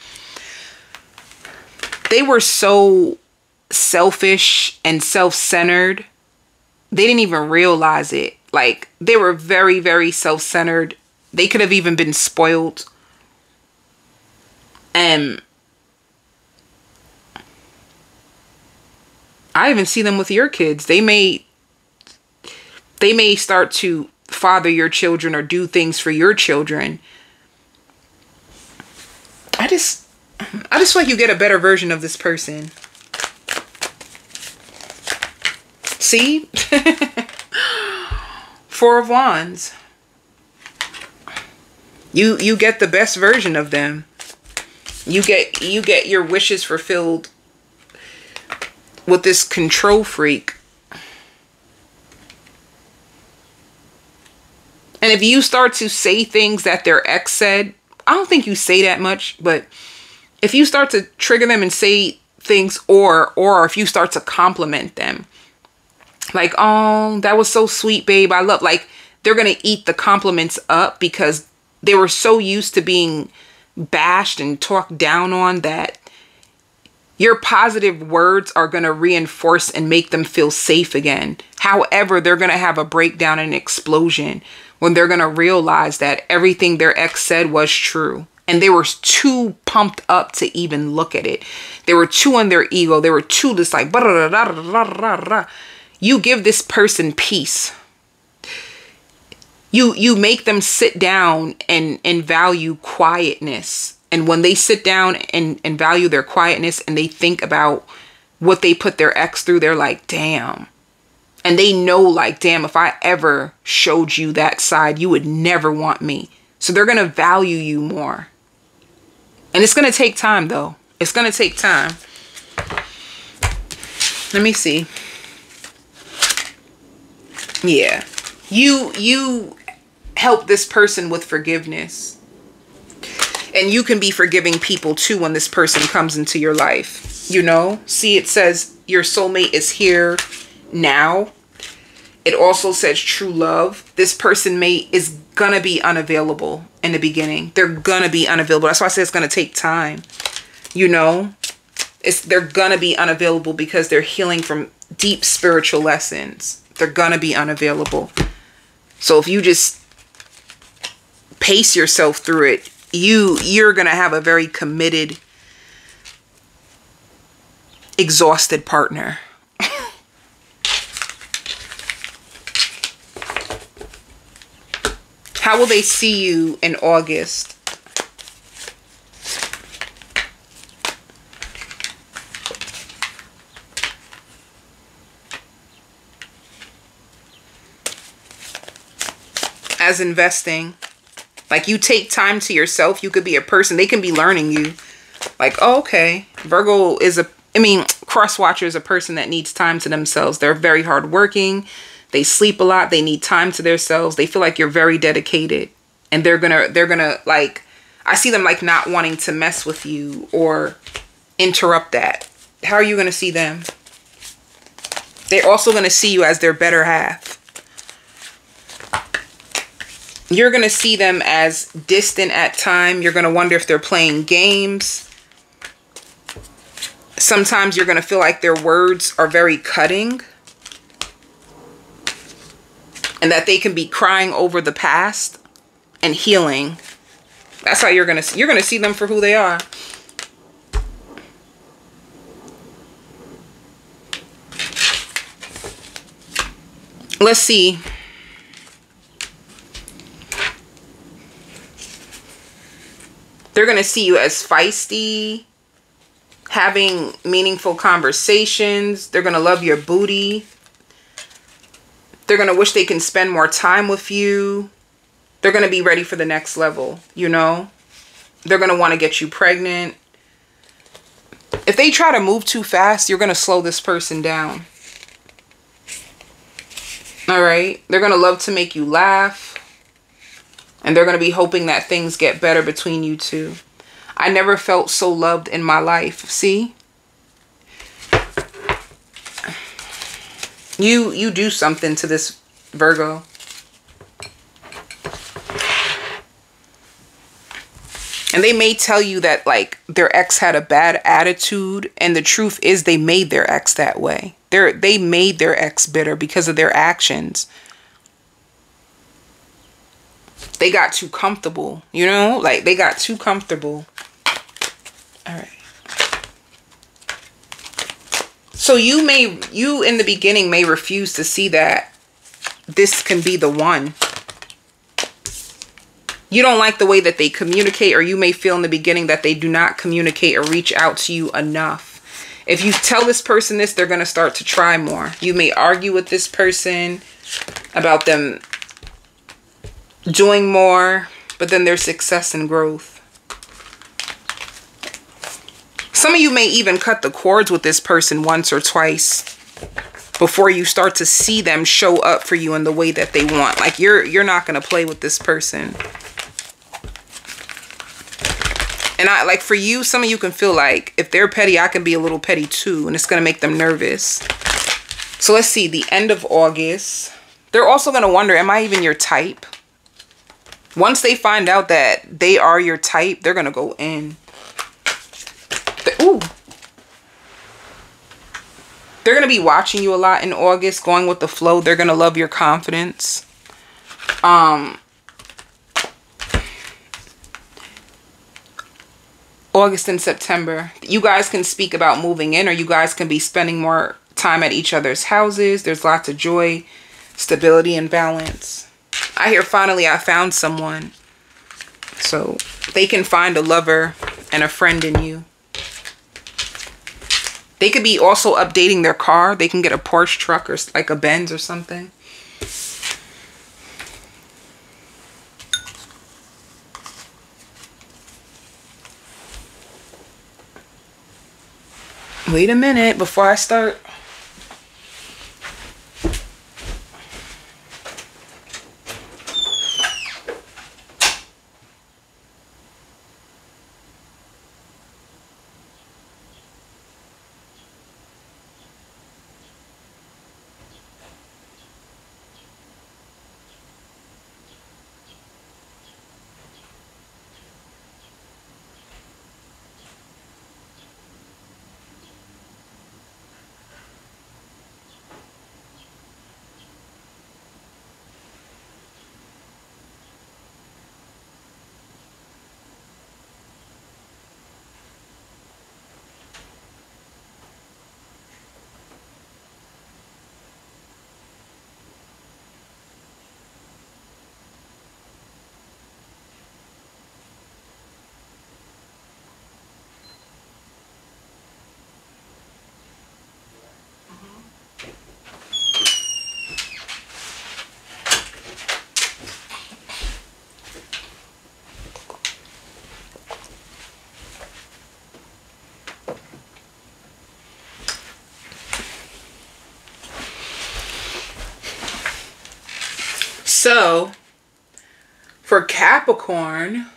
They were so selfish and self-centered. They didn't even realize it. Like, they were very, very self-centered. They could have even been spoiled. And I even see them with your kids. They may start to father your children or do things for your children. I just feel like you get a better version of this person. See? Four of Wands. You get the best version of them. You get your wishes fulfilled with this control freak. And if you start to say things that their ex said, I don't think you say that much, but if you start to trigger them and say things, or if you start to compliment them, like, oh, that was so sweet, babe, I love, like, they're going to eat the compliments up because they were so used to being bashed and talked down on that Your positive words are going to reinforce and make them feel safe again. However, they're going to have a breakdown and explosion when they're going to realize that everything their ex said was true. And they were too pumped up to even look at it. They were too in their ego. They were too just like, you give this person peace. You make them sit down and value quietness. And when they sit down and value their quietness and they think about what they put their ex through, they're like, damn. And they know, like, damn, if I ever showed you that side, you would never want me. So they're going to value you more. And it's going to take time, though. It's going to take time. Let me see. Yeah. You help this person with forgiveness. And you can be forgiving people too when this person comes into your life. You know, see, it says your soulmate is here now. It also says true love. This person is gonna be unavailable in the beginning. They're gonna be unavailable. That's why I say it's gonna take time. You know, they're gonna be unavailable because they're healing from deep spiritual lessons. They're gonna be unavailable. So if you just pace yourself through it, you're going to have a very committed, exhausted partner. How will they see you in August? As investing. Like, you take time to yourself. You could be a person. They can be learning you. Like, oh, okay. Virgo is cross watcher is a person that needs time to themselves. They're very hardworking. They sleep a lot. They need time to themselves. They feel like you're very dedicated. And they're gonna like, I see them like not wanting to mess with you or interrupt that. How are you gonna see them? They're also gonna see you as their better half. You're going to see them as distant at time. You're going to wonder if they're playing games. Sometimes you're going to feel like their words are very cutting. And that they can be crying over the past and healing. That's how you're going to see them for who they are. Let's see. They're going to see you as feisty, having meaningful conversations. They're going to love your booty. They're going to wish they can spend more time with you. They're going to be ready for the next level, you know? They're going to want to get you pregnant. If they try to move too fast, you're going to slow this person down. All right? They're going to love to make you laugh. And they're going to be hoping that things get better between you two. I never felt so loved in my life. See? You do something to this Virgo. And they may tell you that, like, their ex had a bad attitude. And the truth is they made their ex that way. They made their ex bitter because of their actions. They got too comfortable, you know? Like, they got too comfortable. All right. So you in the beginning may refuse to see that this can be the one. You don't like the way that they communicate, or you may feel in the beginning that they do not communicate or reach out to you enough. If you tell this person this, they're going to start to try more. You may argue with this person about them doing more, but then there's success and growth. Some of you may even cut the cords with this person once or twice before you start to see them show up for you in the way that they want. Like, you're not going to play with this person. And like for you, some of you can feel like if they're petty, I can be a little petty too, and it's going to make them nervous. So let's see, the end of August. They're also going to wonder, am I even your type? Once they find out that they are your type, they're going to go in. Ooh. They're going to be watching you a lot in August, going with the flow. They're going to love your confidence. August and September, you guys can speak about moving in, or you guys can be spending more time at each other's houses. There's lots of joy, stability, and balance. I hear finally I found someone. So they can find a lover and a friend in you. They could be also updating their car. They can get a Porsche truck or like a Benz or something. Wait a minute before I start. So, for Capricorn,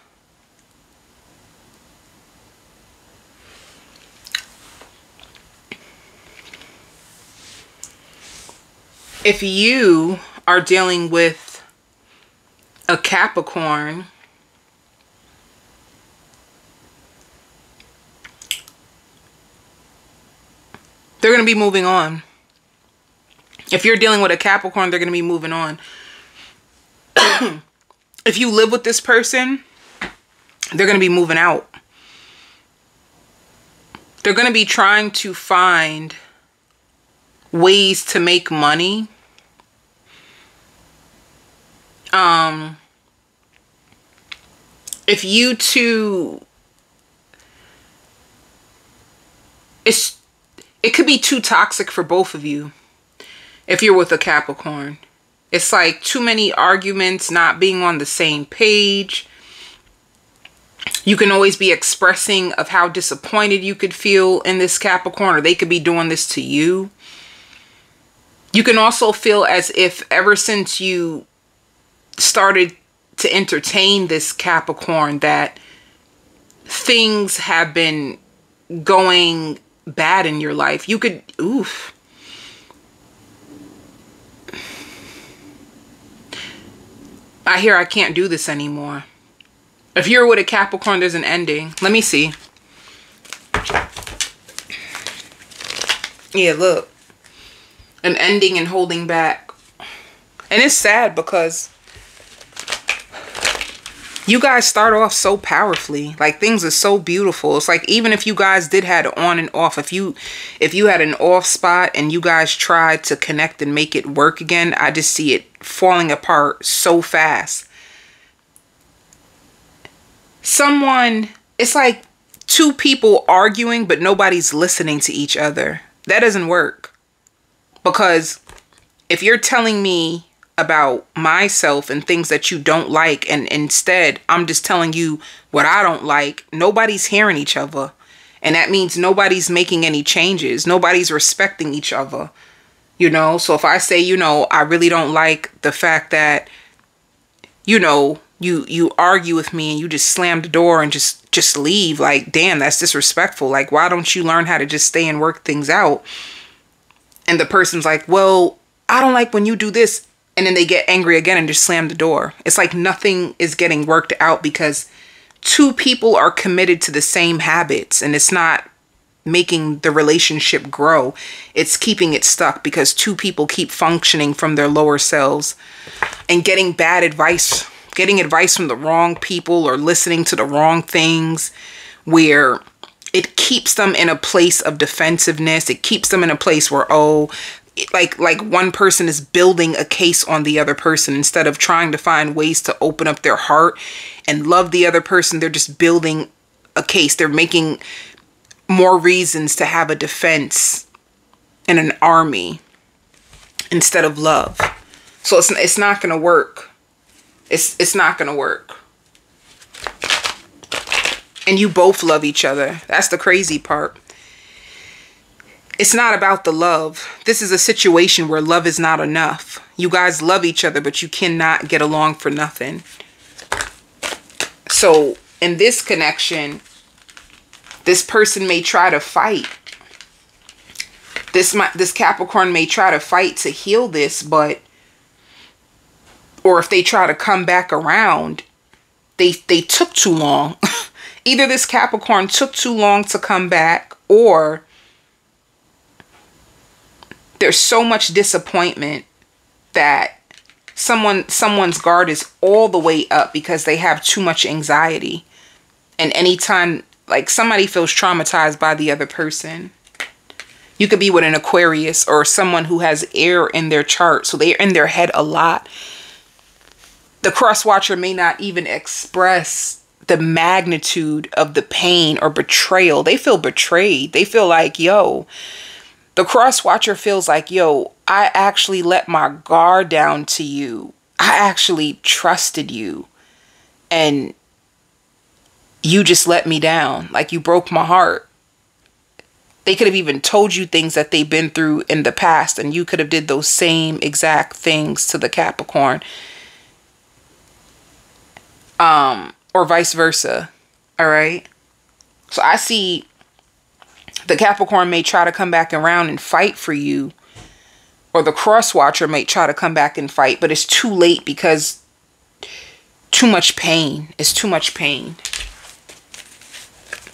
if you are dealing with a Capricorn, they're going to be moving on. If you're dealing with a Capricorn, they're going to be moving on. If you live with this person, they're going to be moving out. They're going to be trying to find ways to make money. If you two, it could be too toxic for both of you. If you're with a Capricorn, it's like too many arguments, not being on the same page. You can always be expressing of how disappointed you could feel in this Capricorn, or they could be doing this to you. You can also feel as if ever since you started to entertain this Capricorn that things have been going bad in your life. You could, oof. I hear I can't do this anymore. If you're with a Capricorn, there's an ending. Let me see. Yeah, look. An ending and holding back. And it's sad because you guys start off so powerfully. Like, things are so beautiful. It's like, even if you guys did had it on and off, if you had an off spot and you guys tried to connect and make it work again, I just see it falling apart so fast. It's like two people arguing, but nobody's listening to each other. That doesn't work. Because if you're telling me about myself and things that you don't like, and instead I'm just telling you what I don't like, nobody's hearing each other. And that means nobody's making any changes. Nobody's respecting each other. You know, so if I say, you know, I really don't like the fact that, you know, you argue with me and you just slam the door and just leave. Like, damn, that's disrespectful. Like, why don't you learn how to just stay and work things out? And the person's like, well, I don't like when you do this. And then they get angry again and just slam the door. It's like nothing is getting worked out because two people are committed to the same habits. And it's not making the relationship grow. It's keeping it stuck because two people keep functioning from their lower selves and getting bad advice, getting advice from the wrong people or listening to the wrong things, where it keeps them in a place of defensiveness. It keeps them in a place where, oh, like one person is building a case on the other person instead of trying to find ways to open up their heart and love the other person. They're just building a case. They're making more reasons to have a defense and an army instead of love. So it's not going to work. It's not going to work. And you both love each other. That's the crazy part. It's not about the love. This is a situation where love is not enough. You guys love each other, but you cannot get along for nothing. So in this connection, this person may try to fight. This Capricorn may try to fight to heal this, but, or if they try to come back around, they took too long. Either this Capricorn took too long to come back, or there's so much disappointment that someone's guard is all the way up because they have too much anxiety. And anytime, like, somebody feels traumatized by the other person. You could be with an Aquarius or someone who has air in their chart, so they're in their head a lot. The cross watcher may not even express the magnitude of the pain or betrayal. They feel betrayed. They feel like, yo, the cross watcher feels like, yo, I actually let my guard down to you. I actually trusted you. And you just let me down. Like, you broke my heart. They could have even told you things that they've been through in the past, and you could have did those same exact things to the Capricorn. Or vice versa. All right. So I see the Capricorn may try to come back around and fight for you, or the cross watcher may try to come back and fight, but it's too late because too much pain. It's too much pain.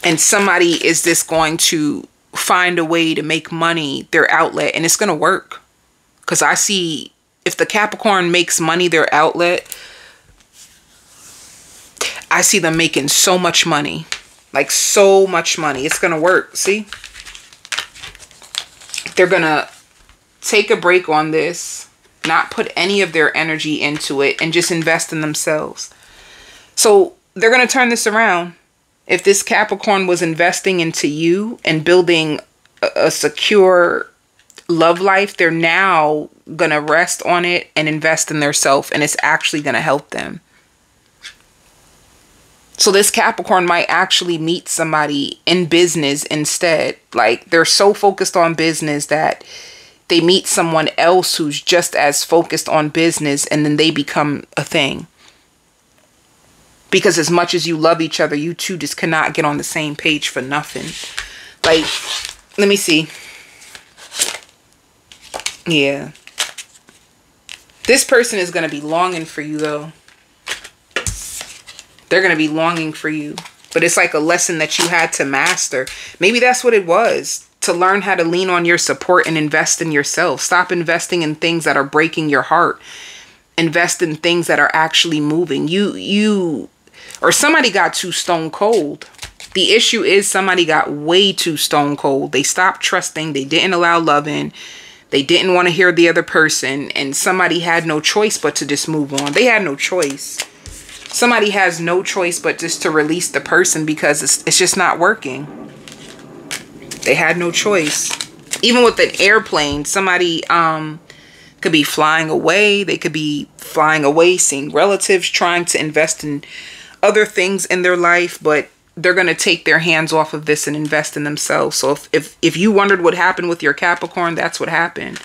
And somebody is just going to find a way to make money their outlet, and it's going to work. Because I see if the Capricorn makes money their outlet, I see them making so much money. Like, so much money. It's going to work. See? They're going to take a break on this, not put any of their energy into it, and just invest in themselves. So they're going to turn this around. If this Capricorn was investing into you and building a secure love life, they're now going to rest on it and invest in themselves, and it's actually going to help them. So this Capricorn might actually meet somebody in business instead. Like, they're so focused on business that they meet someone else who's just as focused on business, and then they become a thing. Because as much as you love each other, you two just cannot get on the same page for nothing. Like, let me see. Yeah. This person is going to be longing for you, though. They're going to be longing for you. But it's like a lesson that you had to master. Maybe that's what it was. To learn how to lean on your support and invest in yourself. Stop investing in things that are breaking your heart. Invest in things that are actually moving. Or somebody got too stone cold. The issue is somebody got way too stone cold. They stopped trusting. They didn't allow love in. They didn't want to hear the other person. And somebody had no choice but to just move on. They had no choice. Somebody has no choice but just to release the person because it's just not working. They had no choice. Even with an airplane, somebody could be flying away. They could be flying away, seeing relatives, trying to invest in other things in their life, but they're going to take their hands off of this and invest in themselves. So if you wondered what happened with your Capricorn, that's what happened.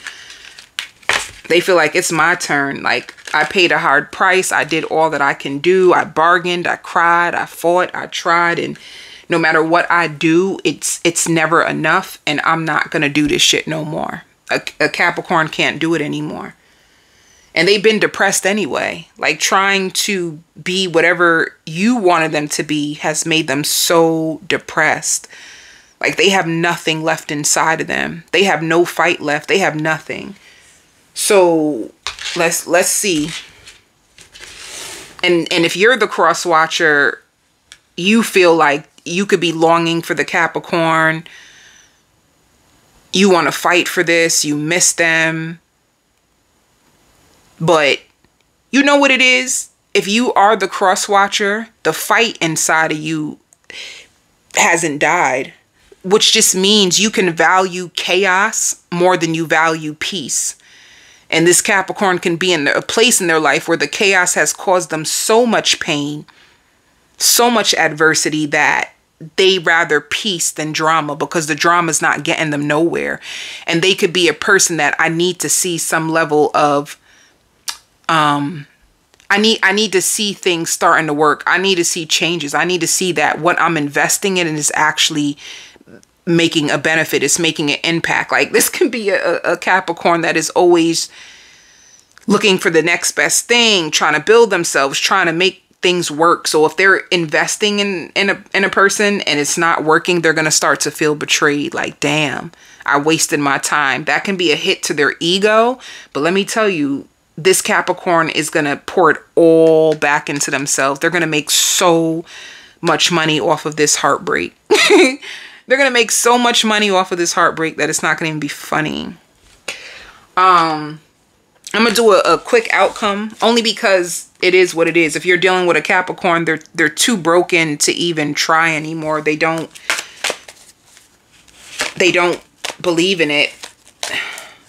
They feel like it's my turn. Like, I paid a hard price. I did all that I can do. I bargained. I cried. I fought. I tried. And no matter what I do, it's never enough. And I'm not going to do this shit no more. A Capricorn can't do it anymore. And they've been depressed anyway. Like, trying to be whatever you wanted them to be has made them so depressed. Like they have nothing left inside of them. They have no fight left. They have nothing. So let's see. And if you're the cross watcher, you feel like you could be longing for the Capricorn. You want to fight for this. You miss them. But you know what it is? If you are the cross watcher, the fight inside of you hasn't died, which just means you can value chaos more than you value peace. And this Capricorn can be in a place in their life where the chaos has caused them so much pain, so much adversity, that they rather peace than drama, because the drama is not getting them nowhere. And they could be a person that I need to see some level of, I need to see things starting to work. I need to see changes. I need to see that what I'm investing in is actually making a benefit. It's making an impact. Like this can be a Capricorn that is always looking for the next best thing, trying to build themselves, trying to make things work. So if they're investing in a person and it's not working, they're going to start to feel betrayed. Like, damn, I wasted my time. That can be a hit to their ego. But let me tell you, this Capricorn is going to pour it all back into themselves. They're going to make so much money off of this heartbreak. They're going to make so much money off of this heartbreak that it's not going to even be funny. I'm going to do a quick outcome, only because it is what it is. If you're dealing with a Capricorn, they're too broken to even try anymore. They don't believe in it.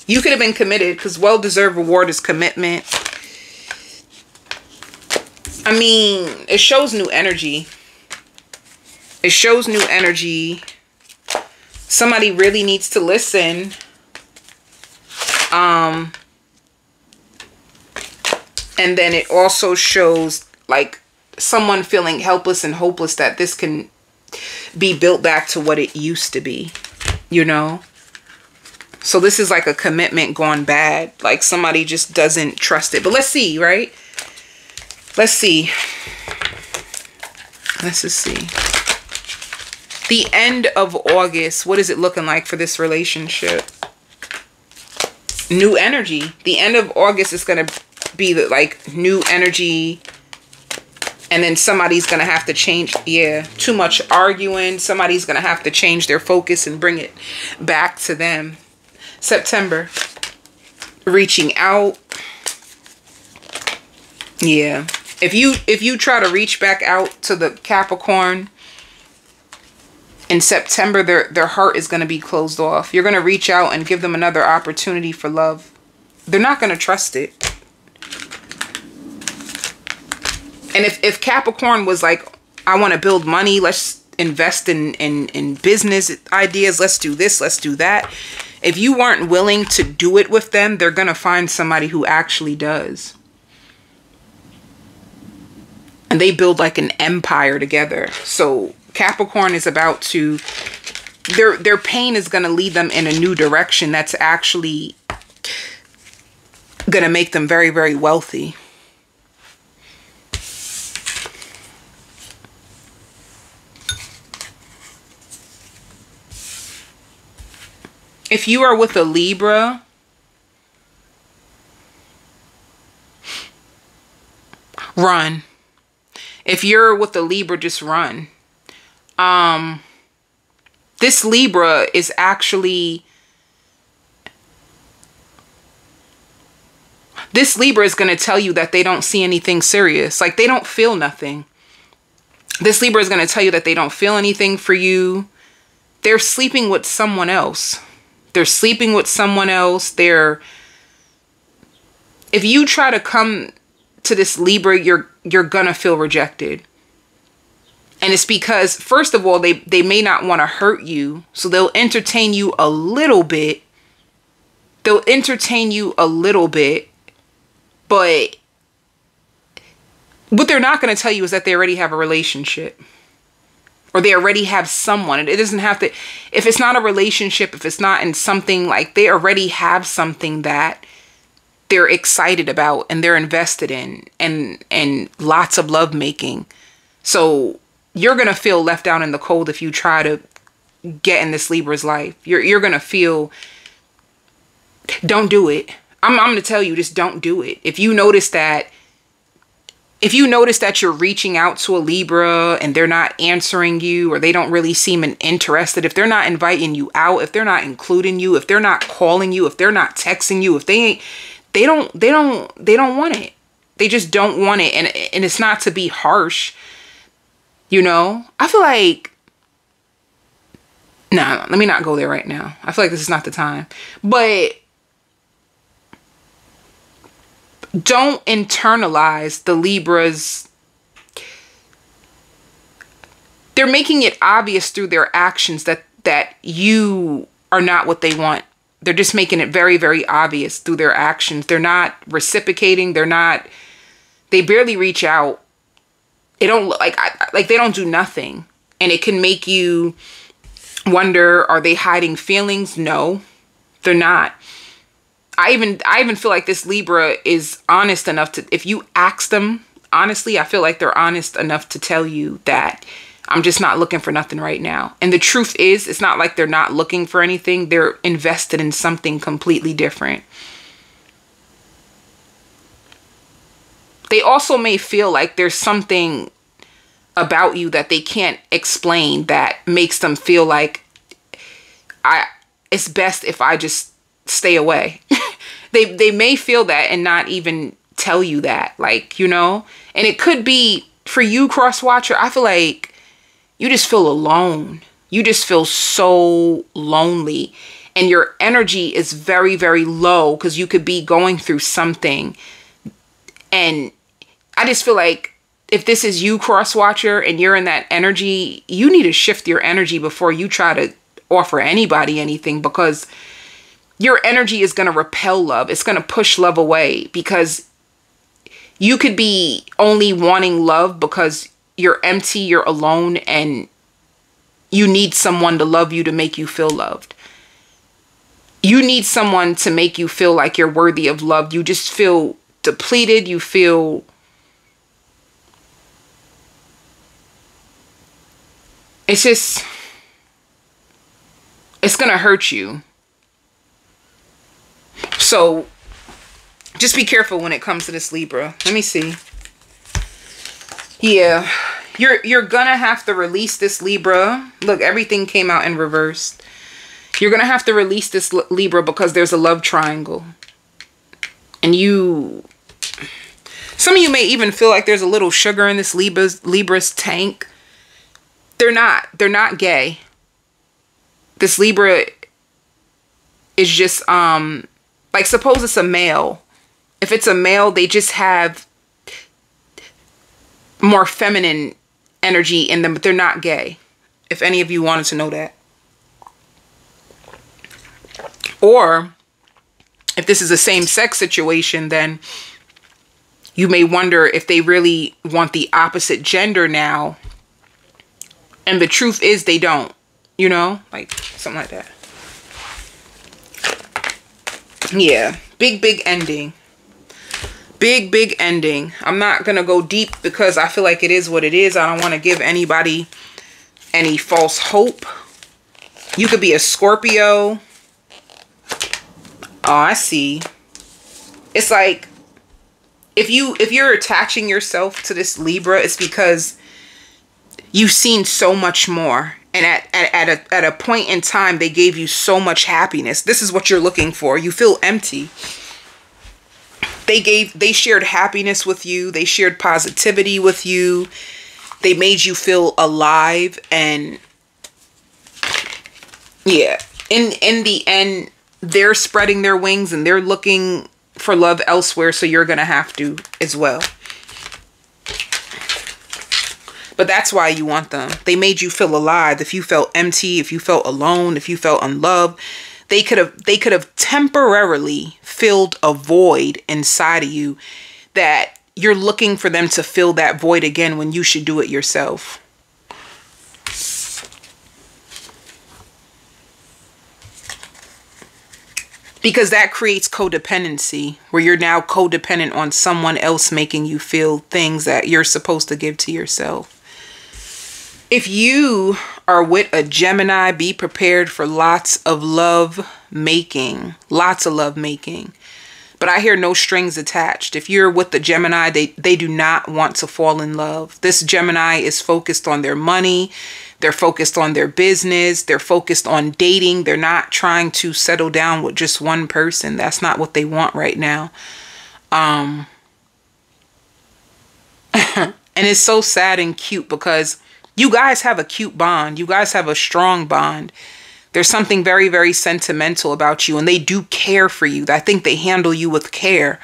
You could have been committed, because well-deserved reward is commitment. I mean, it shows new energy. It shows new energy. Somebody really needs to listen. And then it also shows like someone feeling helpless and hopeless that this can be built back to what it used to be, you know? So this is like a commitment gone bad. Like somebody just doesn't trust it. But let's see, right? Let's see. Let's just see. The end of August. What is it looking like for this relationship? New energy. The end of August is going to be the, like new energy. And then somebody's going to have to change. Yeah. Too much arguing. Somebody's going to have to change their focus and bring it back to them. September, reaching out. Yeah, if you try to reach back out to the Capricorn in September, their heart is going to be closed off. You're going to reach out and give them another opportunity for love. They're not going to trust it. And if Capricorn was like, I want to build money, let's invest in business ideas, let's do this, let's do that. If you weren't willing to do it with them, they're going to find somebody who actually does. And they build like an empire together. So Capricorn is about to, their pain is going to lead them in a new direction that's actually going to make them very, very wealthy. If you are with a Libra, run. If you're with a Libra, just run. This Libra is actually, this Libra is going to tell you that they don't see anything serious. Like they don't feel nothing. This Libra is going to tell you that they don't feel anything for you. They're sleeping with someone else. They're sleeping with someone else. If you try to come to this Libra, you're gonna feel rejected. And it's because, first of all, they may not want to hurt you. So they'll entertain you a little bit. They'll entertain you a little bit. But what they're not going to tell you is that they already have a relationship. Or they already have someone. It doesn't have to, if it's not a relationship, if it's not in something, like they already have something that they're excited about and they're invested in, and lots of love making. So you're going to feel left out in the cold if you try to get in this Libra's life. You're going to feel, don't do it. I'm going to tell you, just don't do it. If you notice that you're reaching out to a Libra and they're not answering you, or they don't really seem interested, if they're not inviting you out, if they're not including you, if they're not calling you, if they're not texting you, if they don't want it. They just don't want it. And it's not to be harsh. You know, I feel like, nah, let me not go there right now. I feel like this is not the time. But don't internalize the Libras. They're making it obvious through their actions that you are not what they want. They're just making it very, very obvious through their actions. They're not reciprocating. They barely reach out. They don't like they don't do nothing. And it can make you wonder, are they hiding feelings? No, they're not. I even feel like this Libra is honest enough to, if you ask them honestly, I feel like they're honest enough to tell you that I'm just not looking for nothing right now. And the truth is, it's not like they're not looking for anything. They're invested in something completely different. They also may feel like there's something about you that they can't explain that makes them feel like it's best if I just stay away. They may feel that and not even tell you that, like, you know. And it could be for you, cross watcher. I feel like you just feel alone. You just feel so lonely, and your energy is very, very low because you could be going through something. And I just feel like if this is you, cross watcher, and you're in that energy, you need to shift your energy before you try to offer anybody anything, because your energy is going to repel love. It's going to push love away, because you could be only wanting love because you're empty, you're alone, and you need someone to love you to make you feel loved. You need someone to make you feel like you're worthy of love. You just feel depleted. You feel it's going to hurt you. So just be careful when it comes to this Libra. Let me see. Yeah, you're going to have to release this Libra. Look, everything came out in reverse. You're going to have to release this Libra because there's a love triangle. And some of you may even feel like there's a little sugar in this Libra's tank. They're not gay. This Libra is just, like, suppose it's a male. If it's a male, they just have more feminine energy in them, but they're not gay. If any of you wanted to know that. Or if this is a same-sex situation, then you may wonder if they really want the opposite gender now. And the truth is they don't, you know, like something like that. Yeah, big ending. Big ending. I'm not going to go deep because I feel like it is what it is. I don't want to give anybody any false hope. You could be a Scorpio. Oh, I see. It's like if you're attaching yourself to this Libra, it's because you've seen so much more. And at a point in time, they gave you so much happiness. This is what you're looking for. You feel empty. They shared happiness with you. They shared positivity with you. They made you feel alive. And yeah, in the end, they're spreading their wings and they're looking for love elsewhere. So you're going to have to as well. But that's why you want them. They made you feel alive. If you felt empty, if you felt alone, if you felt unloved, they could have temporarily filled a void inside of you that you're looking for them to fill that void again when you should do it yourself. Because that creates codependency, where you're now codependent on someone else making you feel things that you're supposed to give to yourself. If you are with a Gemini, be prepared for lots of love making. Lots of love making. But I hear no strings attached. If you're with the Gemini, they do not want to fall in love. This Gemini is focused on their money. They're focused on their business. They're focused on dating. They're not trying to settle down with just one person. That's not what they want right now. And it's so sad and cute because you guys have a cute bond. You guys have a strong bond. There's something very, very sentimental about you, and they do care for you. I think they handle you with care,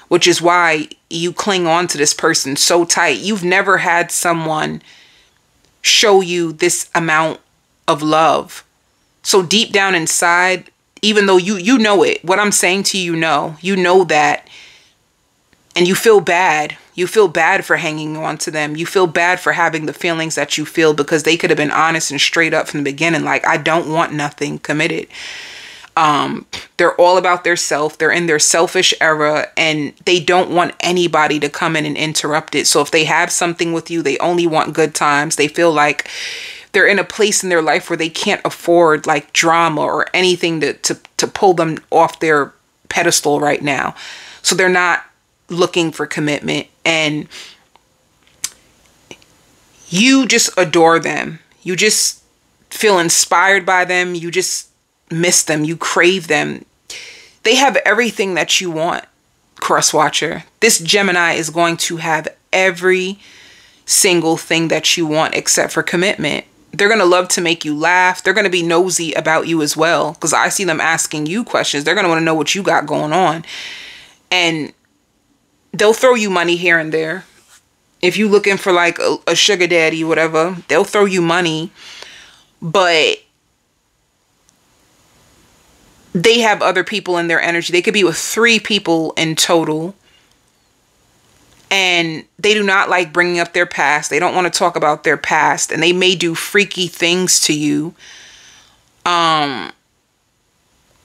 which is why you cling on to this person so tight. You've never had someone show you this amount of love. So deep down inside, even though you know it, what I'm saying to you know that, and you feel bad. You feel bad for hanging on to them. You feel bad for having the feelings that you feel because they could have been honest and straight up from the beginning. Like, I don't want nothing committed. They're all about their self. They're in their selfish era and they don't want anybody to come in and interrupt it. So if they have something with you, they only want good times. They feel like they're in a place in their life where they can't afford like drama or anything to pull them off their pedestal right now. So they're not looking for commitment, and you just adore them. You just feel inspired by them. You just miss them. You crave them. They have everything that you want, Cross Watcher. This Gemini is going to have every single thing that you want except for commitment. They're going to love to make you laugh. They're going to be nosy about you as well, because I see them asking you questions. They're going to want to know what you got going on. And they'll throw you money here and there. If you're looking for like a sugar daddy, whatever, they'll throw you money. But they have other people in their energy. They could be with 3 people in total. And they do not like bringing up their past. They don't want to talk about their past. And they may do freaky things to you. But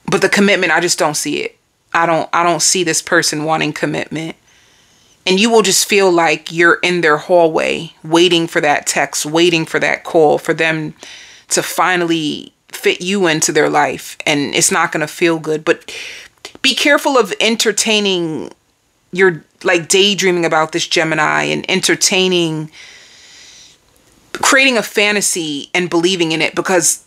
the commitment, I just don't see it. I don't see this person wanting commitment. And you will just feel like you're in their hallway, waiting for that text, waiting for that call, for them to finally fit you into their life. And it's not going to feel good. But be careful of entertaining your, like, daydreaming about this Gemini and creating a fantasy and believing in it, because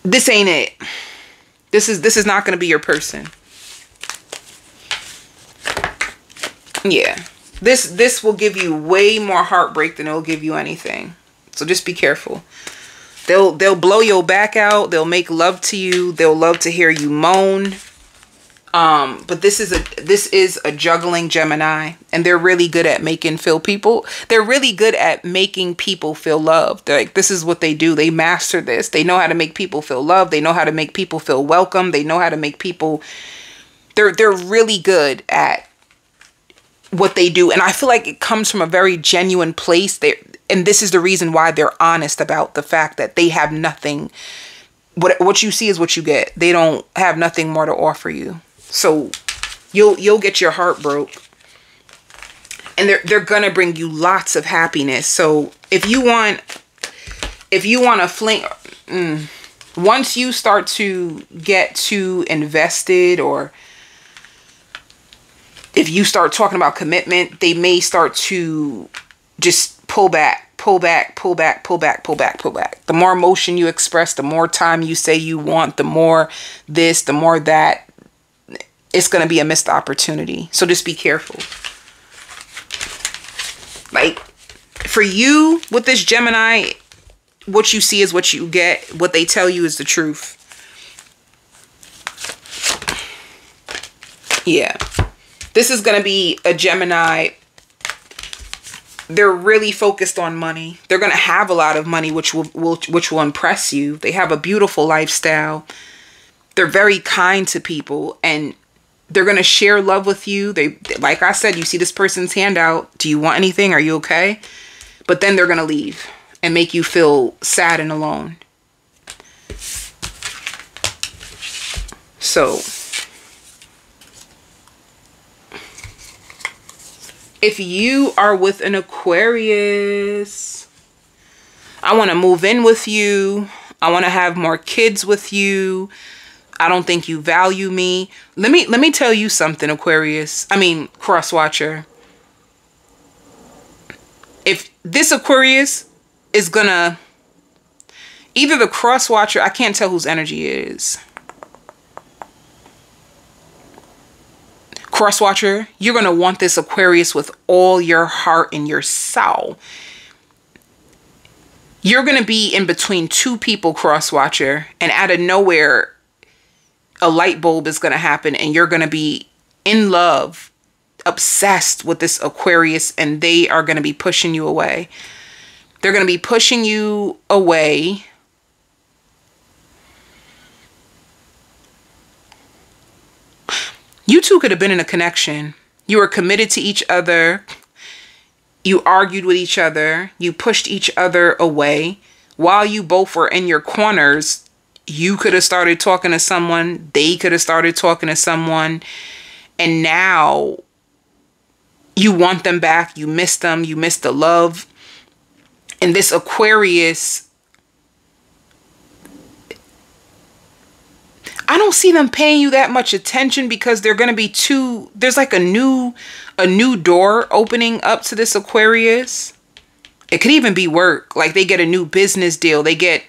this ain't it. This is not going to be your person. Yeah, this will give you way more heartbreak than it'll give you anything. So just be careful. They'll blow your back out. They'll make love to you. They'll love to hear you moan. But this is a juggling Gemini, and they're really good at making people feel loved. Like, this is what they do. They master this. They know how to make people feel loved. They know how to make people feel welcome. They know how to make people. They're really good at what they do, and I feel like it comes from a very genuine place. And this is the reason why they're honest about the fact that they have nothing. What you see is what you get. They don't have nothing more to offer you. So you'll get your heart broke. And they're gonna bring you lots of happiness. So if you want to fling, once you start to get too invested, or if you start talking about commitment, they may start to just pull back. The more emotion you express, the more time you say you want, the more this, the more that, it's going to be a missed opportunity. So just be careful. Like, for you with this Gemini, what you see is what you get. What they tell you is the truth. Yeah. This is going to be a Gemini. They're really focused on money. They're going to have a lot of money, which will impress you. They have a beautiful lifestyle. They're very kind to people, and they're going to share love with you. Like I said, you see this person's hand out. Do you want anything? Are you okay? But then they're going to leave and make you feel sad and alone. So If you are with an Aquarius, I want to move in with you. I want to have more kids with you. I don't think you value me. Let me tell you something, Aquarius. I mean, cross watcher. If this Aquarius is gonna, either the cross watcher, I can't tell whose energy it is. Cross watcher, you're gonna want this Aquarius with all your heart and your soul. You're gonna be in between two people, cross watcher, and out of nowhere, a light bulb is going to happen and you're going to be in love, obsessed with this Aquarius, and they are going to be pushing you away. They're going to be pushing you away. You two could have been in a connection. You were committed to each other. You argued with each other. You pushed each other away. While you both were in your corners, you could have started talking to someone. They could have started talking to someone. And now you want them back. You miss them. You miss the love. And this Aquarius, I don't see them paying you that much attention because they're going to be too, there's like a new door opening up to this Aquarius. It could even be work. Like they get a new business deal. They get,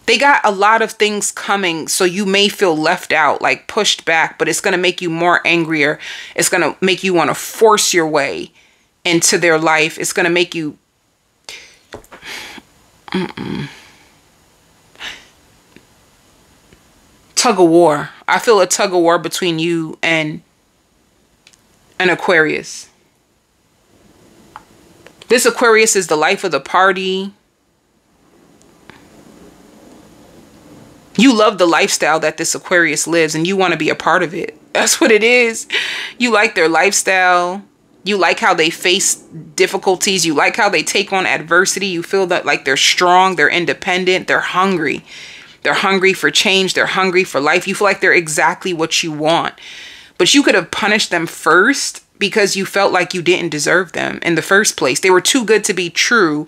they got a lot of things coming, so you may feel left out, like pushed back, but it's going to make you more angrier. It's going to make you want to force your way into their life. It's going to make you tug of war. I feel a tug of war between you and an Aquarius. This Aquarius is the life of the party. You love the lifestyle that this Aquarius lives and you want to be a part of it. That's what it is. You like their lifestyle. You like how they face difficulties. You like how they take on adversity. You feel that like they're strong, they're independent, they're hungry. They're hungry for change. They're hungry for life. You feel like they're exactly what you want. But you could have punished them first because you felt like you didn't deserve them in the first place. They were too good to be true.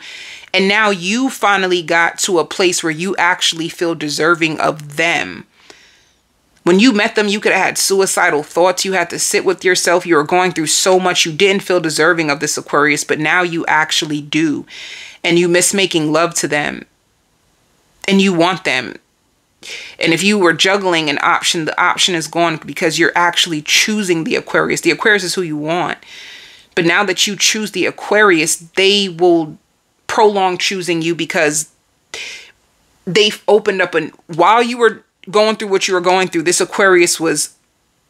And now you finally got to a place where you actually feel deserving of them. When you met them, you could have had suicidal thoughts. You had to sit with yourself. You were going through so much. You didn't feel deserving of this Aquarius, but now you actually do. And you miss making love to them. And you want them. And if you were juggling an option, the option is gone because you're actually choosing the Aquarius. The Aquarius is who you want. But now that you choose the Aquarius, they will prolong choosing you because they've opened up. And while you were going through what you were going through, this Aquarius was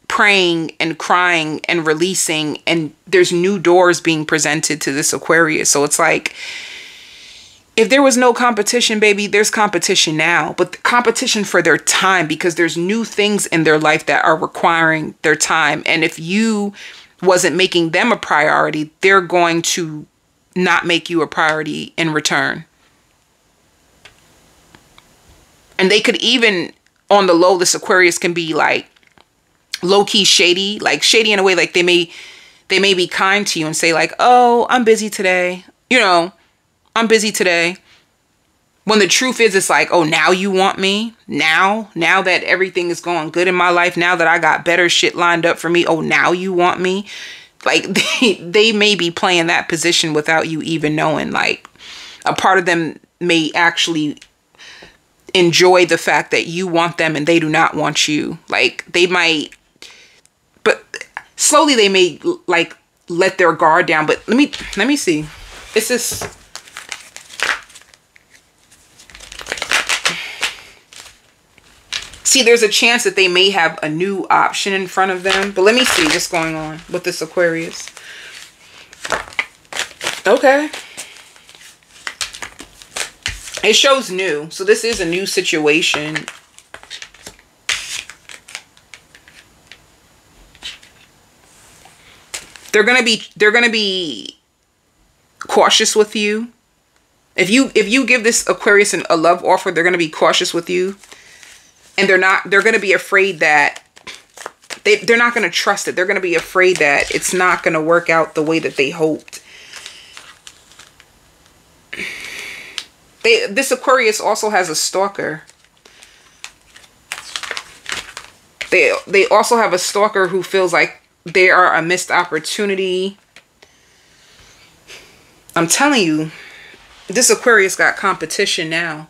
praying and crying and releasing. And there's new doors being presented to this Aquarius. So it's like, if there was no competition, baby, there's competition now, but the competition for their time because there's new things in their life that are requiring their time. And if you wasn't making them a priority, they're going to not make you a priority in return. And they could even, on the low, this Aquarius can be like low-key shady, like shady in a way like they may be kind to you and say like, oh, I'm busy today. You know, I'm busy today. When the truth is, it's like, oh, now you want me? Now that everything is going good in my life, now that I got better shit lined up for me, oh, now you want me? Like, they may be playing that position without you even knowing. Like, a part of them may actually enjoy the fact that you want them and they do not want you. Like, they might, but slowly they may, like, let their guard down. But let me see. It's this... See, there's a chance that they may have a new option in front of them. But let me see what's going on with this Aquarius. Okay. It shows new. So this is a new situation. They're gonna be cautious with you. If you give this Aquarius a love offer, they're gonna be cautious with you. And they're going to be afraid that they're not going to trust it. They're going to be afraid that it's not going to work out the way that they hoped. This Aquarius also has a stalker. They also have a stalker who feels like they are a missed opportunity. I'm telling you, this Aquarius got competition now.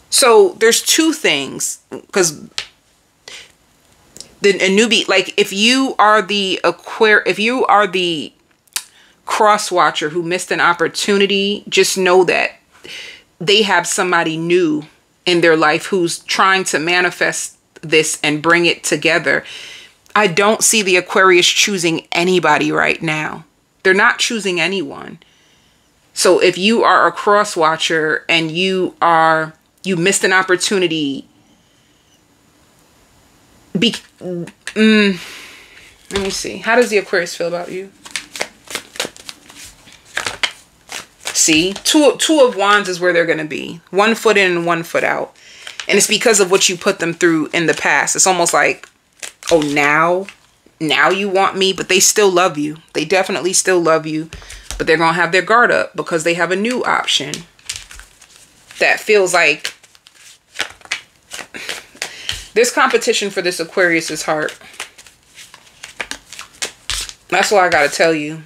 So there's two things, because a newbie, like if you are the cross watcher who missed an opportunity, just know that they have somebody new in their life who's trying to manifest this and bring it together. I don't see the Aquarius choosing anybody right now. They're not choosing anyone. So if you are a cross watcher and you missed an opportunity, let me see. How does the Aquarius feel about you? See, two of Wands is where they're going to be. 1 foot in and 1 foot out. And it's because of what you put them through in the past. It's almost like, oh, now you want me, but they still love you. They definitely still love you, but they're going to have their guard up because they have a new option that feels like there's competition for this Aquarius's heart. That's all I got to tell you.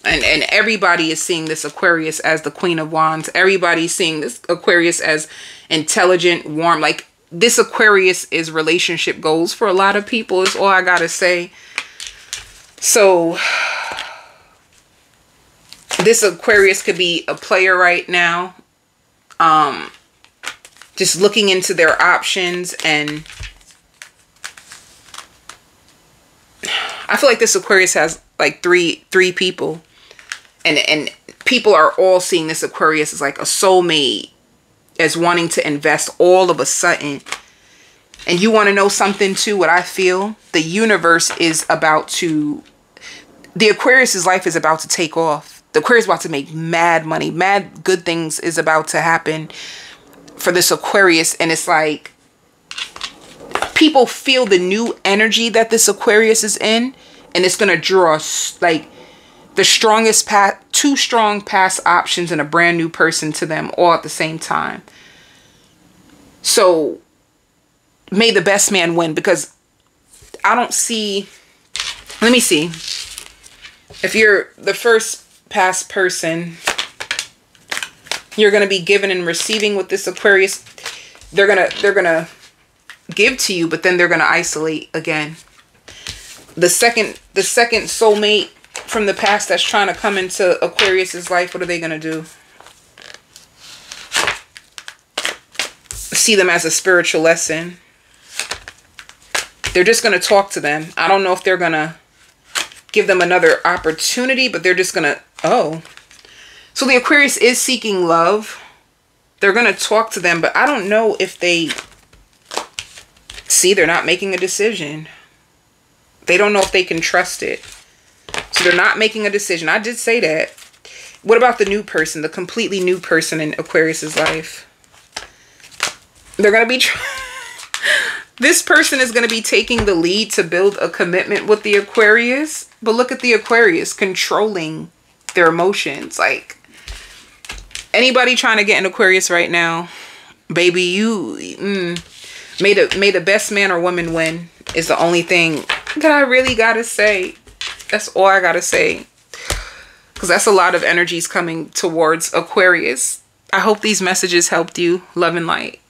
And everybody is seeing this Aquarius as the Queen of Wands. Everybody's seeing this Aquarius as intelligent, warm. Like, this Aquarius is relationship goals for a lot of people, is all I got to say. So, this Aquarius could be a player right now. Just looking into their options, and I feel like this Aquarius has like three people. And people are all seeing this Aquarius as like a soulmate, as wanting to invest all of a sudden. And you want to know something too, what I feel? The universe is about to, the Aquarius's life is about to take off. The Aquarius is about to make mad money. Mad good things is about to happen for this Aquarius. And it's like, people feel the new energy that this Aquarius is in. And it's going to draw like the strongest two strong past options and a brand new person to them all at the same time. So may the best man win, because I don't see, let me see. If you're the first past person, you're going to be giving and receiving with this Aquarius. They're going to give to you, but then they're going to isolate again. The second soulmate from the past that's trying to come into Aquarius's life, what are they going to do? See them as a spiritual lesson. They're just going to talk to them. I don't know if they're going to give them another opportunity, but they're just going to, oh. So the Aquarius is seeking love. They're going to talk to them, but I don't know if they, see, they're not making a decision. They don't know if they can trust it. So they're not making a decision. I did say that. What about the new person, the completely new person in Aquarius's life? They're going to be... This person is going to be taking the lead to build a commitment with the Aquarius. But look at the Aquarius controlling their emotions. Like, anybody trying to get an Aquarius right now, baby, you... May the best man or woman win is the only thing that I really got to say. That's all I got to say. Because that's a lot of energies coming towards Aquarius. I hope these messages helped you. Love and light.